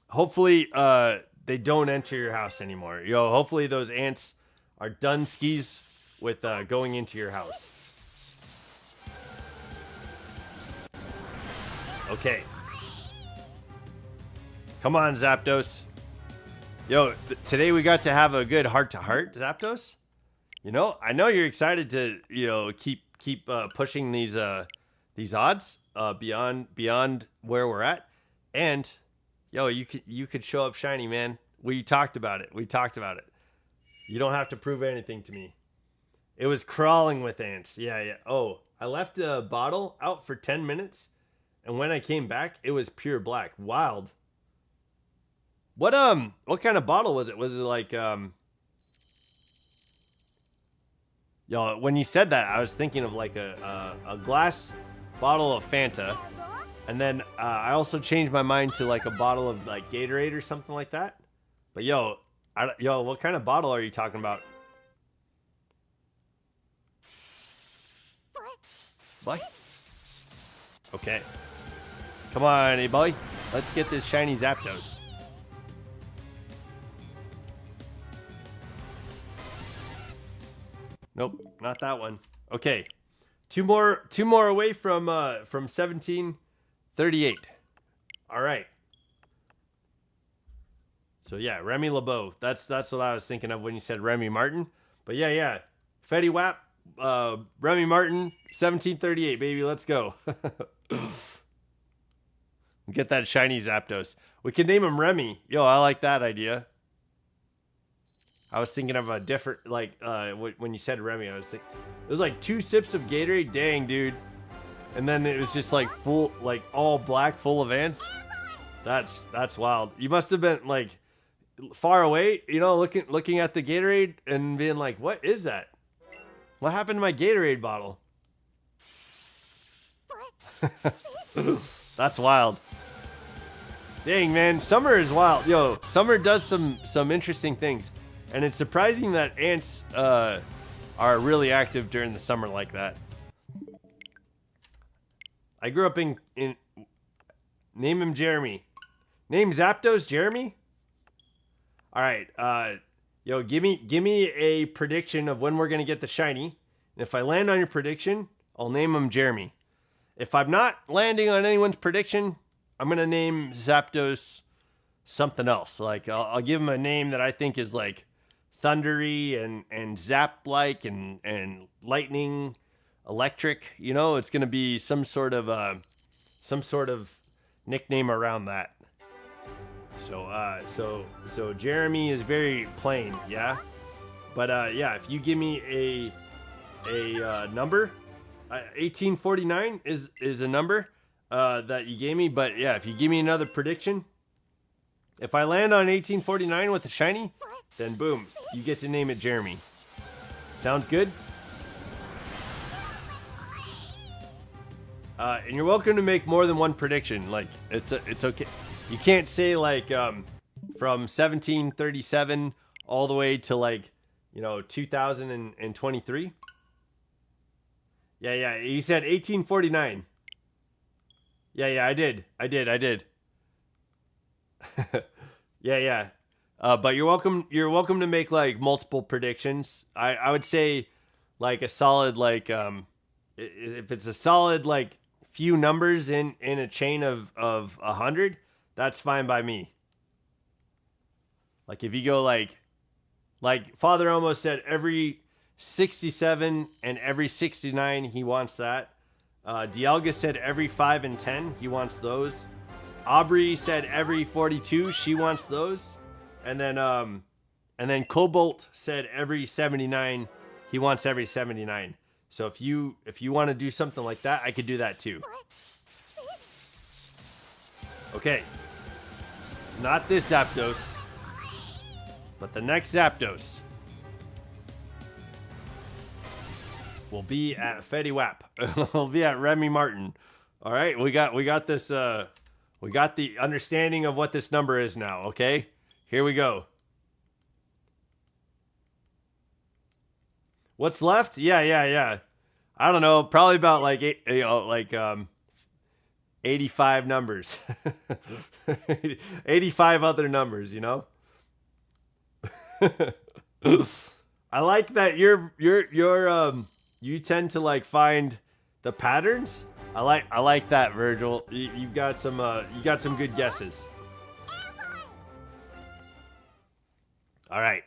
hopefully they don't enter your house anymore. Yo, hopefully those ants are done skis with going into your house. Okay. Come on, Zapdos. Yo, today we got to have a good heart-to-heart, Zapdos. You know, I know you're excited to, keep pushing these odds beyond where we're at. And yo, you could show up shiny, man. We talked about it. You don't have to prove anything to me. It was crawling with ants. Yeah. Oh, I left a bottle out for 10 minutes, and when I came back, it was pure black. Wild. What kind of bottle was it? Was it like yo, when you said that, I was thinking of like a glass bottle of Fanta, and then I also changed my mind to like a bottle of like Gatorade or something like that. But yo, what kind of bottle are you talking about? What? Okay. Come on, hey boy. Let's get this shiny Zapdos. Nope, not that one. Okay. Two more away from 1738. All right. So yeah, Remy LeBeau. That's what I was thinking of when you said Remy Martin. But yeah. Fetty Wap, Remy Martin, 1738, baby. Let's go. Get that shiny Zapdos. We can name him Remy. Yo, I like that idea. I was thinking of a different, when you said Remy, I was thinking, it was like 2 sips of Gatorade. Dang, dude. And then it was just like full, like all black, full of ants. That's wild. You must have been like far away, looking at the Gatorade and being like, what is that? What happened to my Gatorade bottle? That's wild. Dang, man. Summer is wild. Yo, summer does some interesting things. And it's surprising that ants are really active during the summer like that. I grew up in name him Jeremy. Name Zapdos Jeremy? All right. Yo, give me a prediction of when we're going to get the shiny. And if I land on your prediction, I'll name him Jeremy. If I'm not landing on anyone's prediction, I'm going to name Zapdos something else. Like I'll give him a name that I think is like thundery and zap like and lightning, electric. You know, it's gonna be some sort of nickname around that. So Jeremy is very plain, yeah. But yeah, if you give me a number, 1849 is a number that you gave me. But yeah, if you give me another prediction, if I land on 1849 with a shiny, then boom, you get to name it Jeremy. Sounds good? And you're welcome to make more than one prediction. Like, it's okay. You can't say like from 1737 all the way to like, 2023. Yeah, you said 1849. Yeah, I did. Yeah. But you're welcome to make like multiple predictions. I would say like a solid like if it's a solid like few numbers in a chain of 100, that's fine by me. Like if you go like Father almost said every 67 and every 69, he wants that. Dialga said every 5 and 10, he wants those. Aubrey said every 42, she wants those. And then Cobalt said every 79, he wants every 79. So if you want to do something like that, I could do that too. Okay. Not this Zapdos, but the next Zapdos will be at Fediwap. Will be at Remy Martin. All right, we got this. We got the understanding of what this number is now. Okay, here we go. What's left? Yeah. I don't know. Probably about like 85 numbers. 85 other numbers. I like that you tend to like find the patterns. I like that, Virgil. You got some good guesses. All right,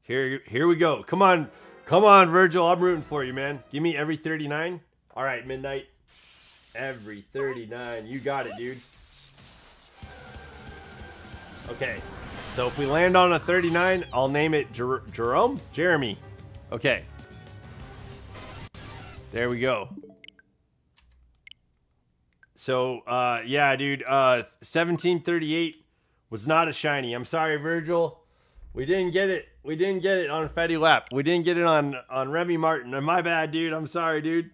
here we go. Come on, Virgil. I'm rooting for you, man. Give me every 39. All right, Midnight. Every 39. You got it, dude. Okay, so if we land on a 39, I'll name it Jeremy. Okay. There we go. So, yeah, dude, 1738 was not a shiny. I'm sorry, Virgil. We didn't get it. We didn't get it on Fediwap. We didn't get it on Remy Martin. My bad, dude. I'm sorry, dude.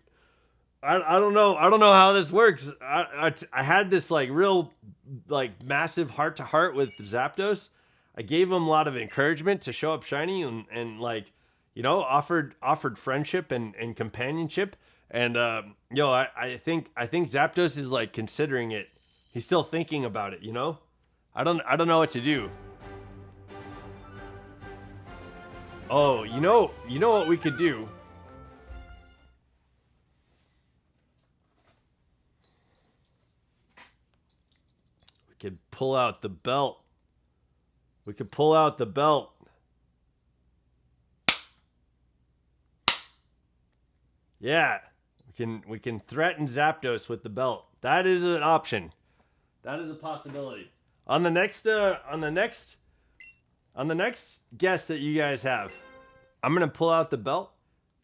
I don't know. I don't know how this works. I had this like real like massive heart to heart with Zapdos. I gave him a lot of encouragement to show up shiny and like, offered friendship and companionship. And I think Zapdos is like considering it. He's still thinking about it, I don't know what to do. Oh, you know what we could do? We could pull out the belt. Yeah. We can threaten Zapdos with the belt. That is an option. That is a possibility. On the next guess that you guys have, I'm gonna pull out the belt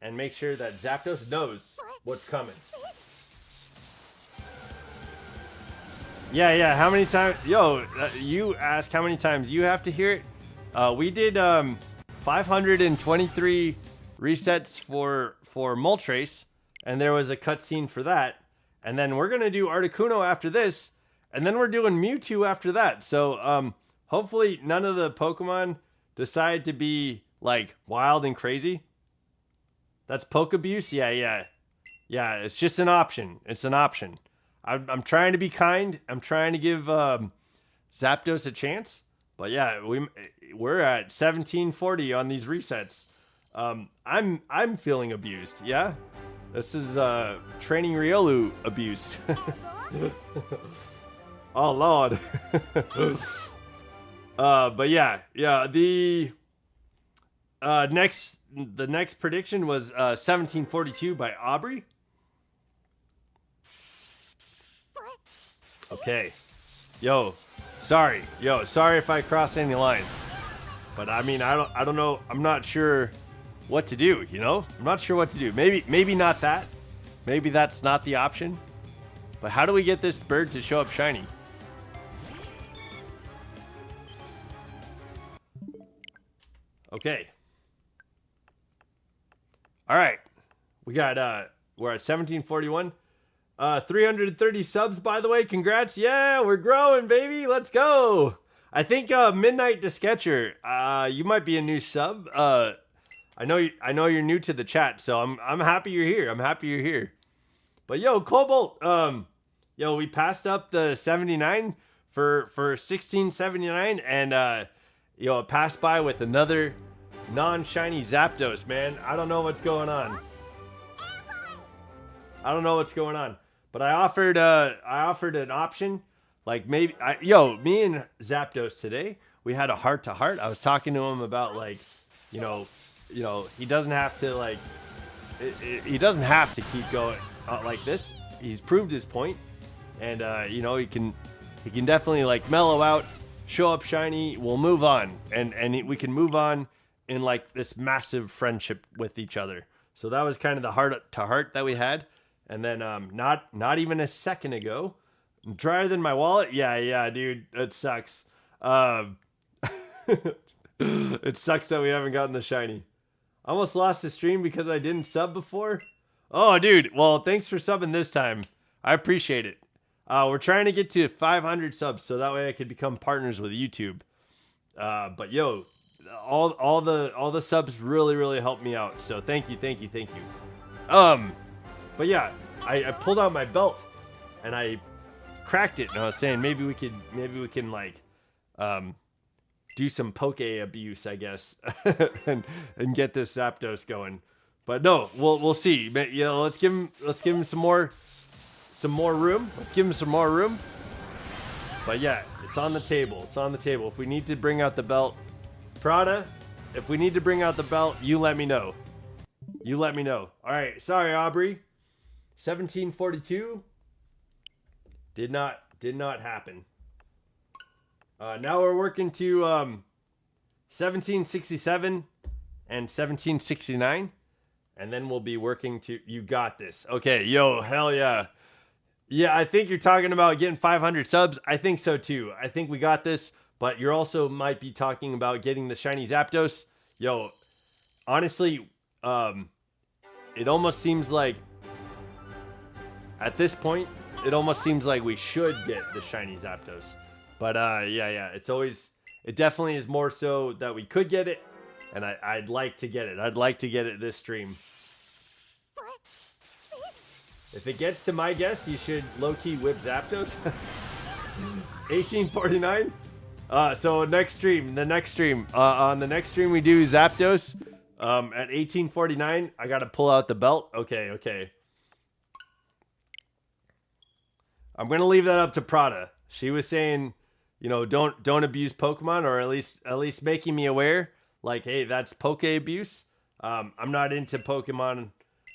and make sure that Zapdos knows what's coming. Yeah. How many times? You ask how many times you have to hear it. We did 523 resets for Moltres. And there was a cutscene for that. And then we're going to do Articuno after this. And then we're doing Mewtwo after that. So hopefully none of the Pokemon decide to be like wild and crazy. That's Pokebuse? Yeah, it's just an option. It's an option. I'm trying to be kind. I'm trying to give Zapdos a chance. But yeah, we're at 1740 on these resets. I'm feeling abused, yeah? This is training Riolu abuse. Oh Lord. But yeah, The next prediction was 1742 by Aubrey. Okay. Yo, sorry if I cross any lines. But I mean, I don't know. I'm not sure what to do, you know? I'm not sure what to do. Maybe not that. Maybe that's not the option. But how do we get this bird to show up shiny? Okay. All right. We got we're at 1741. 330 subs, by the way. Congrats. Yeah, we're growing, baby. Let's go. I think Midnight Disketcher, you might be a new sub. I know you're new to the chat, so I'm happy you're here. I'm happy you're here. But yo, Cobalt, yo, we passed up the 79 for 1679, and yo, it passed by with another non-shiny Zapdos, man. I don't know what's going on. I don't know what's going on. But I offered an option. Like maybe me and Zapdos today, we had a heart-to-heart. I was talking to him about like, you know, he doesn't have to like, he doesn't have to keep going like this. He's proved his point, and you know, he can definitely like mellow out, show up shiny. We'll move on, and we can move on in like this massive friendship with each other. So that was kind of the heart-to-heart that we had, and then not even a second ago. Drier than my wallet? Yeah, dude. It sucks. It sucks that we haven't gotten the shiny. I almost lost the stream because I didn't sub before. Oh, dude. Well, thanks for subbing this time. I appreciate it. We're trying to get to 500 subs so that way I could become partners with YouTube. But yo, all the subs really helped me out. So thank you. But yeah, I pulled out my belt and I cracked it, and I was saying maybe we can like do some poke abuse, I guess, and get this Zapdos going. But no, we'll see. You know, let's give him some more room. Let's give him some more room. But yeah, it's on the table. If we need to bring out the belt, Prada, if we need to bring out the belt, you let me know. All right, sorry, Aubrey. 1742. Did not happen. Now we're working to 1767 and 1769, and then we'll be working to. You got this. Okay, yo, hell yeah. Yeah, I think you're talking about getting 500 subs. I think so too. I think we got this, but you're also might be talking about getting the shiny Zapdos. Yo, honestly, it almost seems like at this point, it almost seems like we should get the shiny Zapdos. But yeah, it definitely is more so that we could get it, and I'd like to get it. I'd like to get it this stream. If it gets to my guess, you should low-key whip Zapdos. 1849. So on the next stream we do Zapdos. At 1849, I gotta pull out the belt. Okay. I'm gonna leave that up to Prada. She was saying, you know, don't abuse Pokemon, or at least making me aware, like, hey, that's poke abuse. I'm not into Pokemon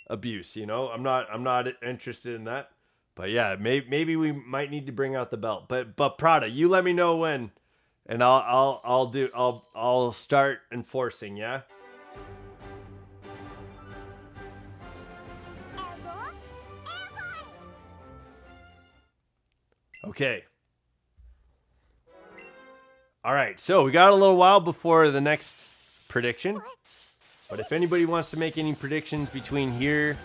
abuse, you know. I'm not interested in that. But yeah, maybe we might need to bring out the belt. But Prada, you let me know when, and I'll start enforcing. Yeah. Okay. All right, so we got a little while before the next prediction. But if anybody wants to make any predictions between here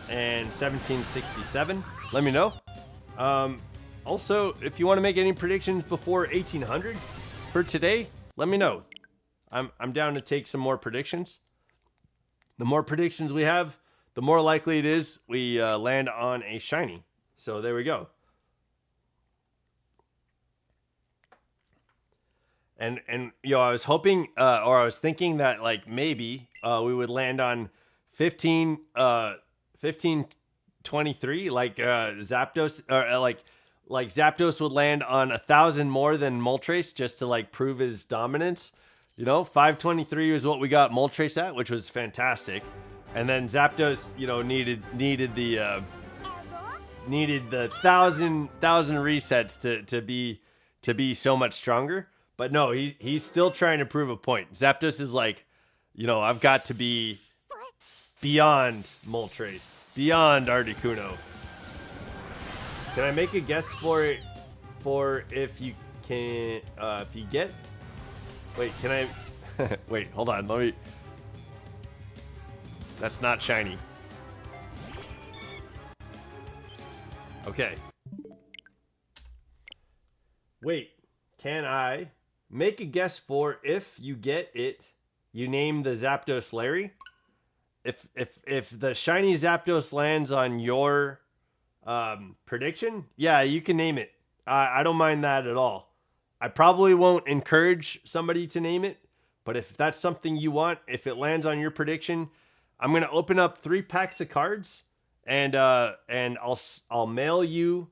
and 1767, let me know. Also, if you want to make any predictions before 1800 for today, let me know. I'm down to take some more predictions. The more predictions we have, the more likely it is we land on a shiny. So there we go. And you know, I was hoping or I was thinking that like maybe we would land on 1523, like Zapdos, or like Zapdos would land on 1,000 more than Moltres just to like prove his dominance. You know, 523 was what we got Moltres at, which was fantastic. And then Zapdos, you know, needed the thousand resets to be so much stronger. But no, he's still trying to prove a point. Zapdos is like, you know, I've got to be beyond Moltres, beyond Articuno. Can I make a guess for if you can if you get? Wait, can I? Wait, hold on. Let me. That's not shiny. Okay. Wait, can I make a guess for if you get it? You name the Zapdos Larry. If the shiny Zapdos lands on your prediction, yeah, you can name it. I don't mind that at all. I probably won't encourage somebody to name it, but if that's something you want, if it lands on your prediction, I'm gonna open up 3 packs of cards, and I'll mail you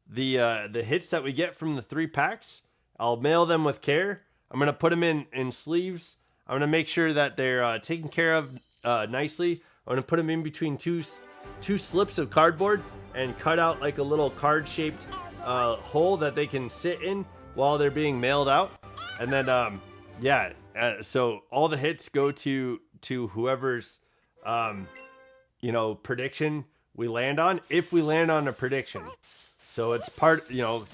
the hits that we get from the 3 packs. I'll mail them with care. I'm gonna put them in sleeves. I'm gonna make sure that they're taken care of nicely. I'm gonna put them in between two slips of cardboard and cut out like a little card-shaped hole that they can sit in while they're being mailed out. And then yeah, so all the hits go to whoever's you know, prediction we land on, if we land on a prediction. So it's you know,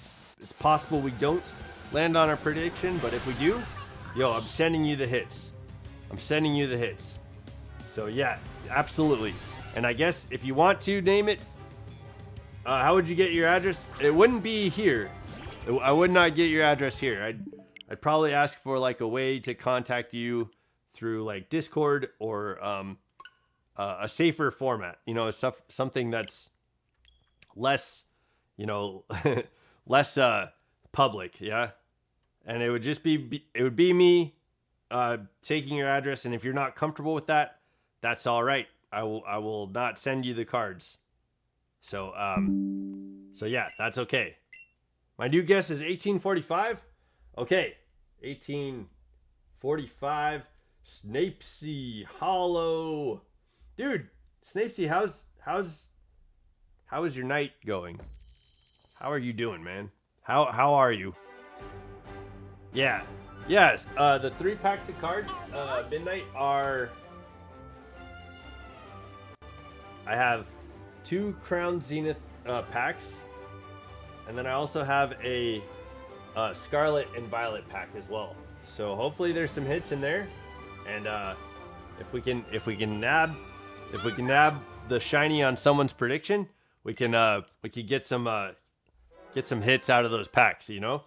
it's possible we don't land on our prediction, but if we do, yo, I'm sending you the hits. I'm sending you the hits. So yeah, absolutely. And I guess if you want to name it, how would you get your address? It wouldn't be here. I would not get your address here. I'd probably ask for like a way to contact you through like Discord or a safer format. You know, something that's less, you know, less public. Yeah, and it would just be me taking your address. And if you're not comfortable with that, that's all right. I will not send you the cards. So yeah, that's okay. My new guess is 1845. Okay, 1845. Snapesy Hollow, dude. Snapesy, how is your night going? How are you doing, man? How are you? Yeah, yes. The 3 packs of cards, midnight are. I have 2 Crown Zenith packs. And then I also have a Scarlet and Violet pack as well. So hopefully there's some hits in there, and if we can nab the shiny on someone's prediction, we can get some hits out of those packs. You know,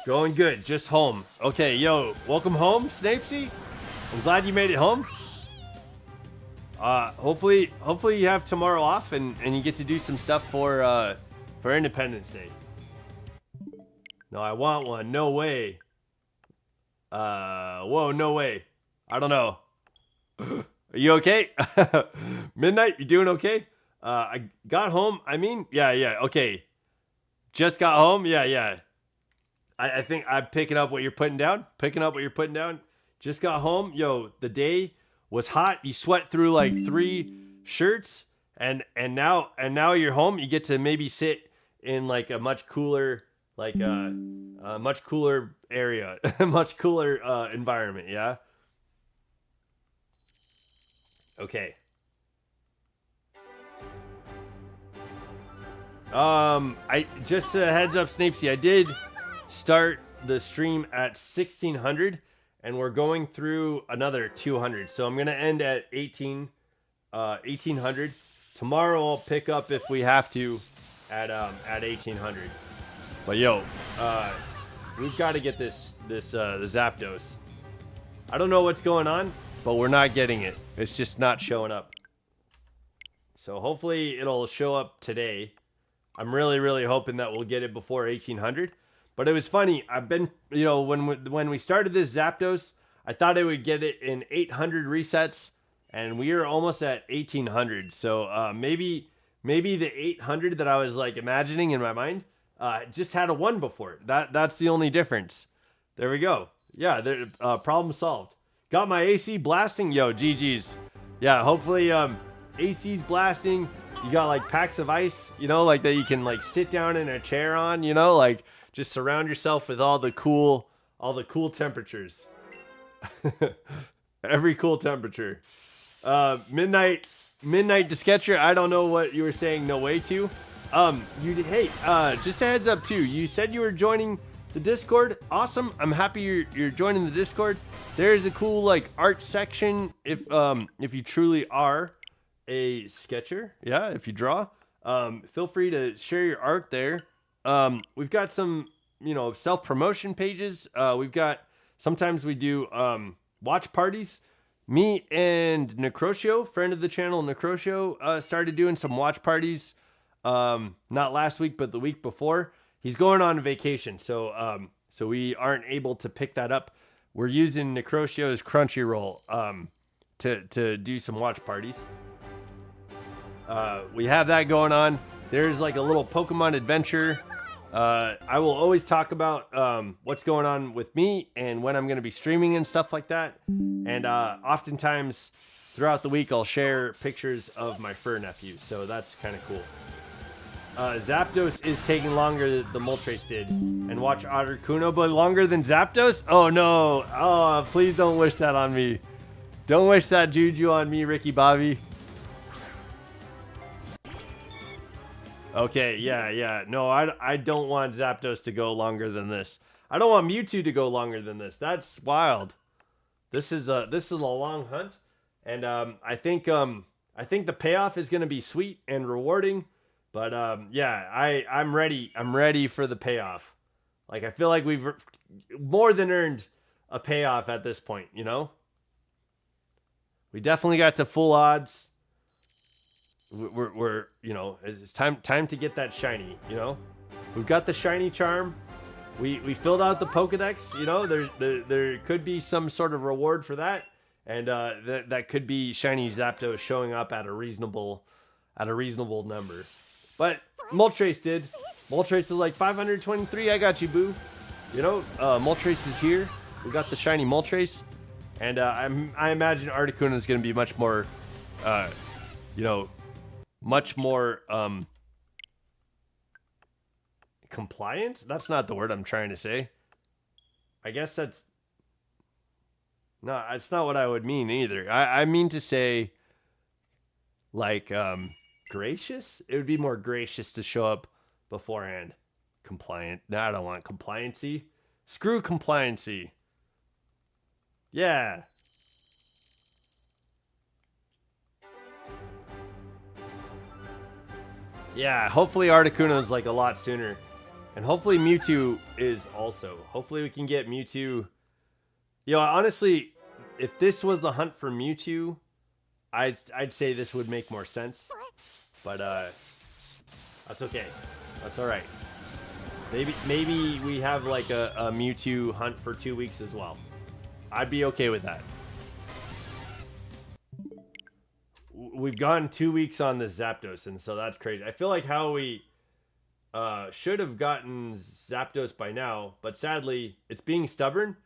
going good. Just home. Okay, yo, welcome home, Snapesy. I'm glad you made it home. Hopefully you have tomorrow off and you get to do some stuff for Independence Day. No, I want one. No way. Whoa, no way. I don't know. Are you okay? Midnight, you doing okay? I got home. I mean, yeah, okay. Just got home. Yeah. I think I'm picking up what you're putting down. Just got home. Yo, the day was hot. You sweat through like 3 shirts, and now you're home. You get to maybe sit in like a much cooler, like a much cooler area, much cooler environment. Yeah. Okay. I just a heads up, Snapesy. I did start the stream at 1600. And we're going through another 200. So I'm going to end at 1800. Tomorrow I'll pick up if we have to at 1800. But yo, we've got to get the Zapdos. I don't know what's going on, but we're not getting it. It's just not showing up. So hopefully it'll show up today. I'm really, really hoping that we'll get it before 1800. But it was funny. I've been, you know, when we started this Zapdos, I thought I would get it in 800 resets, and we are almost at 1800. So maybe the 800 that I was like imagining in my mind Just had a 1 before it. That's the only difference. There we go. Yeah, problem solved. Got my AC blasting. Yo, GG's. Yeah, hopefully AC's blasting. You got like packs of ice, you know, like that you can like sit down in a chair on, you know, like just surround yourself with all the cool temperatures. Every cool temperature. Midnight Disketcher, I don't know what you were saying no way to. Just a heads up too. You said you were joining the Discord. Awesome. I'm happy you're joining the Discord. There's a cool like art section if you truly are a sketcher. Yeah, if you draw. Feel free to share your art there. We've got some, you know, self-promotion pages. Sometimes we do watch parties. Me and Necrotio, friend of the channel, Necrotio, started doing some watch parties. Not last week, but the week before. He's going on vacation, so we aren't able to pick that up. We're using Necrotio's Crunchyroll to do some watch parties. We have that going on. There's like a little Pokemon adventure. I will always talk about what's going on with me and when I'm going to be streaming and stuff like that. And oftentimes throughout the week, I'll share pictures of my fur nephew. So that's kind of cool. Zapdos is taking longer than the Moltres did. And watch Articuno, but longer than Zapdos? Oh no. Oh, please don't wish that on me. Don't wish that juju on me, Ricky Bobby. Okay, yeah. No, I don't want Zapdos to go longer than this. I don't want Mewtwo to go longer than this. That's wild. This is a long hunt, and I think the payoff is going to be sweet and rewarding. But yeah, I'm ready. I'm ready for the payoff. Like I feel like we've more than earned a payoff at this point. You know, we definitely got to full odds. We're you know, it's time to get that shiny. You know, we've got the shiny charm. We filled out the Pokedex. You know, there could be some sort of reward for that, and that could be shiny Zapdos showing up at a reasonable number. But Moltres did. Moltres is like 523. I got you, boo. You know, Moltres is here. We got the shiny Moltres, and I imagine Articuno is going to be much more, you know, much more compliant. That's not the word I'm trying to say. I guess that's not what I would mean either. I mean to say like gracious. It would be more gracious to show up beforehand. Compliant. No, I don't want compliancy. Screw compliancy. Yeah. Yeah, hopefully Articuno is like a lot sooner. And hopefully Mewtwo is also. Hopefully we can get Mewtwo. You know, honestly, if this was the hunt for Mewtwo, I'd say this would make more sense. But that's okay. That's all right. Maybe we have like a Mewtwo hunt for 2 weeks as well. I'd be okay with that. We've gone 2 weeks on this Zapdos, and so that's crazy. I feel like how we should have gotten Zapdos by now, but sadly, it's being stubborn.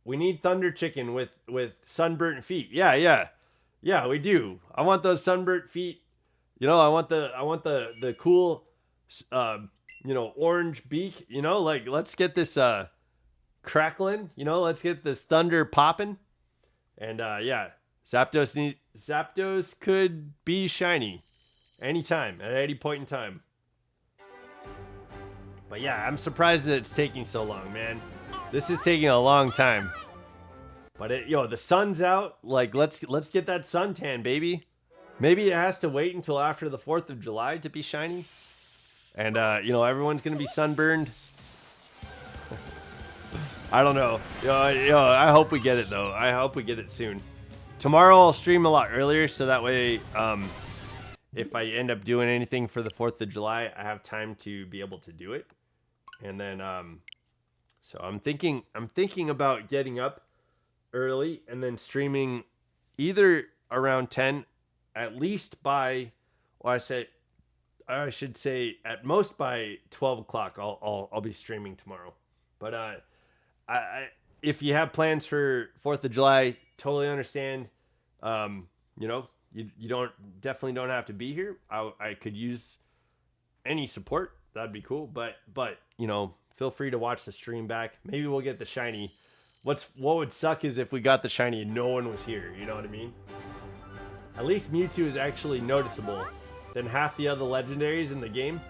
We need Thunder Chicken with sunburnt feet. Yeah, we do. I want those sunburnt feet. You know, I want the cool, you know, orange beak. You know, like let's get this crackling. You know, let's get this thunder popping. And yeah, Zapdos could be shiny anytime at any point in time. But yeah, I'm surprised that it's taking so long, man. This is taking a long time. But the sun's out. Like let's get that suntan, baby. Maybe it has to wait until after the 4th of July to be shiny. And you know, everyone's gonna be sunburned. I don't know. I hope we get it though. I hope we get it soon. Tomorrow I'll stream a lot earlier, so that way, if I end up doing anything for the 4th of July, I have time to be able to do it. And then, so I'm thinking about getting up early and then streaming either around 10, at least by, or I should say at most by 12 o'clock, I'll be streaming tomorrow. But if you have plans for 4th of July, totally understand. You know, you definitely don't have to be here. I could use any support. That'd be cool. But you know, feel free to watch the stream back. Maybe we'll get the shiny. What would suck is if we got the shiny and no one was here. You know what I mean? At least Mewtwo is actually noticeable than half the other legendaries in the game.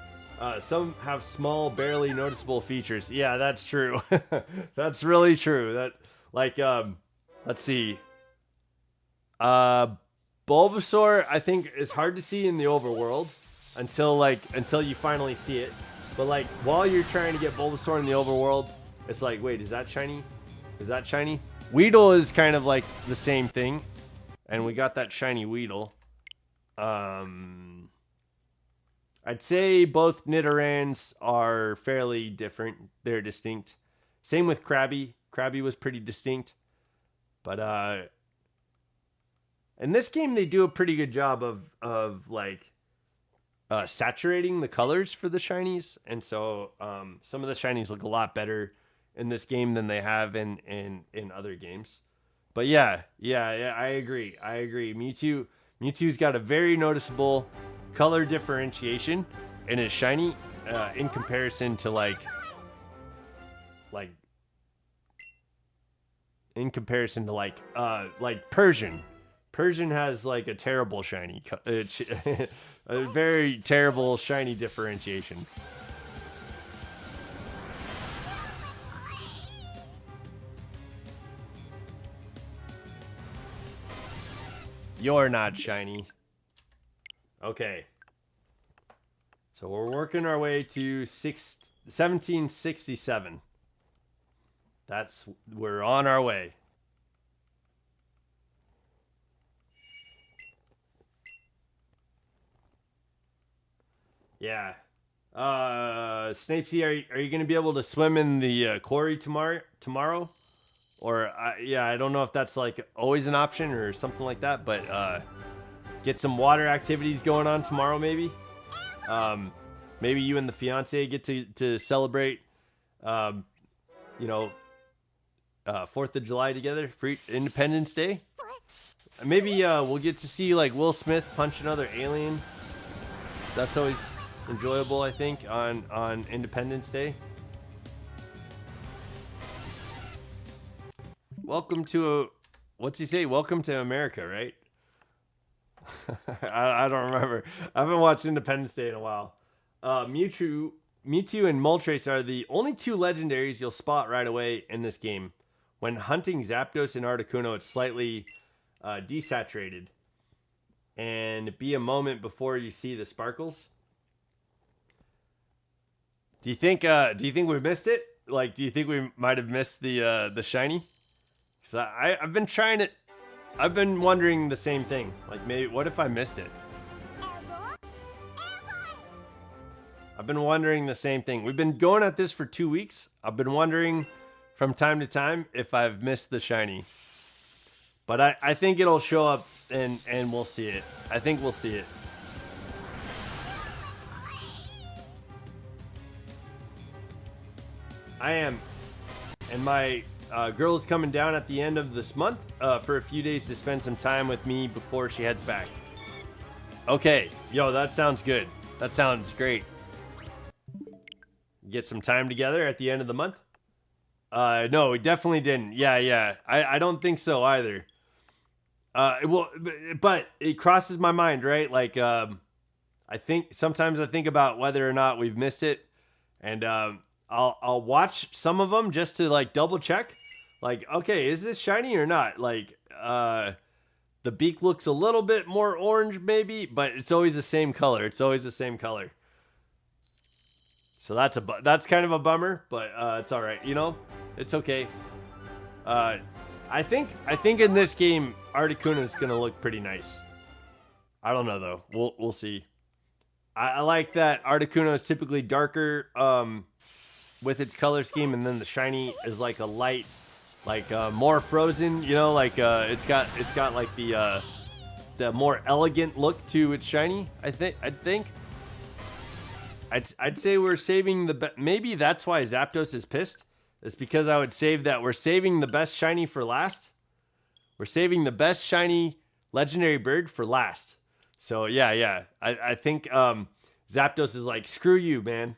Some have small, barely noticeable features. Yeah, that's true. That's really true. That, like, let's see. Bulbasaur, I think, is hard to see in the overworld until you finally see it. But like, while you're trying to get Bulbasaur in the overworld, it's like, wait, is that shiny? Is that shiny? Weedle is kind of like the same thing, and we got that shiny Weedle. I'd say both Nidorans are fairly different. They're distinct. Same with Krabby. Krabby was pretty distinct. But in this game, they do a pretty good job of like saturating the colors for the shinies. And so some of the shinies look a lot better in this game than they have in other games. But yeah, I agree. Mewtwo's got a very noticeable color differentiation in his shiny in comparison to like Persian. Persian has like a terrible shiny, a very terrible shiny differentiation. You're not shiny. Okay. So we're working our way to 1767. We're on our way. Yeah. Snapesy, are you going to be able to swim in the quarry tomorrow? Or, yeah, I don't know if that's like always an option or something like that, but get some water activities going on tomorrow, maybe. Maybe you and the fiance get to celebrate, 4th of July together, free Independence Day. Maybe we'll get to see like Will Smith punch another alien. That's always enjoyable, I think, on Independence Day. Welcome to what's he say? Welcome to America, right? I don't remember. I haven't watched Independence Day in a while. Mewtwo and Moltres are the only two legendaries you'll spot right away in this game. When hunting Zapdos and Articuno, it's slightly desaturated, and be a moment before you see the sparkles. Do you think we missed it? Like, do you think we might have missed the shiny? Because I've been trying to. I've been wondering the same thing. Like, maybe, what if I missed it? I've been wondering the same thing. We've been going at this for 2 weeks. I've been wondering from time to time if I've missed the shiny. But I think it'll show up and we'll see it. I think we'll see it. I am. And my girl is coming down at the end of this month for a few days to spend some time with me before she heads back. Okay. Yo, that sounds good. That sounds great. Get some time together at the end of the month? No, we definitely didn't. Yeah. I don't think so either. But it crosses my mind, right? Like, sometimes I think about whether or not we've missed it, and I'll watch some of them just to like double check. Like, okay, is this shiny or not? Like, the beak looks a little bit more orange, maybe, but it's always the same color. It's always the same color. So that's kind of a bummer, but it's all right. You know, it's okay. I think in this game, Articuno is gonna look pretty nice. I don't know though. We'll see. I like that Articuno is typically darker with its color scheme, and then the shiny is like a light, like more frozen. You know, like it's got like the more elegant look to its shiny. I think. I'd say we're saving maybe that's why Zapdos is pissed. It's because I would save that. We're saving the best shiny for last. We're saving the best shiny legendary bird for last. So yeah. I think Zapdos is like, screw you, man.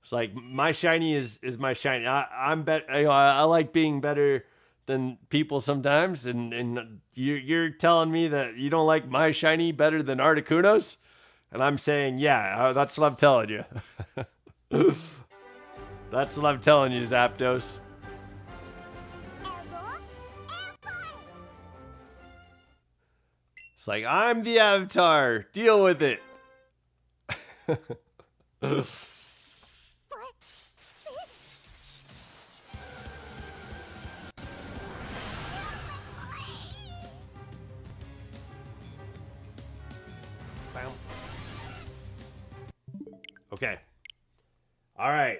It's like my shiny is my shiny. I like being better than people sometimes, and you're telling me that you don't like my shiny better than Articuno's, and I'm saying that's what I'm telling you. That's what I'm telling you, Zapdos. It's like, I'm the Avatar. Deal with it. Okay. All right.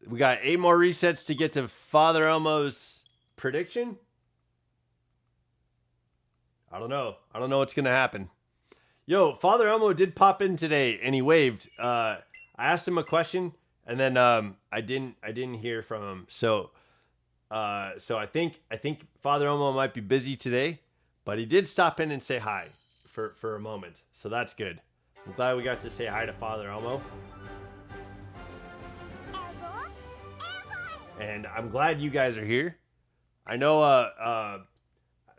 We got 8 more resets to get to Father Elmo's prediction. I don't know what's going to happen. Yo, Father Elmo did pop in today and he waved. I asked him a question and then I didn't hear from him. So I think Father Elmo might be busy today, but he did stop in and say hi for a moment. So that's good. I'm glad we got to say hi to Father Elmo. And I'm glad you guys are here. I know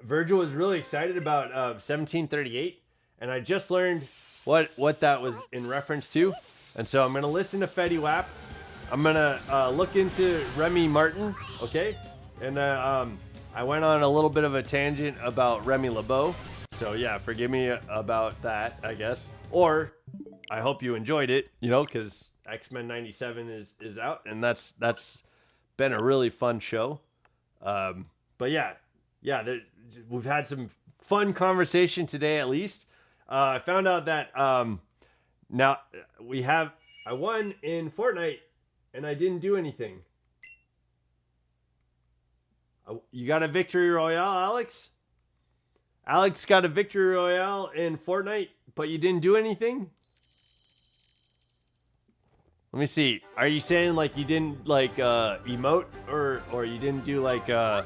Virgil was really excited about 1738, and I just learned what that was in reference to. And so I'm going to listen to Fetty Wap. I'm going to look into Remy Martin, okay? And I went on a little bit of a tangent about Remy LeBeau. So yeah, forgive me about that, I guess. Or I hope you enjoyed it, because X-Men 97 is out, and that's been a really fun show. But yeah, we've had some fun conversation today, at least. I found out that now I won in Fortnite and I didn't do anything. You got a victory royale, Alex? Alex got a victory royale in Fortnite, but you didn't do anything? Let me see. Are you saying like you didn't emote or you didn't do like an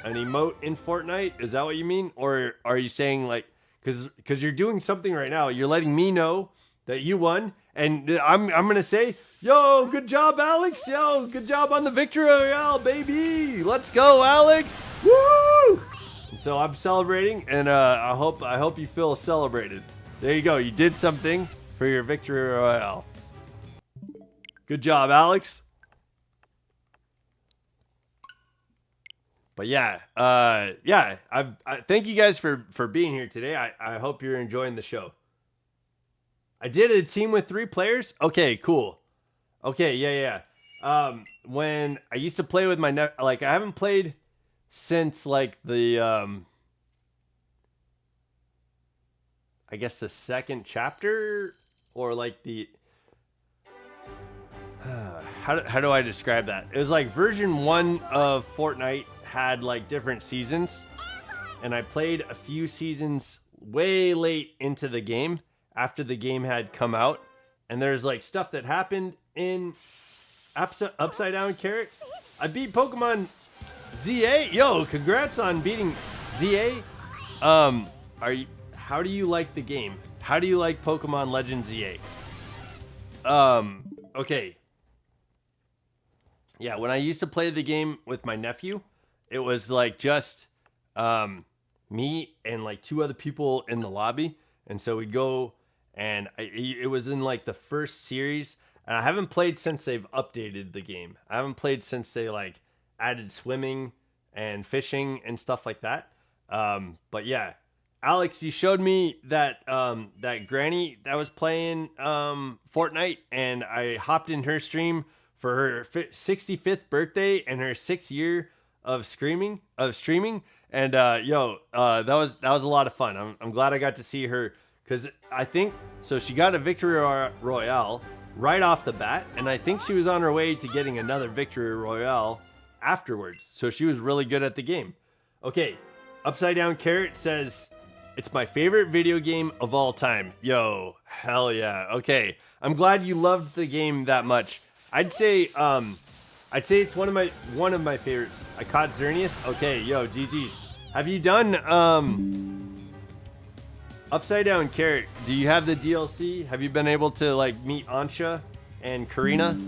emote in Fortnite? Is that what you mean? Or are you saying like because you're doing something right now? You're letting me know that you won, and I'm gonna say, yo, good job, Alex. Yo, good job on the victory royale, baby. Let's go, Alex. Woo! And so I'm celebrating, and I hope you feel celebrated. There you go. You did something for your victory royale. Good job, Alex. But yeah, I thank you guys for being here today. I hope you're enjoying the show. I did a team with 3 players. Okay, cool. Okay, yeah. When I used to play with my I haven't played since like the I guess the 2nd chapter, or like the how do I describe that? It was like version 1 of Fortnite had like different seasons, and I played a few seasons way late into the game after the game had come out, and there's like stuff that happened in Upside Down Carrot. I beat Pokemon ZA. Yo, congrats on beating ZA. How do you like the game? How do you like Pokemon Legends ZA? Okay. Yeah, when I used to play the game with my nephew, it was like just me and like 2 other people in the lobby. And so we'd go, and it was in like the first series. And I haven't played since they've updated the game. I haven't played since they like added swimming and fishing and stuff like that. But yeah, Alex, you showed me that that granny that was playing Fortnite, and I hopped in her stream for her 65th birthday and her 6th year of streaming. And that was a lot of fun. I'm glad I got to see her, because I think so. She got a victory royale right off the bat, and I think she was on her way to getting another victory royale afterwards. So she was really good at the game. Okay, Upside Down Carrot says It's my favorite video game of all time. Yo, hell yeah. Okay, I'm glad you loved the game that much. I'd say it's one of my favorites. I caught Xerneas. Okay, yo, GG's. Have you done Upside Down Carrot? Do you have the DLC? Have you been able to like meet Ansha and Karina?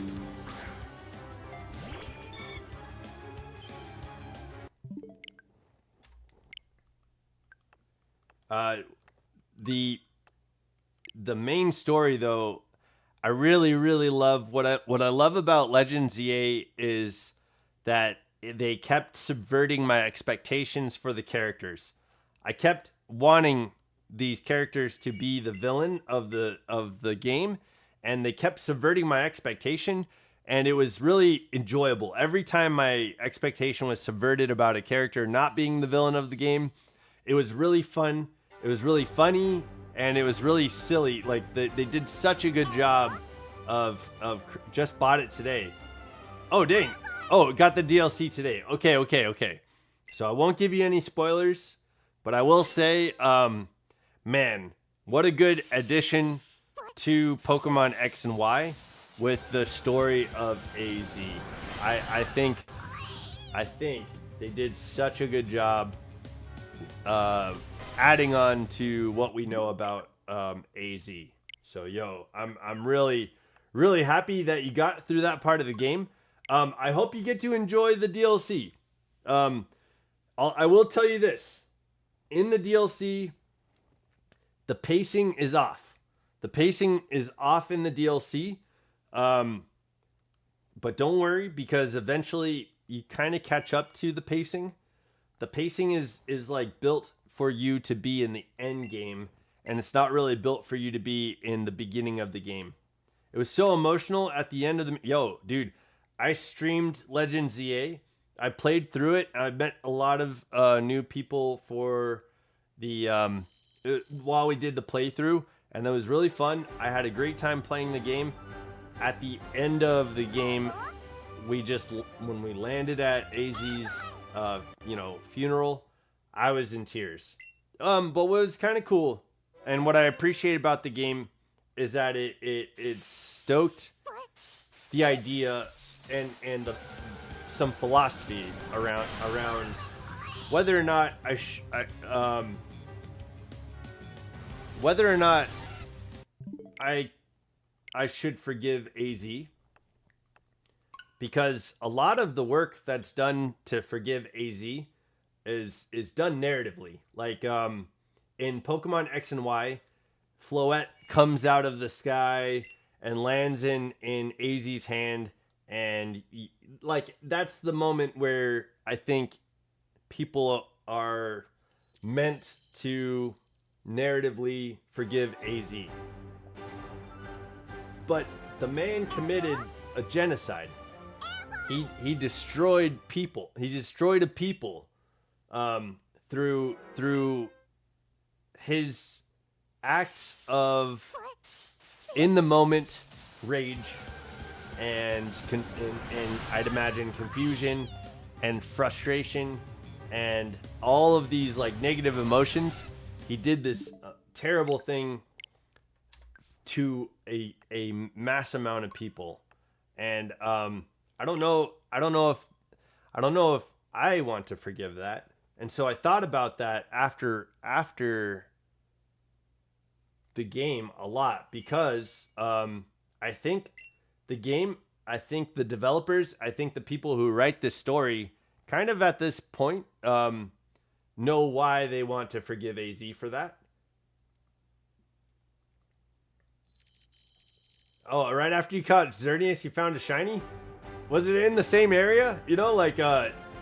The main story though, I really love what I love about Legends EA is that they kept subverting my expectations for the characters. I kept wanting these characters to be the villain of the game, and they kept subverting my expectation, and it was really enjoyable. Every time my expectation was subverted about a character not being the villain of the game, it was really fun. It was really funny, and it was really silly. Like they did such a good job of just bought it today. Oh dang. Oh, got the DLC today. Okay. So I won't give you any spoilers, but I will say, man, what a good addition to Pokemon X and Y with the story of AZ. I think they did such a good job adding on to what we know about AZ. So yo, I'm really happy that you got through that part of the game. I hope you get to enjoy the DLC. I will tell you this. In the DLC, the pacing is off. The pacing is off in the DLC. But don't worry, because eventually you kind of catch up to the pacing. The pacing is like built for you to be in the end game, and it's not really built for you to be in the beginning of the game. It was so emotional at the end of the... Yo, dude, I streamed Legends EA. I played through it. I met a lot of new people for the... while we did the playthrough, and that was really fun. I had a great time playing the game. At the end of the game, when we landed at AZ's funeral, I was in tears. But what was kind of cool, and what I appreciate about the game, is that it stoked the idea and some philosophy around whether or not I should forgive AZ, because a lot of the work that's done to forgive AZ is done narratively. Like in Pokemon X and Y, Floette comes out of the sky and lands in AZ's hand, and like that's the moment where I think people are meant to narratively forgive AZ. But the man committed a genocide. He destroyed people. He destroyed a people through his acts of in the moment rage and I'd imagine confusion and frustration and all of these like negative emotions. He did this terrible thing to a mass amount of people, and I don't know if I want to forgive that. And so I thought about that after the game a lot, because I think the developers, I think the people who write this story kind of at this point know why they want to forgive AZ for that. Oh, right after you caught Xerneas, you found a shiny? Was it in the same area? You know, like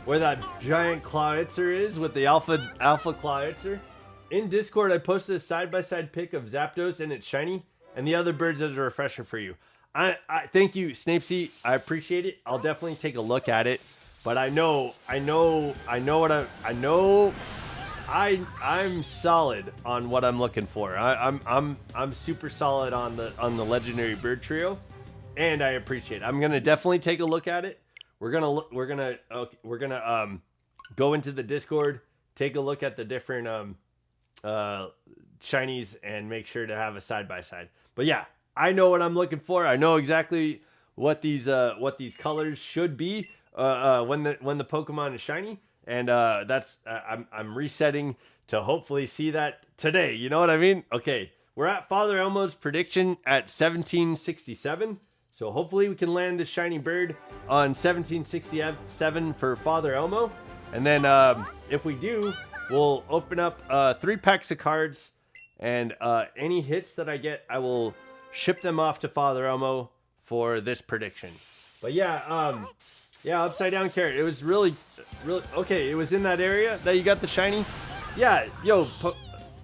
where that giant Clawitzer is with the alpha Clawitzer? In Discord, I posted a side-by-side pic of Zapdos and its shiny, and the other birds as a refresher for you. I thank you, Snapesy. I appreciate it. I'll definitely take a look at it. But I'm solid on what I'm looking for. I'm super solid on the legendary bird trio, and I appreciate it. I'm gonna definitely take a look at it. We're gonna go into the Discord, take a look at the different shinies and make sure to have a side by side. But yeah, I know what I'm looking for. I know exactly what these colors should be when the Pokemon is shiny, and I'm resetting to hopefully see that today. You know what I mean? Okay, we're at Father Elmo's prediction at 1767. So hopefully we can land this shiny bird on 1767 for Father Elmo. And then if we do, we'll open up 3 packs of cards. And any hits that I get, I will ship them off to Father Elmo for this prediction. But yeah, upside down carrot. It was really, okay. It was in that area that you got the shiny. Yeah, yo,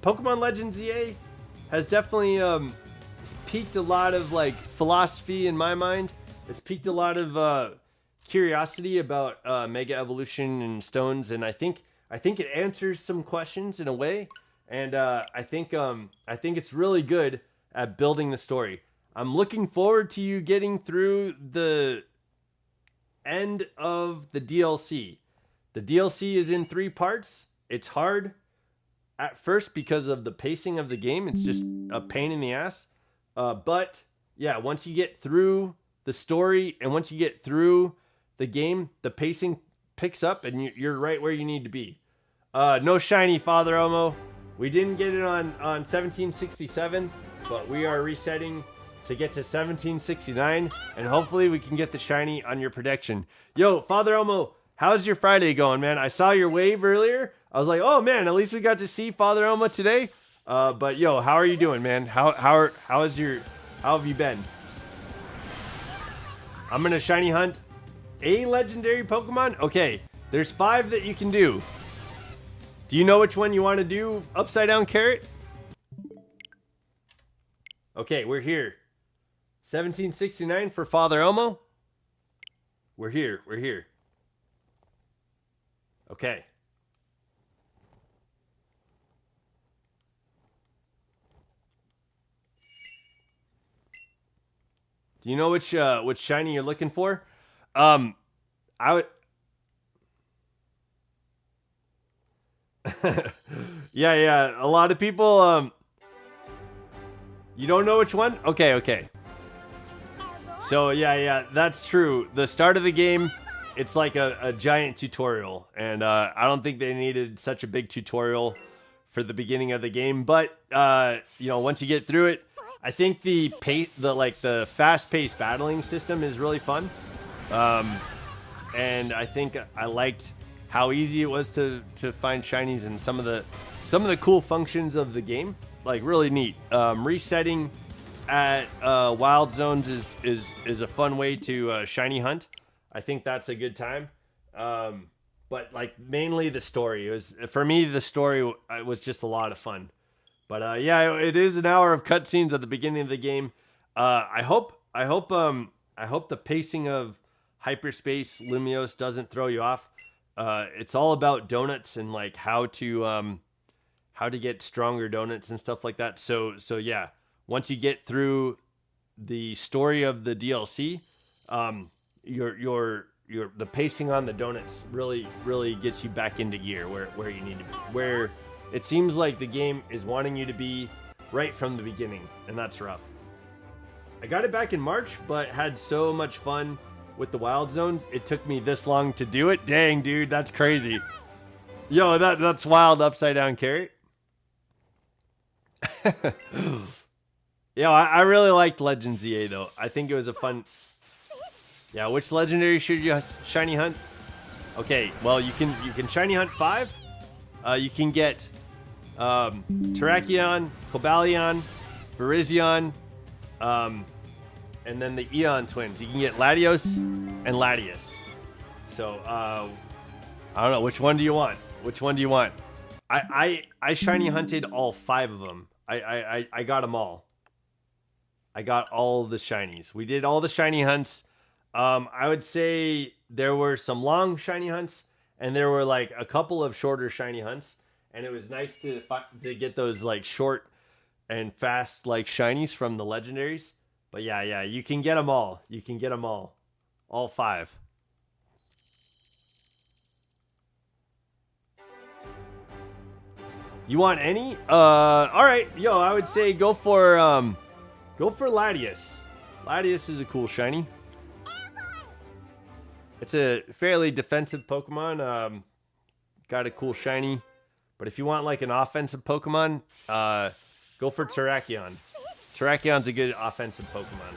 Pokemon Legends EA has definitely piqued a lot of like philosophy in my mind. It's piqued a lot of curiosity about Mega Evolution and Stones, and I think it answers some questions in a way. And I think it's really good at building the story. I'm looking forward to you getting through the end of the DLC. The DLC is in 3 parts. It's hard at first because of the pacing of the game. It's just a pain in the ass. But yeah, once you get through the story and once you get through the game, the pacing picks up and you're right where you need to be. No shiny Father Elmo. We didn't get it on 1767, but we are resetting to get to 1769, and hopefully we can get the shiny on your prediction. Yo, Father Elmo, how's your Friday going, man? I saw your wave earlier. I was like, oh man, at least we got to see Father Elmo today. But yo, how are you doing, man? How have you been? I'm gonna shiny hunt a legendary Pokemon. Okay, there's 5 that you can do. Do you know which one you want to do? Upside down carrot? Okay, we're here. 1769 for Father Elmo. We're here. Okay. Do you know which shiny you're looking for? I would. yeah. A lot of people. You don't know which one? Okay. So yeah, that's true. The start of the game, it's like a giant tutorial, and I don't think they needed such a big tutorial for the beginning of the game. But once you get through it, I think the fast-paced battling system is really fun, and I think I liked how easy it was to find shinies and some of the cool functions of the game. Like really neat. Resetting at wild zones is a fun way to shiny hunt. I think that's a good time. But like mainly the story. For me the story was just a lot of fun. But yeah, it is an hour of cutscenes at the beginning of the game. I hope the pacing of Hyperspace Lumiose doesn't throw you off. It's all about donuts and like how to get stronger donuts and stuff like that. So yeah, once you get through the story of the DLC, the pacing on the donuts really gets you back into gear where you need to be. Where it seems like the game is wanting you to be right from the beginning, and that's rough. I got it back in March, but had so much fun with the wild zones, it took me this long to do it. Dang, dude, that's crazy. Yo, that's wild upside down carrot. Yeah, I really liked Legends EA though. I think it was a fun. Yeah, which legendary should you shiny hunt? Okay, well you can shiny hunt 5. You can get Terrakion, Cobalion, Virizion, and then the Eon twins. You can get Latios and Latias. So I don't know, which one do you want? I shiny hunted all 5 of them. I got them all. I got all the shinies. We did all the shiny hunts. I would say there were some long shiny hunts, and there were like a couple of shorter shiny hunts. And it was nice to get those like short and fast like shinies from the legendaries. But yeah, you can get them all. All 5. You want any? All right, yo, I would say go for Latias. Latias is a cool shiny. It's a fairly defensive Pokemon. Got a cool shiny. But if you want like an offensive Pokemon, go for Terrakion. Terrakion's a good offensive Pokemon.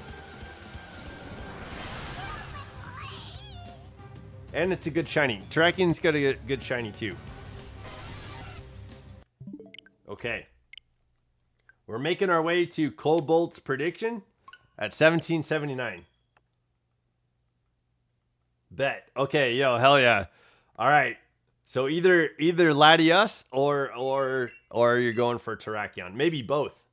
And it's a good shiny. Terrakion's got a good shiny too. Okay. We're making our way to Cobalt's prediction at 1779. Bet. Okay, yo, hell yeah. All right. So either Latias or you're going for Terrakion. Maybe both.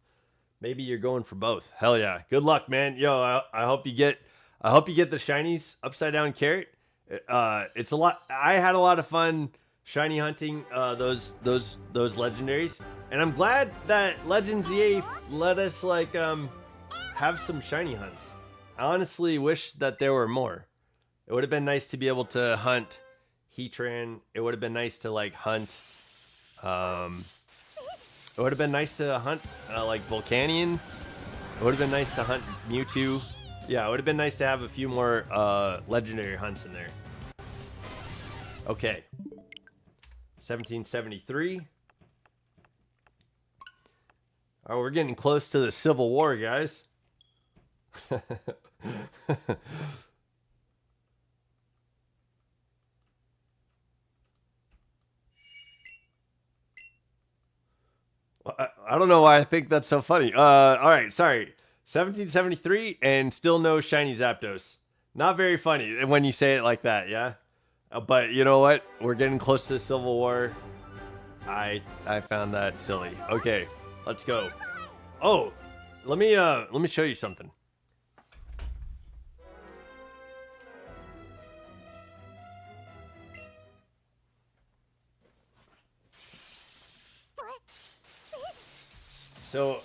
Maybe you're going for both. Hell yeah. Good luck, man. Yo, I hope you get the shinies. Upside down carrot. It's a lot. I had a lot of fun shiny hunting those legendaries, and I'm glad that Legends EA let us like have some shiny hunts. I honestly wish that there were more. It would have been nice to be able to hunt Heatran. It would have been nice to like hunt. It would have been nice to hunt like Volcanion. It would have been nice to hunt Mewtwo. Yeah, it would have been nice to have a few more legendary hunts in there. Okay. 1773. Oh, we're getting close to the Civil War, guys. I don't know why I think that's so funny. All right, sorry. 1773 and still no shiny Zapdos. Not very funny when you say it like that, yeah? But you know what? We're getting close to the Civil War. I found that silly. Okay, let's go. Oh, let me show you something. So,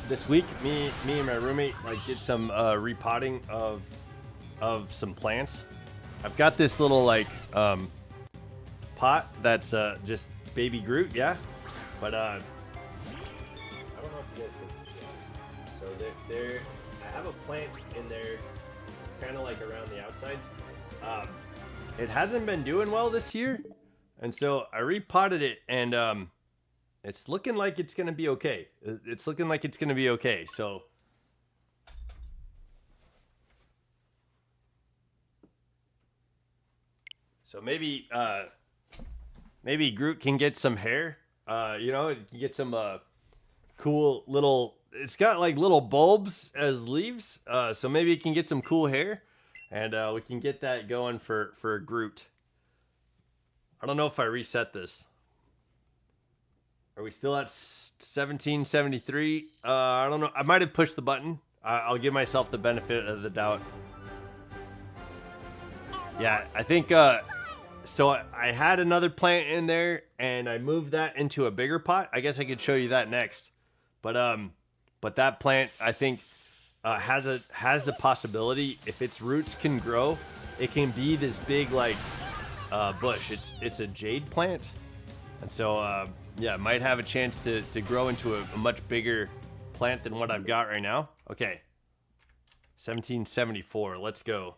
this week, me and my roommate like did some repotting of some plants. I've got this little like pot that's just baby Groot, yeah. But I don't know if you guys can see it. So there, I have a plant in there. It's kind of like around the outsides. It hasn't been doing well this year, and so I repotted it, and it's looking like it's gonna be okay. It's looking like it's gonna be okay. So maybe maybe Groot can get some hair. You know, it can get some cool little. It's got like little bulbs as leaves. So maybe it can get some cool hair, and we can get that going for Groot. I don't know if I reset this. Are we still at 1773? I don't know. I might have pushed the button. I'll give myself the benefit of the doubt. Yeah, I think, so I had another plant in there and I moved that into a bigger pot. I guess I could show you that next. But that plant, I think, has the possibility, if its roots can grow, it can be this big, like, bush. It's a jade plant. And so, yeah, might have a chance to grow into a much bigger plant than what I've got right now. Okay. 1774. Let's go.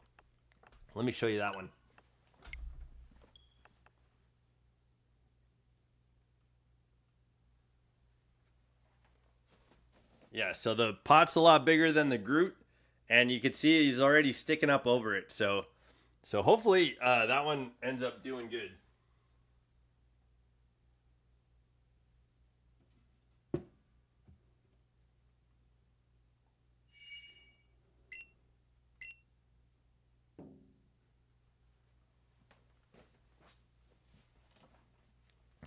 Let me show you that one. Yeah, so the pot's a lot bigger than the Groot, and you can see he's already sticking up over it. So hopefully that one ends up doing good.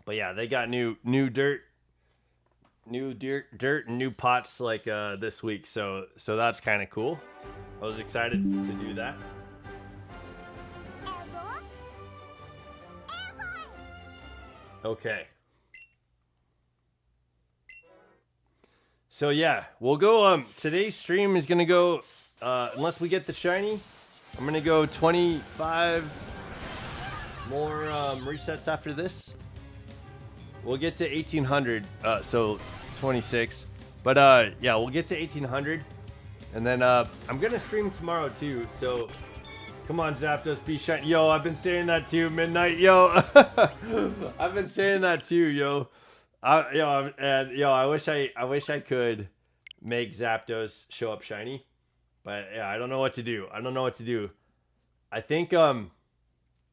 But yeah, they got new dirt and new pots like this week, so that's kind of cool. I was excited to do that. Okay. So yeah, we'll go. Today's stream is gonna go. Unless we get the shiny, I'm gonna go 25 more resets after this. we'll get to 1800. So 26. But yeah, we'll get to 1800, and then I'm gonna stream tomorrow too. So come on, Zapdos, be shiny. Yo, I've been saying that too, Midnight. Yo, I've been saying that too, yo. I wish I could make Zapdos show up shiny, but yeah, I don't know what to do. I think I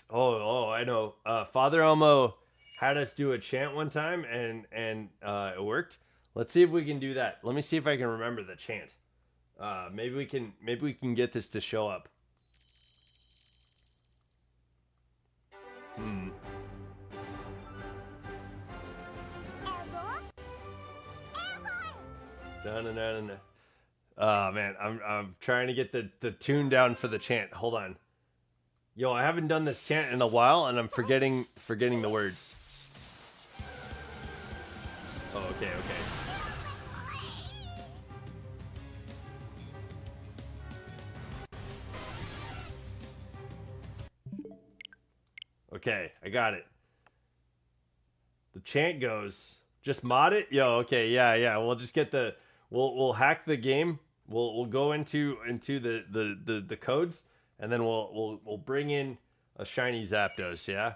know. Father Elmo had us do a chant one time, and it worked. Let's see if we can do that. Let me see if I can remember the chant. Maybe we can get this to show up. Oh man, I'm trying to get the tune down for the chant. Hold on. Yo, I haven't done this chant in a while, and I'm forgetting the words. Oh, okay. Okay, I got it. The chant goes, just mod it? Yo, okay, yeah. We'll just get we'll hack the game. We'll go into the codes, and then we'll bring in a shiny Zapdos, yeah?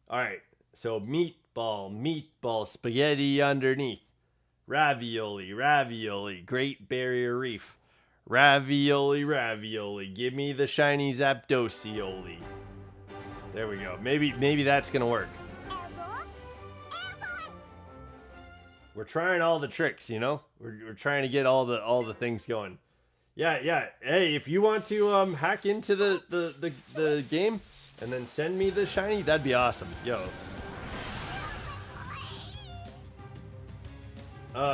Alright, so meatball, spaghetti underneath. Ravioli, Great Barrier Reef. Ravioli, give me the shiny Zapdosioli. There we go. Maybe that's gonna work. We're trying all the tricks, you know. We're trying to get all the things going. Yeah. Hey, if you want to hack into the game and then send me the shiny, that'd be awesome. Yo.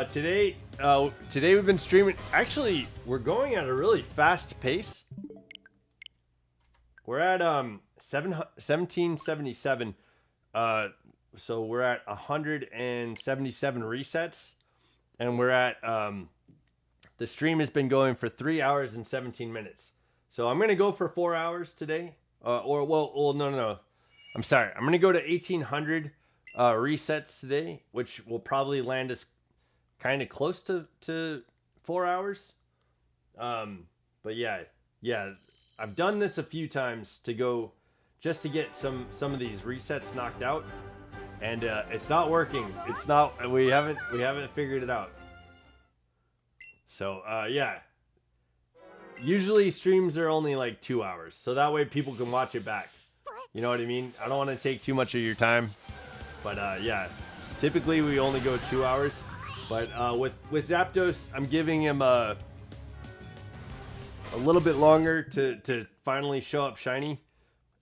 Today we've been streaming. Actually, we're going at a really fast pace. We're at 1777. So we're at 177 resets, and we're at the stream has been going for 3 hours and 17 minutes. So I'm gonna go for 4 hours today. No. I'm sorry. I'm gonna go to 1800 resets today, which will probably land us kind of close to 4 hours. But yeah. I've done this a few times to go just to get some of these resets knocked out. And it's not working. We haven't figured it out. So yeah. Usually streams are only like 2 hours, so that way people can watch it back. You know what I mean? I don't want to take too much of your time, but yeah. Typically we only go 2 hours, but with Zapdos, I'm giving him a little bit longer to finally show up shiny,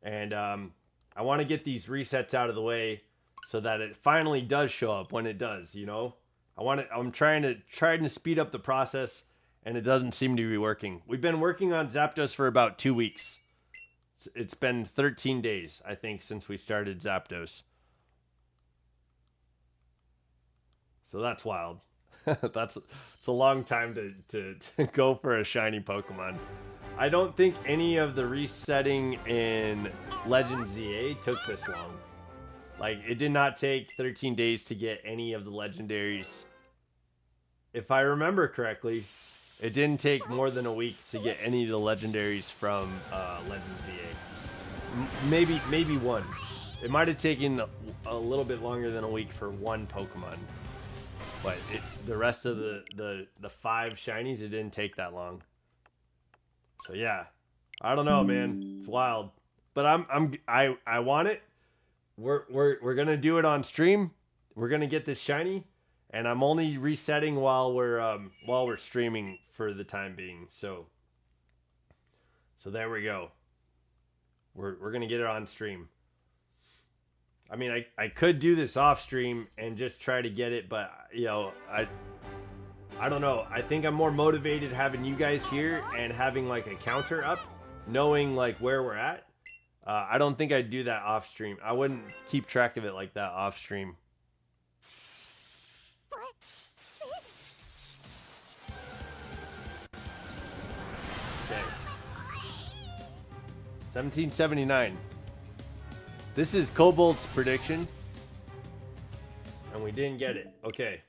and I want to get these resets out of the way, so that it finally does show up when it does, you know? I'm trying to speed up the process, and it doesn't seem to be working. We've been working on Zapdos for about 2 weeks. It's been 13 days, I think, since we started Zapdos. So that's wild. It's a long time to go for a shiny Pokemon. I don't think any of the resetting in Legend ZA took this long. Like, it did not take 13 days to get any of the legendaries. If I remember correctly, it didn't take more than a week to get any of the legendaries from Legend ZA. Maybe one. It might have taken a little bit longer than a week for one Pokemon. But the rest of the 5 shinies, it didn't take that long. So yeah. I don't know, man. It's wild. But I want it. We're gonna do it on stream. We're gonna get this shiny, and I'm only resetting while we're streaming for the time being. So there we go. We're gonna get it on stream. I mean, I could do this off stream and just try to get it, but you know, I don't know. I think I'm more motivated having you guys here and having like a counter up, knowing like where we're at. I don't think I'd do that off stream. I wouldn't keep track of it like that off stream. Okay. 1779. This is Cobalt's prediction. And we didn't get it. Okay.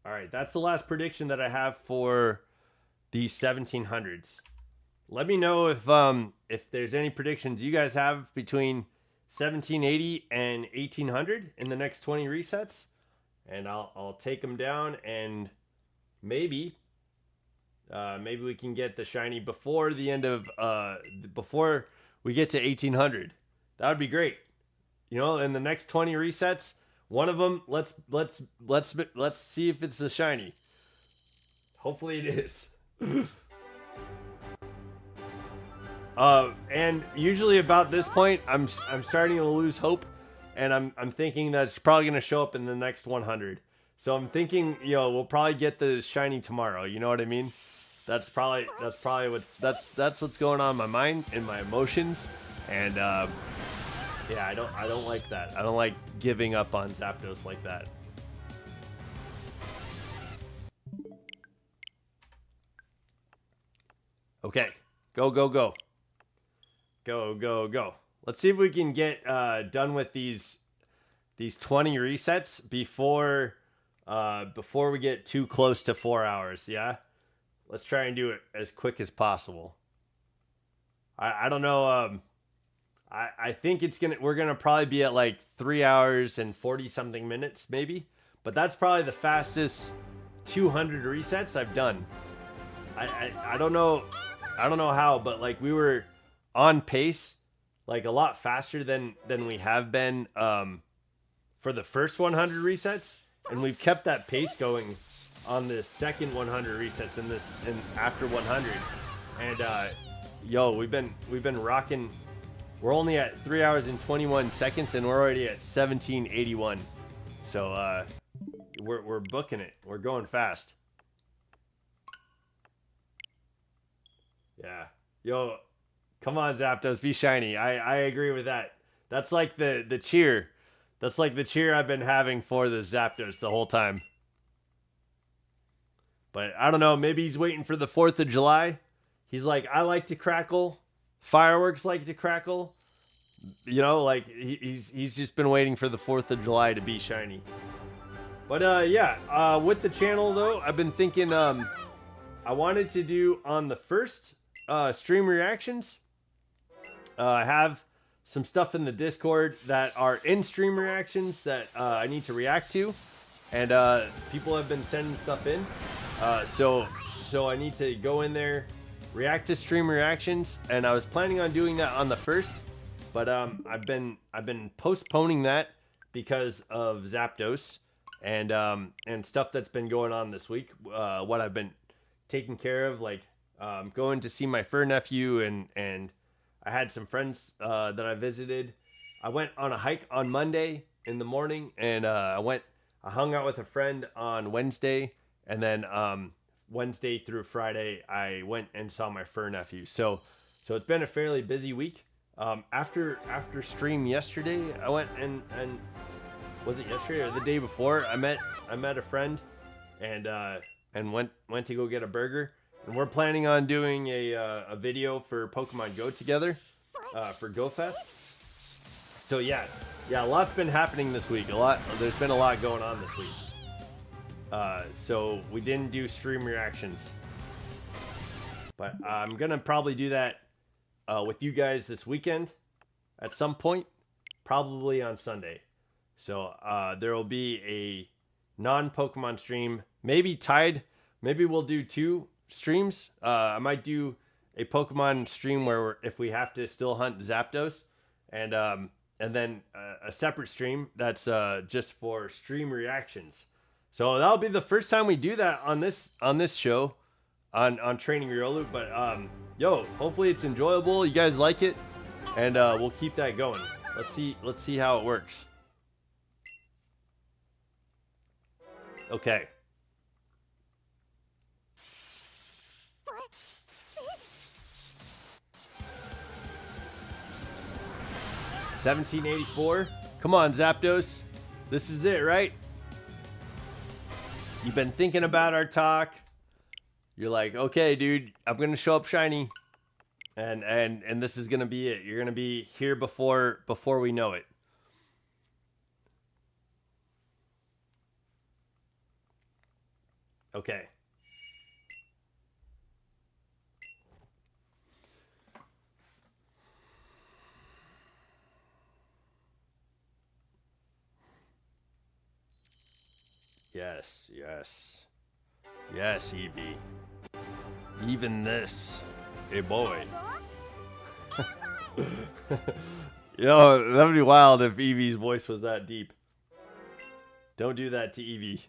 All right, that's the last prediction that I have for the 1700s. Let me know if there's any predictions you guys have between 1780 and 1800 in the next 20 resets, and I'll take them down, and maybe we can get the shiny before the end of before we get to 1800. That would be great. You know, in the next 20 resets, one of them, let's see if it's the shiny. Hopefully it is. And usually about this point, I'm starting to lose hope, and I'm thinking that it's probably gonna show up in the next 100. So I'm thinking, you know, we'll probably get the shiny tomorrow. You know what I mean? That's probably what's going on in my mind and my emotions, and yeah, I don't like that. I don't like giving up on Zapdos like that. Okay, go. Go. Let's see if we can get done with these 20 resets before we get too close to 4 hours. Yeah, let's try and do it as quick as possible. I don't know. I think we're gonna probably be at like 3 hours and 40 something minutes maybe, but that's probably the fastest 200 resets I've done. I don't know how, but like we were on pace, like a lot faster than we have been for the first 100 resets, and we've kept that pace going on the second 100 resets and after 100, and yo, we've been rocking. We're only at 3 hours and 21 seconds, and we're already at 1781. So we're booking it. We're going fast. Yeah. Yo, come on, Zapdos, be shiny. I agree with that. That's like the cheer. That's like the cheer I've been having for the Zapdos the whole time. But I don't know. Maybe he's waiting for the 4th of July. He's like, I like to crackle. Fireworks like to crackle. You know, like he's just been waiting for the 4th of July to be shiny. But yeah, with the channel though, I've been thinking I wanted to do on the first stream reactions. I have some stuff in the Discord that are in stream reactions that I need to react to, and people have been sending stuff in. So I need to go in there, react to stream reactions, and I was planning on doing that on the first, but I've been postponing that because of Zapdos and stuff that's been going on this week. What I've been taking care of, like going to see my fur nephew, and I had some friends that I visited. I went on a hike on Monday in the morning, and I hung out with a friend on Wednesday, and then Wednesday through Friday, I went and saw my fur nephew. So it's been a fairly busy week. After stream yesterday, I went and was it yesterday or the day before? I met a friend, and went to go get a burger. And we're planning on doing a video for Pokemon Go together for Go Fest. So yeah, a lot's been happening this week. There's been a lot going on this week. So we didn't do stream reactions, but I'm gonna probably do that with you guys this weekend at some point, probably on Sunday. So there will be a non-Pokemon stream, maybe tied. Maybe we'll do 2 streams. I might do a Pokemon stream where if we have to still hunt Zapdos, and then a separate stream that's just for stream reactions. So that'll be the first time we do that on this show, on Training Riolu. But yo, hopefully it's enjoyable. You guys like it, and we'll keep that going. Let's see how it works. Okay. $17.84. Come on, Zapdos. This is it, right? You've been thinking about our talk. You're like, okay, dude, I'm gonna show up shiny, and this is gonna be it. You're gonna be here before we know it. Okay. Yes, yes. Yes, Eevee. Even this. Hey, boy. Yo, that'd be wild if Eevee's voice was that deep. Don't do that to Eevee.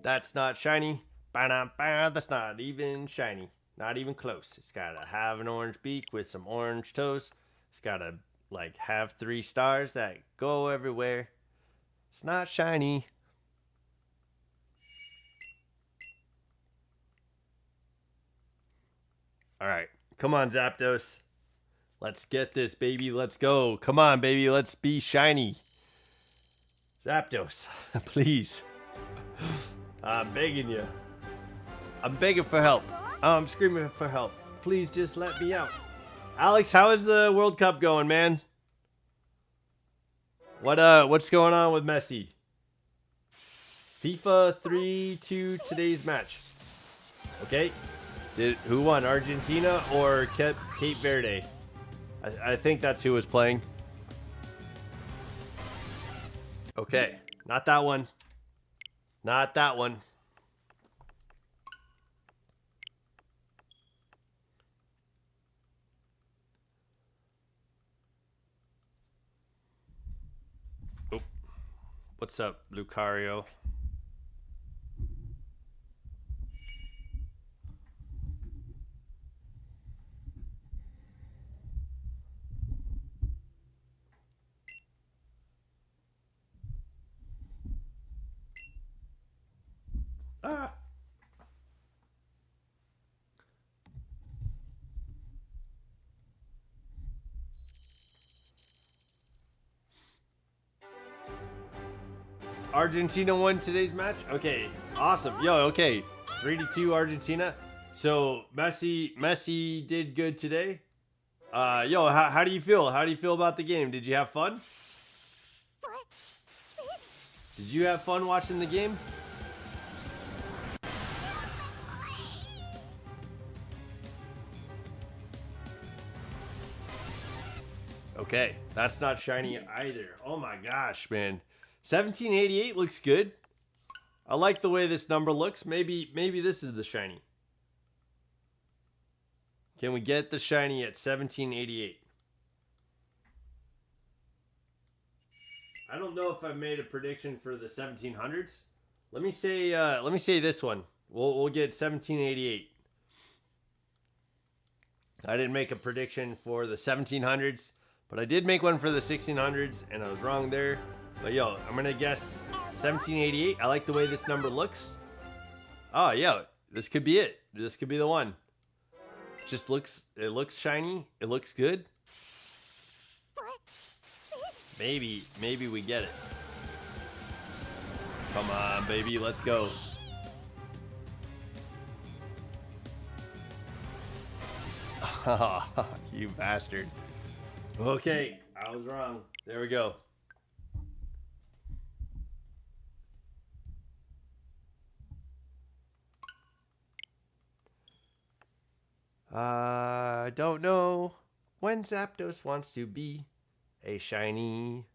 That's not shiny. That's not even shiny. Not even close. It's gotta have an orange beak with some orange toes. It's gotta, like, have 3 stars that go everywhere. It's not shiny. Alright. Come on, Zapdos. Let's get this, baby. Let's go. Come on, baby. Let's be shiny. Zapdos, please. I'm begging you. I'm begging for help. I'm screaming for help. Please just let me out. Alex, how is the World Cup going, man? What's going on with Messi? FIFA 3-2 today's match. Okay. Who won, Argentina or Cape Verde? I think that's who was playing. Okay, not that one. Not that one. Oh. What's up, Lucario? Ah. Argentina won today's match? Okay, awesome. Yo, okay. 3-2 Argentina. So Messi did good today. Yo, how do you feel? How do you feel about the game? Did you have fun? Did you have fun watching the game? Okay, that's not shiny either. Oh my gosh, man. 1788 looks good. I like the way this number looks. Maybe this is the shiny. Can we get the shiny at 1788? I don't know if I've made a prediction for the 1700s. Let me say this one. We'll get 1788. I didn't make a prediction for the 1700s, but I did make one for the 1600s, and I was wrong there. But yo, I'm gonna guess 1788. I like the way this number looks. Oh yeah, this could be it. This could be the one. It looks shiny. It looks good. Maybe we get it. Come on, baby, let's go. You bastard. Okay, I was wrong. There we go. I don't know when Zapdos wants to be a shiny.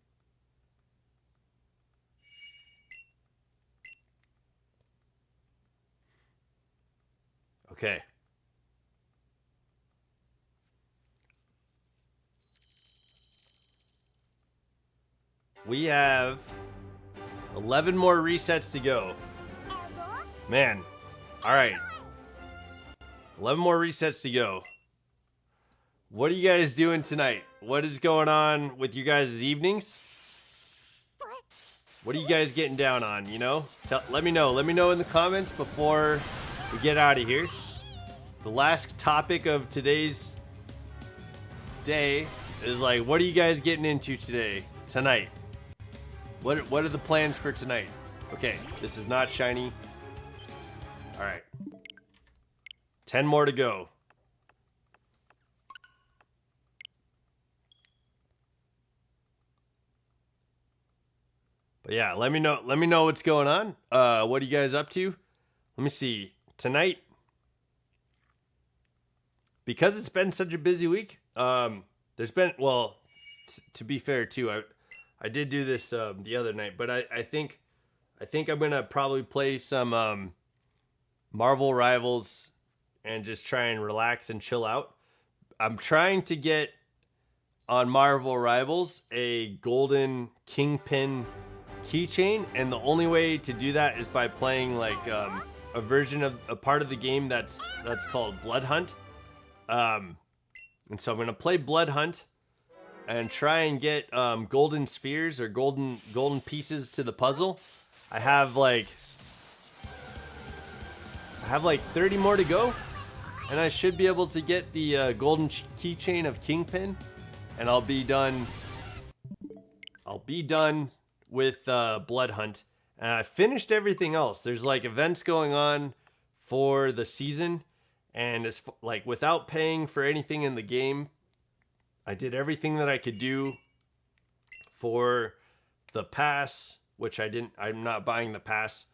Okay. We have 11 more resets to go. Man. All right. 11 more resets to go. What are you guys doing tonight? What is going on with you guys' evenings? What are you guys getting down on, you know? Let me know. Let me know in the comments before we get out of here. The last topic of today's day is like, what are you guys getting into tonight? What are the plans for tonight? Okay, this is not shiny. All right. 10 more to go. But yeah, let me know what's going on. What are you guys up to? Let me see. Tonight, because it's been such a busy week, there's been, well, to be fair too, I did do this the other night, but I think I'm gonna probably play some Marvel Rivals and just try and relax and chill out. I'm trying to get on Marvel Rivals a golden kingpin keychain, and the only way to do that is by playing like a version of a part of the game that's called Blood Hunt. And so I'm gonna play Blood Hunt and try and get golden spheres or golden pieces to the puzzle. I have like 30 more to go, and I should be able to get the golden keychain of Kingpin, and I'll be done with Blood Hunt. And I finished everything else. There's like events going on for the season, and it's like without paying for anything in the game, I did everything that I could do for the pass, which I'm not buying the pass.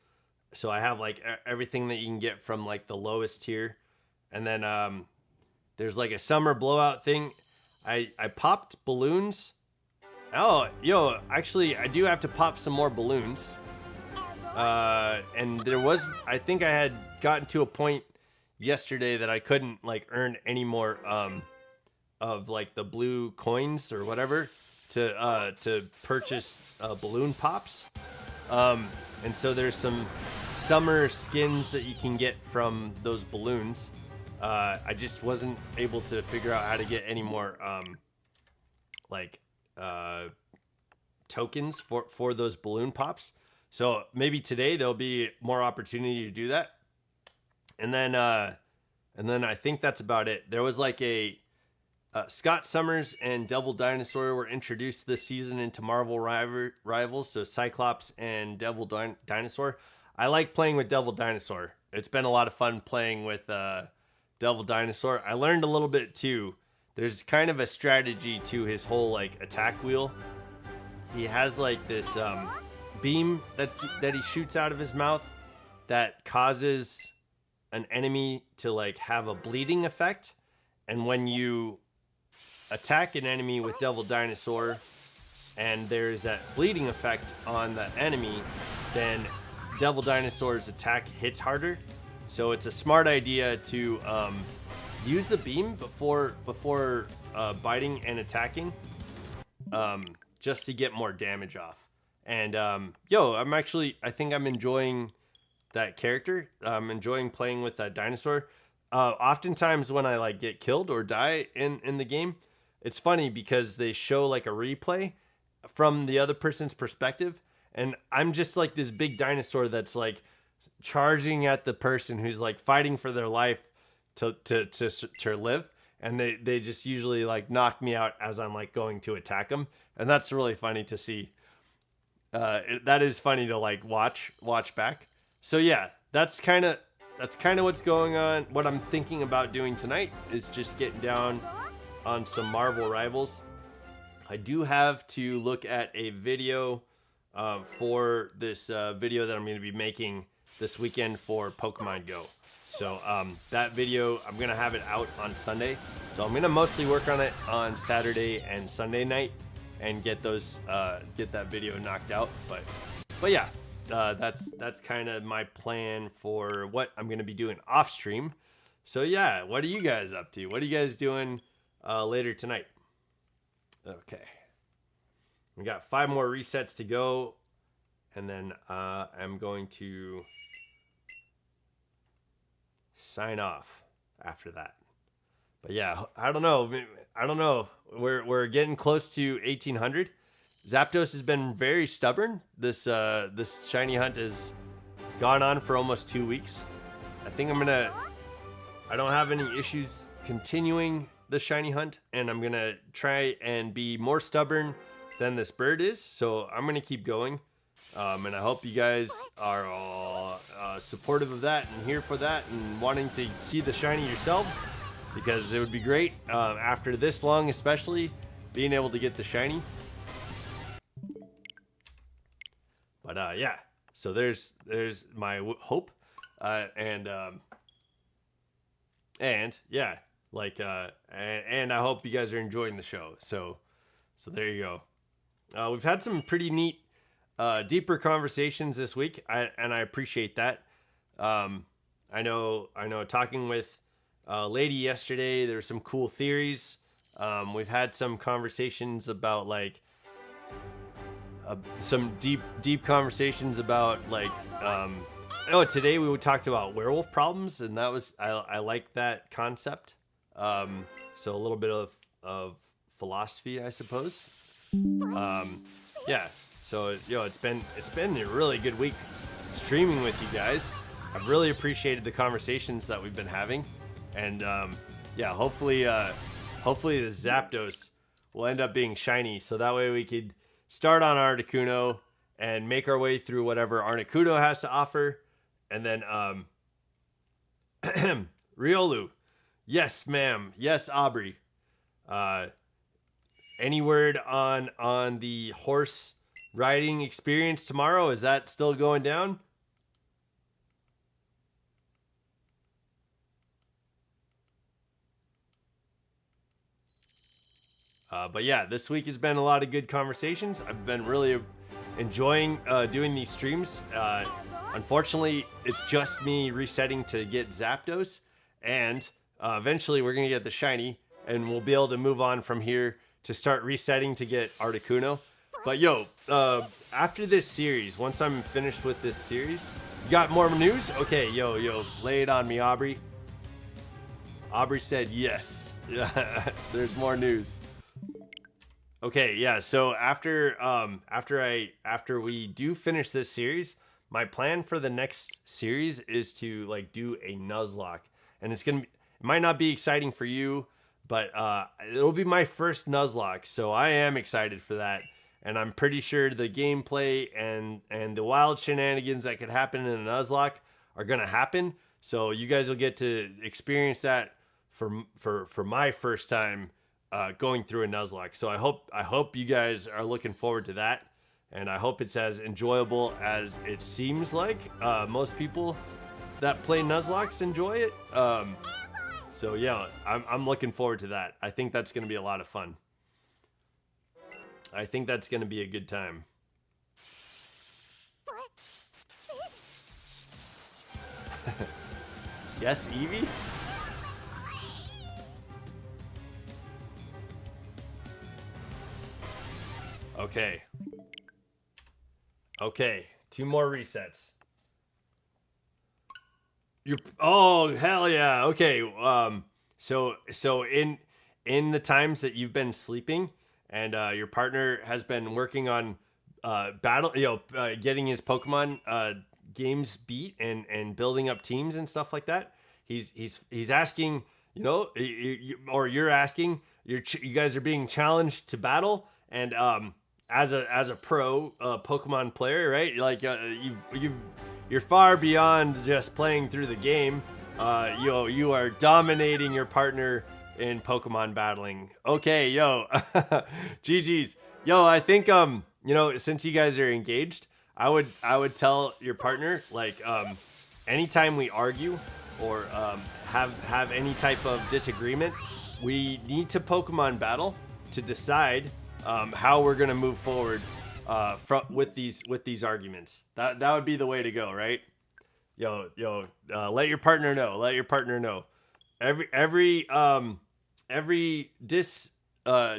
So I have like everything that you can get from like the lowest tier. And then there's like a summer blowout thing. I popped balloons. Oh, yo, actually I do have to pop some more balloons. And I think I had gotten to a point yesterday that I couldn't like earn any more of like the blue coins or whatever to purchase balloon pops. And so there's some summer skins that you can get from those balloons. I just wasn't able to figure out how to get any more tokens for those balloon pops. So maybe today there'll be more opportunity to do that. And then I think that's about it. There was like Scott Summers and Devil Dinosaur were introduced this season into Marvel Rivals. So Cyclops and Devil Dinosaur. I like playing with Devil Dinosaur. It's been a lot of fun playing with Devil Dinosaur. I learned a little bit too. There's kind of a strategy to his whole like attack wheel. He has like this beam that he shoots out of his mouth that causes an enemy to like have a bleeding effect. And when you attack an enemy with Devil Dinosaur and there's that bleeding effect on the enemy, then Devil Dinosaur's attack hits harder. So it's a smart idea to use the beam before biting and attacking, just to get more damage off. And I think I'm enjoying that character. I'm enjoying playing with that dinosaur. Oftentimes when I like get killed or die in the game, it's funny because they show like a replay from the other person's perspective, and I'm just like this big dinosaur that's like charging at the person who's like fighting for their life to live, and they just usually like knock me out as I'm like going to attack them, and that's really funny to see. That is funny to like watch back. So yeah, that's kind of what's going on. What I'm thinking about doing tonight is just getting down on some Marvel Rivals. I do have to look at a video for this video that I'm going to be making this weekend for Pokemon Go. So that video, I'm going to have it out on Sunday. So I'm going to mostly work on it on Saturday and Sunday night and get that video knocked out. But yeah, that's kind of my plan for what I'm going to be doing off stream. So yeah, what are you guys up to? What are you guys doing later tonight? Okay. We got 5 more resets to go, and then I'm going to sign off after that. But yeah, I don't know. We're getting close to 1800. Zapdos has been very stubborn. This shiny hunt has gone on for almost 2 weeks. I think I don't have any issues continuing the shiny hunt, and I'm gonna try and be more stubborn than this bird is. So I'm gonna keep going, and I hope you guys are all supportive of that and here for that and wanting to see the shiny yourselves, because it would be great after this long, especially being able to get the shiny. But yeah, so there's my hope, and yeah, like and I hope you guys are enjoying the show. So there you go. We've had some pretty neat deeper conversations this week, and I appreciate that. I know talking with Lady yesterday, there were some cool theories. We've had some conversations about like some deep conversations about like today we talked about werewolf problems, and that was I like that concept. So a little bit of philosophy, I suppose. Yeah. So it's been a really good week streaming with you guys. I've really appreciated the conversations that we've been having, and yeah, hopefully the Zapdos will end up being shiny, so that way we could start on Articuno and make our way through whatever Articuno has to offer, and then Riolu, yes ma'am, yes Aubrey. Any word on the horse riding experience tomorrow? Is that still going down? But yeah, this week has been a lot of good conversations. I've been really enjoying doing these streams. Unfortunately, it's just me resetting to get Zapdos, and eventually we're going to get the shiny, and we'll be able to move on from here to start resetting to get Articuno. But yo, after this series, once I'm finished with this series, you got more news? Okay, yo, lay it on me, Aubrey. Aubrey said yes. There's more news. Okay, yeah. So after we do finish this series, my plan for the next series is to like do a Nuzlocke, and it might not be exciting for you, but it'll be my first Nuzlocke, so I am excited for that. And I'm pretty sure the gameplay and the wild shenanigans that could happen in a Nuzlocke are gonna happen. So you guys will get to experience that for my first time going through a Nuzlocke. So I hope you guys are looking forward to that, and I hope it's as enjoyable as it seems like most people that play Nuzlocks enjoy it. So yeah, I'm looking forward to that. I think that's gonna be a lot of fun. I think that's going to be a good time. Yes, Eevee? Okay. Okay, 2 more resets. Oh, hell yeah. Okay, so in the times that you've been sleeping, and your partner has been working on getting his Pokemon games beat and building up teams and stuff like that. He's asking, you're asking, you guys are being challenged to battle, and as a pro Pokemon player, right? Like you're far beyond just playing through the game. You are dominating your partner in Pokemon battling. Okay, yo. GG's. Yo, I think since you guys are engaged, I would tell your partner, like, anytime we argue or have any type of disagreement, we need to Pokemon battle to decide how we're gonna move forward with these arguments. That would be the way to go, right? Yo, let your partner know. Let your partner know. Every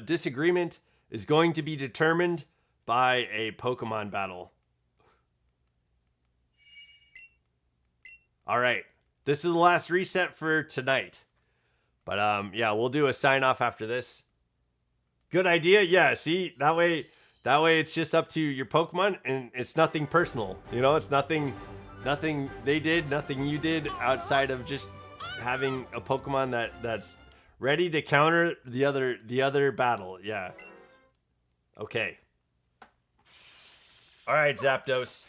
disagreement is going to be determined by a Pokemon battle. All right, this is the last reset for tonight. But yeah, we'll do a sign off after this. Good idea. Yeah, see, that way it's just up to your Pokemon, and it's nothing personal. It's nothing they did, nothing you did, outside of just having a Pokemon that's ready to counter the other battle. Yeah. Okay. All right, Zapdos.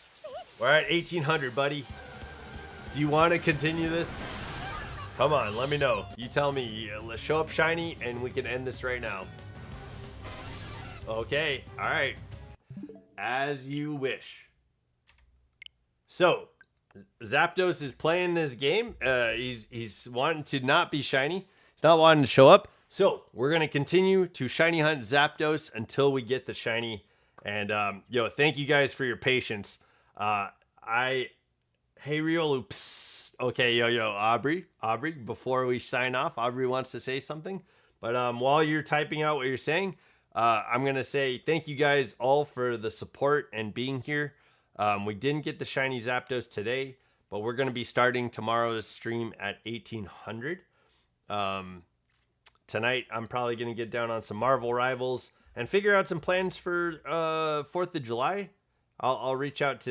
We're at 1800, buddy. Do you want to continue this? Come on, let me know. You tell me. Let's show up shiny and we can end this right now. Okay, all right. As you wish. So, Zapdos is playing this game. He's wanting to not be shiny. He's not wanting to show up. So, we're going to continue to shiny hunt Zapdos until we get the shiny. And, yo, thank you guys for your patience. Hey, Riolu. Psst. Okay, yo, Aubrey, before we sign off, Aubrey wants to say something. But while you're typing out what you're saying, I'm going to say thank you guys all for the support and being here. We didn't get the shiny Zapdos today, but we're going to be starting tomorrow's stream at 1800. Tonight, I'm probably going to get down on some Marvel Rivals and figure out some plans for 4th of July. I'll reach out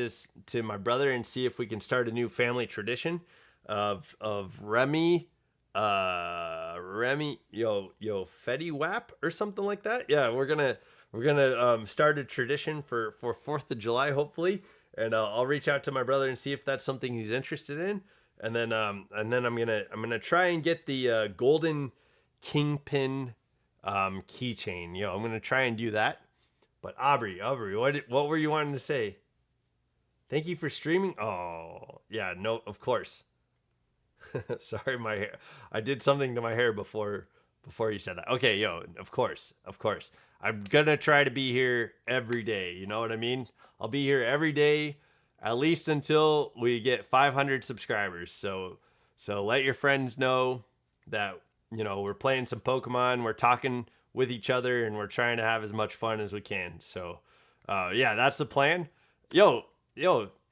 to my brother and see if we can start a new family tradition of Remy Fetty Wap or something like that. Yeah, we're gonna start a tradition for 4th of July, hopefully, and I'll reach out to my brother and see if that's something he's interested in, and then I'm gonna try and get the golden kingpin keychain. I'm gonna try and do that. But Aubrey, what were you wanting to say? Thank you for streaming. Oh, yeah, no, of course. Sorry, my hair. I did something to my hair before you said that. Okay, of course. I'm gonna try to be here every day. You know what I mean? I'll be here every day, at least until we get 500 subscribers. So let your friends know that we're playing some Pokemon. We're talking with each other, and we're trying to have as much fun as we can. So, yeah, that's the plan. Yo,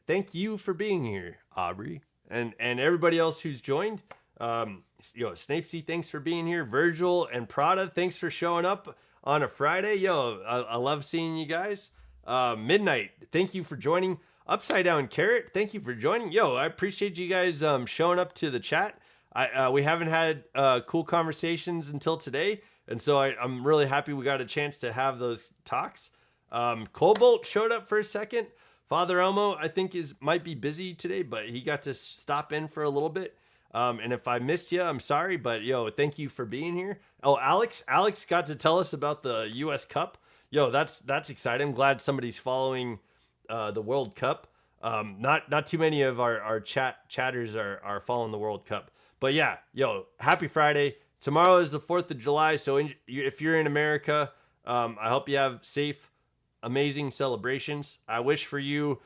thank you for being here, Aubrey, and everybody else who's joined. Snapesy, thanks for being here. Virgil and Prada, thanks for showing up on a Friday. I love seeing you guys. Midnight, thank you for joining. Upside Down Carrot, thank you for joining. I appreciate you guys showing up to the chat. We haven't had cool conversations until today. And so I'm really happy we got a chance to have those talks. Cobalt showed up for a second. Father Elmo, I think, might be busy today, but he got to stop in for a little bit. And if I missed you, I'm sorry, but thank you for being here. Oh, Alex got to tell us about the U.S. Cup. That's exciting. I'm glad somebody's following the World Cup. Not too many of our chatters are following the World Cup. But yeah, happy Friday. Tomorrow is the 4th of July, so if you're in America, I hope you have safe, amazing celebrations. I wish for you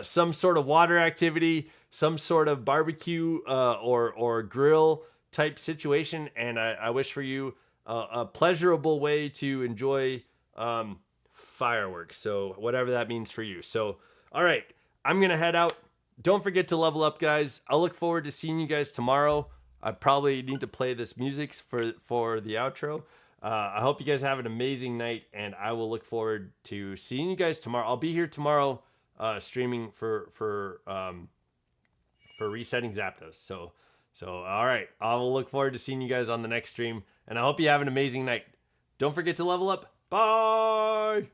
some sort of water activity, some sort of barbecue or grill type situation, and I wish for you a pleasurable way to enjoy fireworks, so whatever that means for you. So, all right, I'm going to head out. Don't forget to level up, guys. I'll look forward to seeing you guys tomorrow. I probably need to play this music for the outro. I hope you guys have an amazing night, and I will look forward to seeing you guys tomorrow. I'll be here tomorrow streaming for resetting Zapdos. So all right, I will look forward to seeing you guys on the next stream, and I hope you have an amazing night. Don't forget to level up. Bye!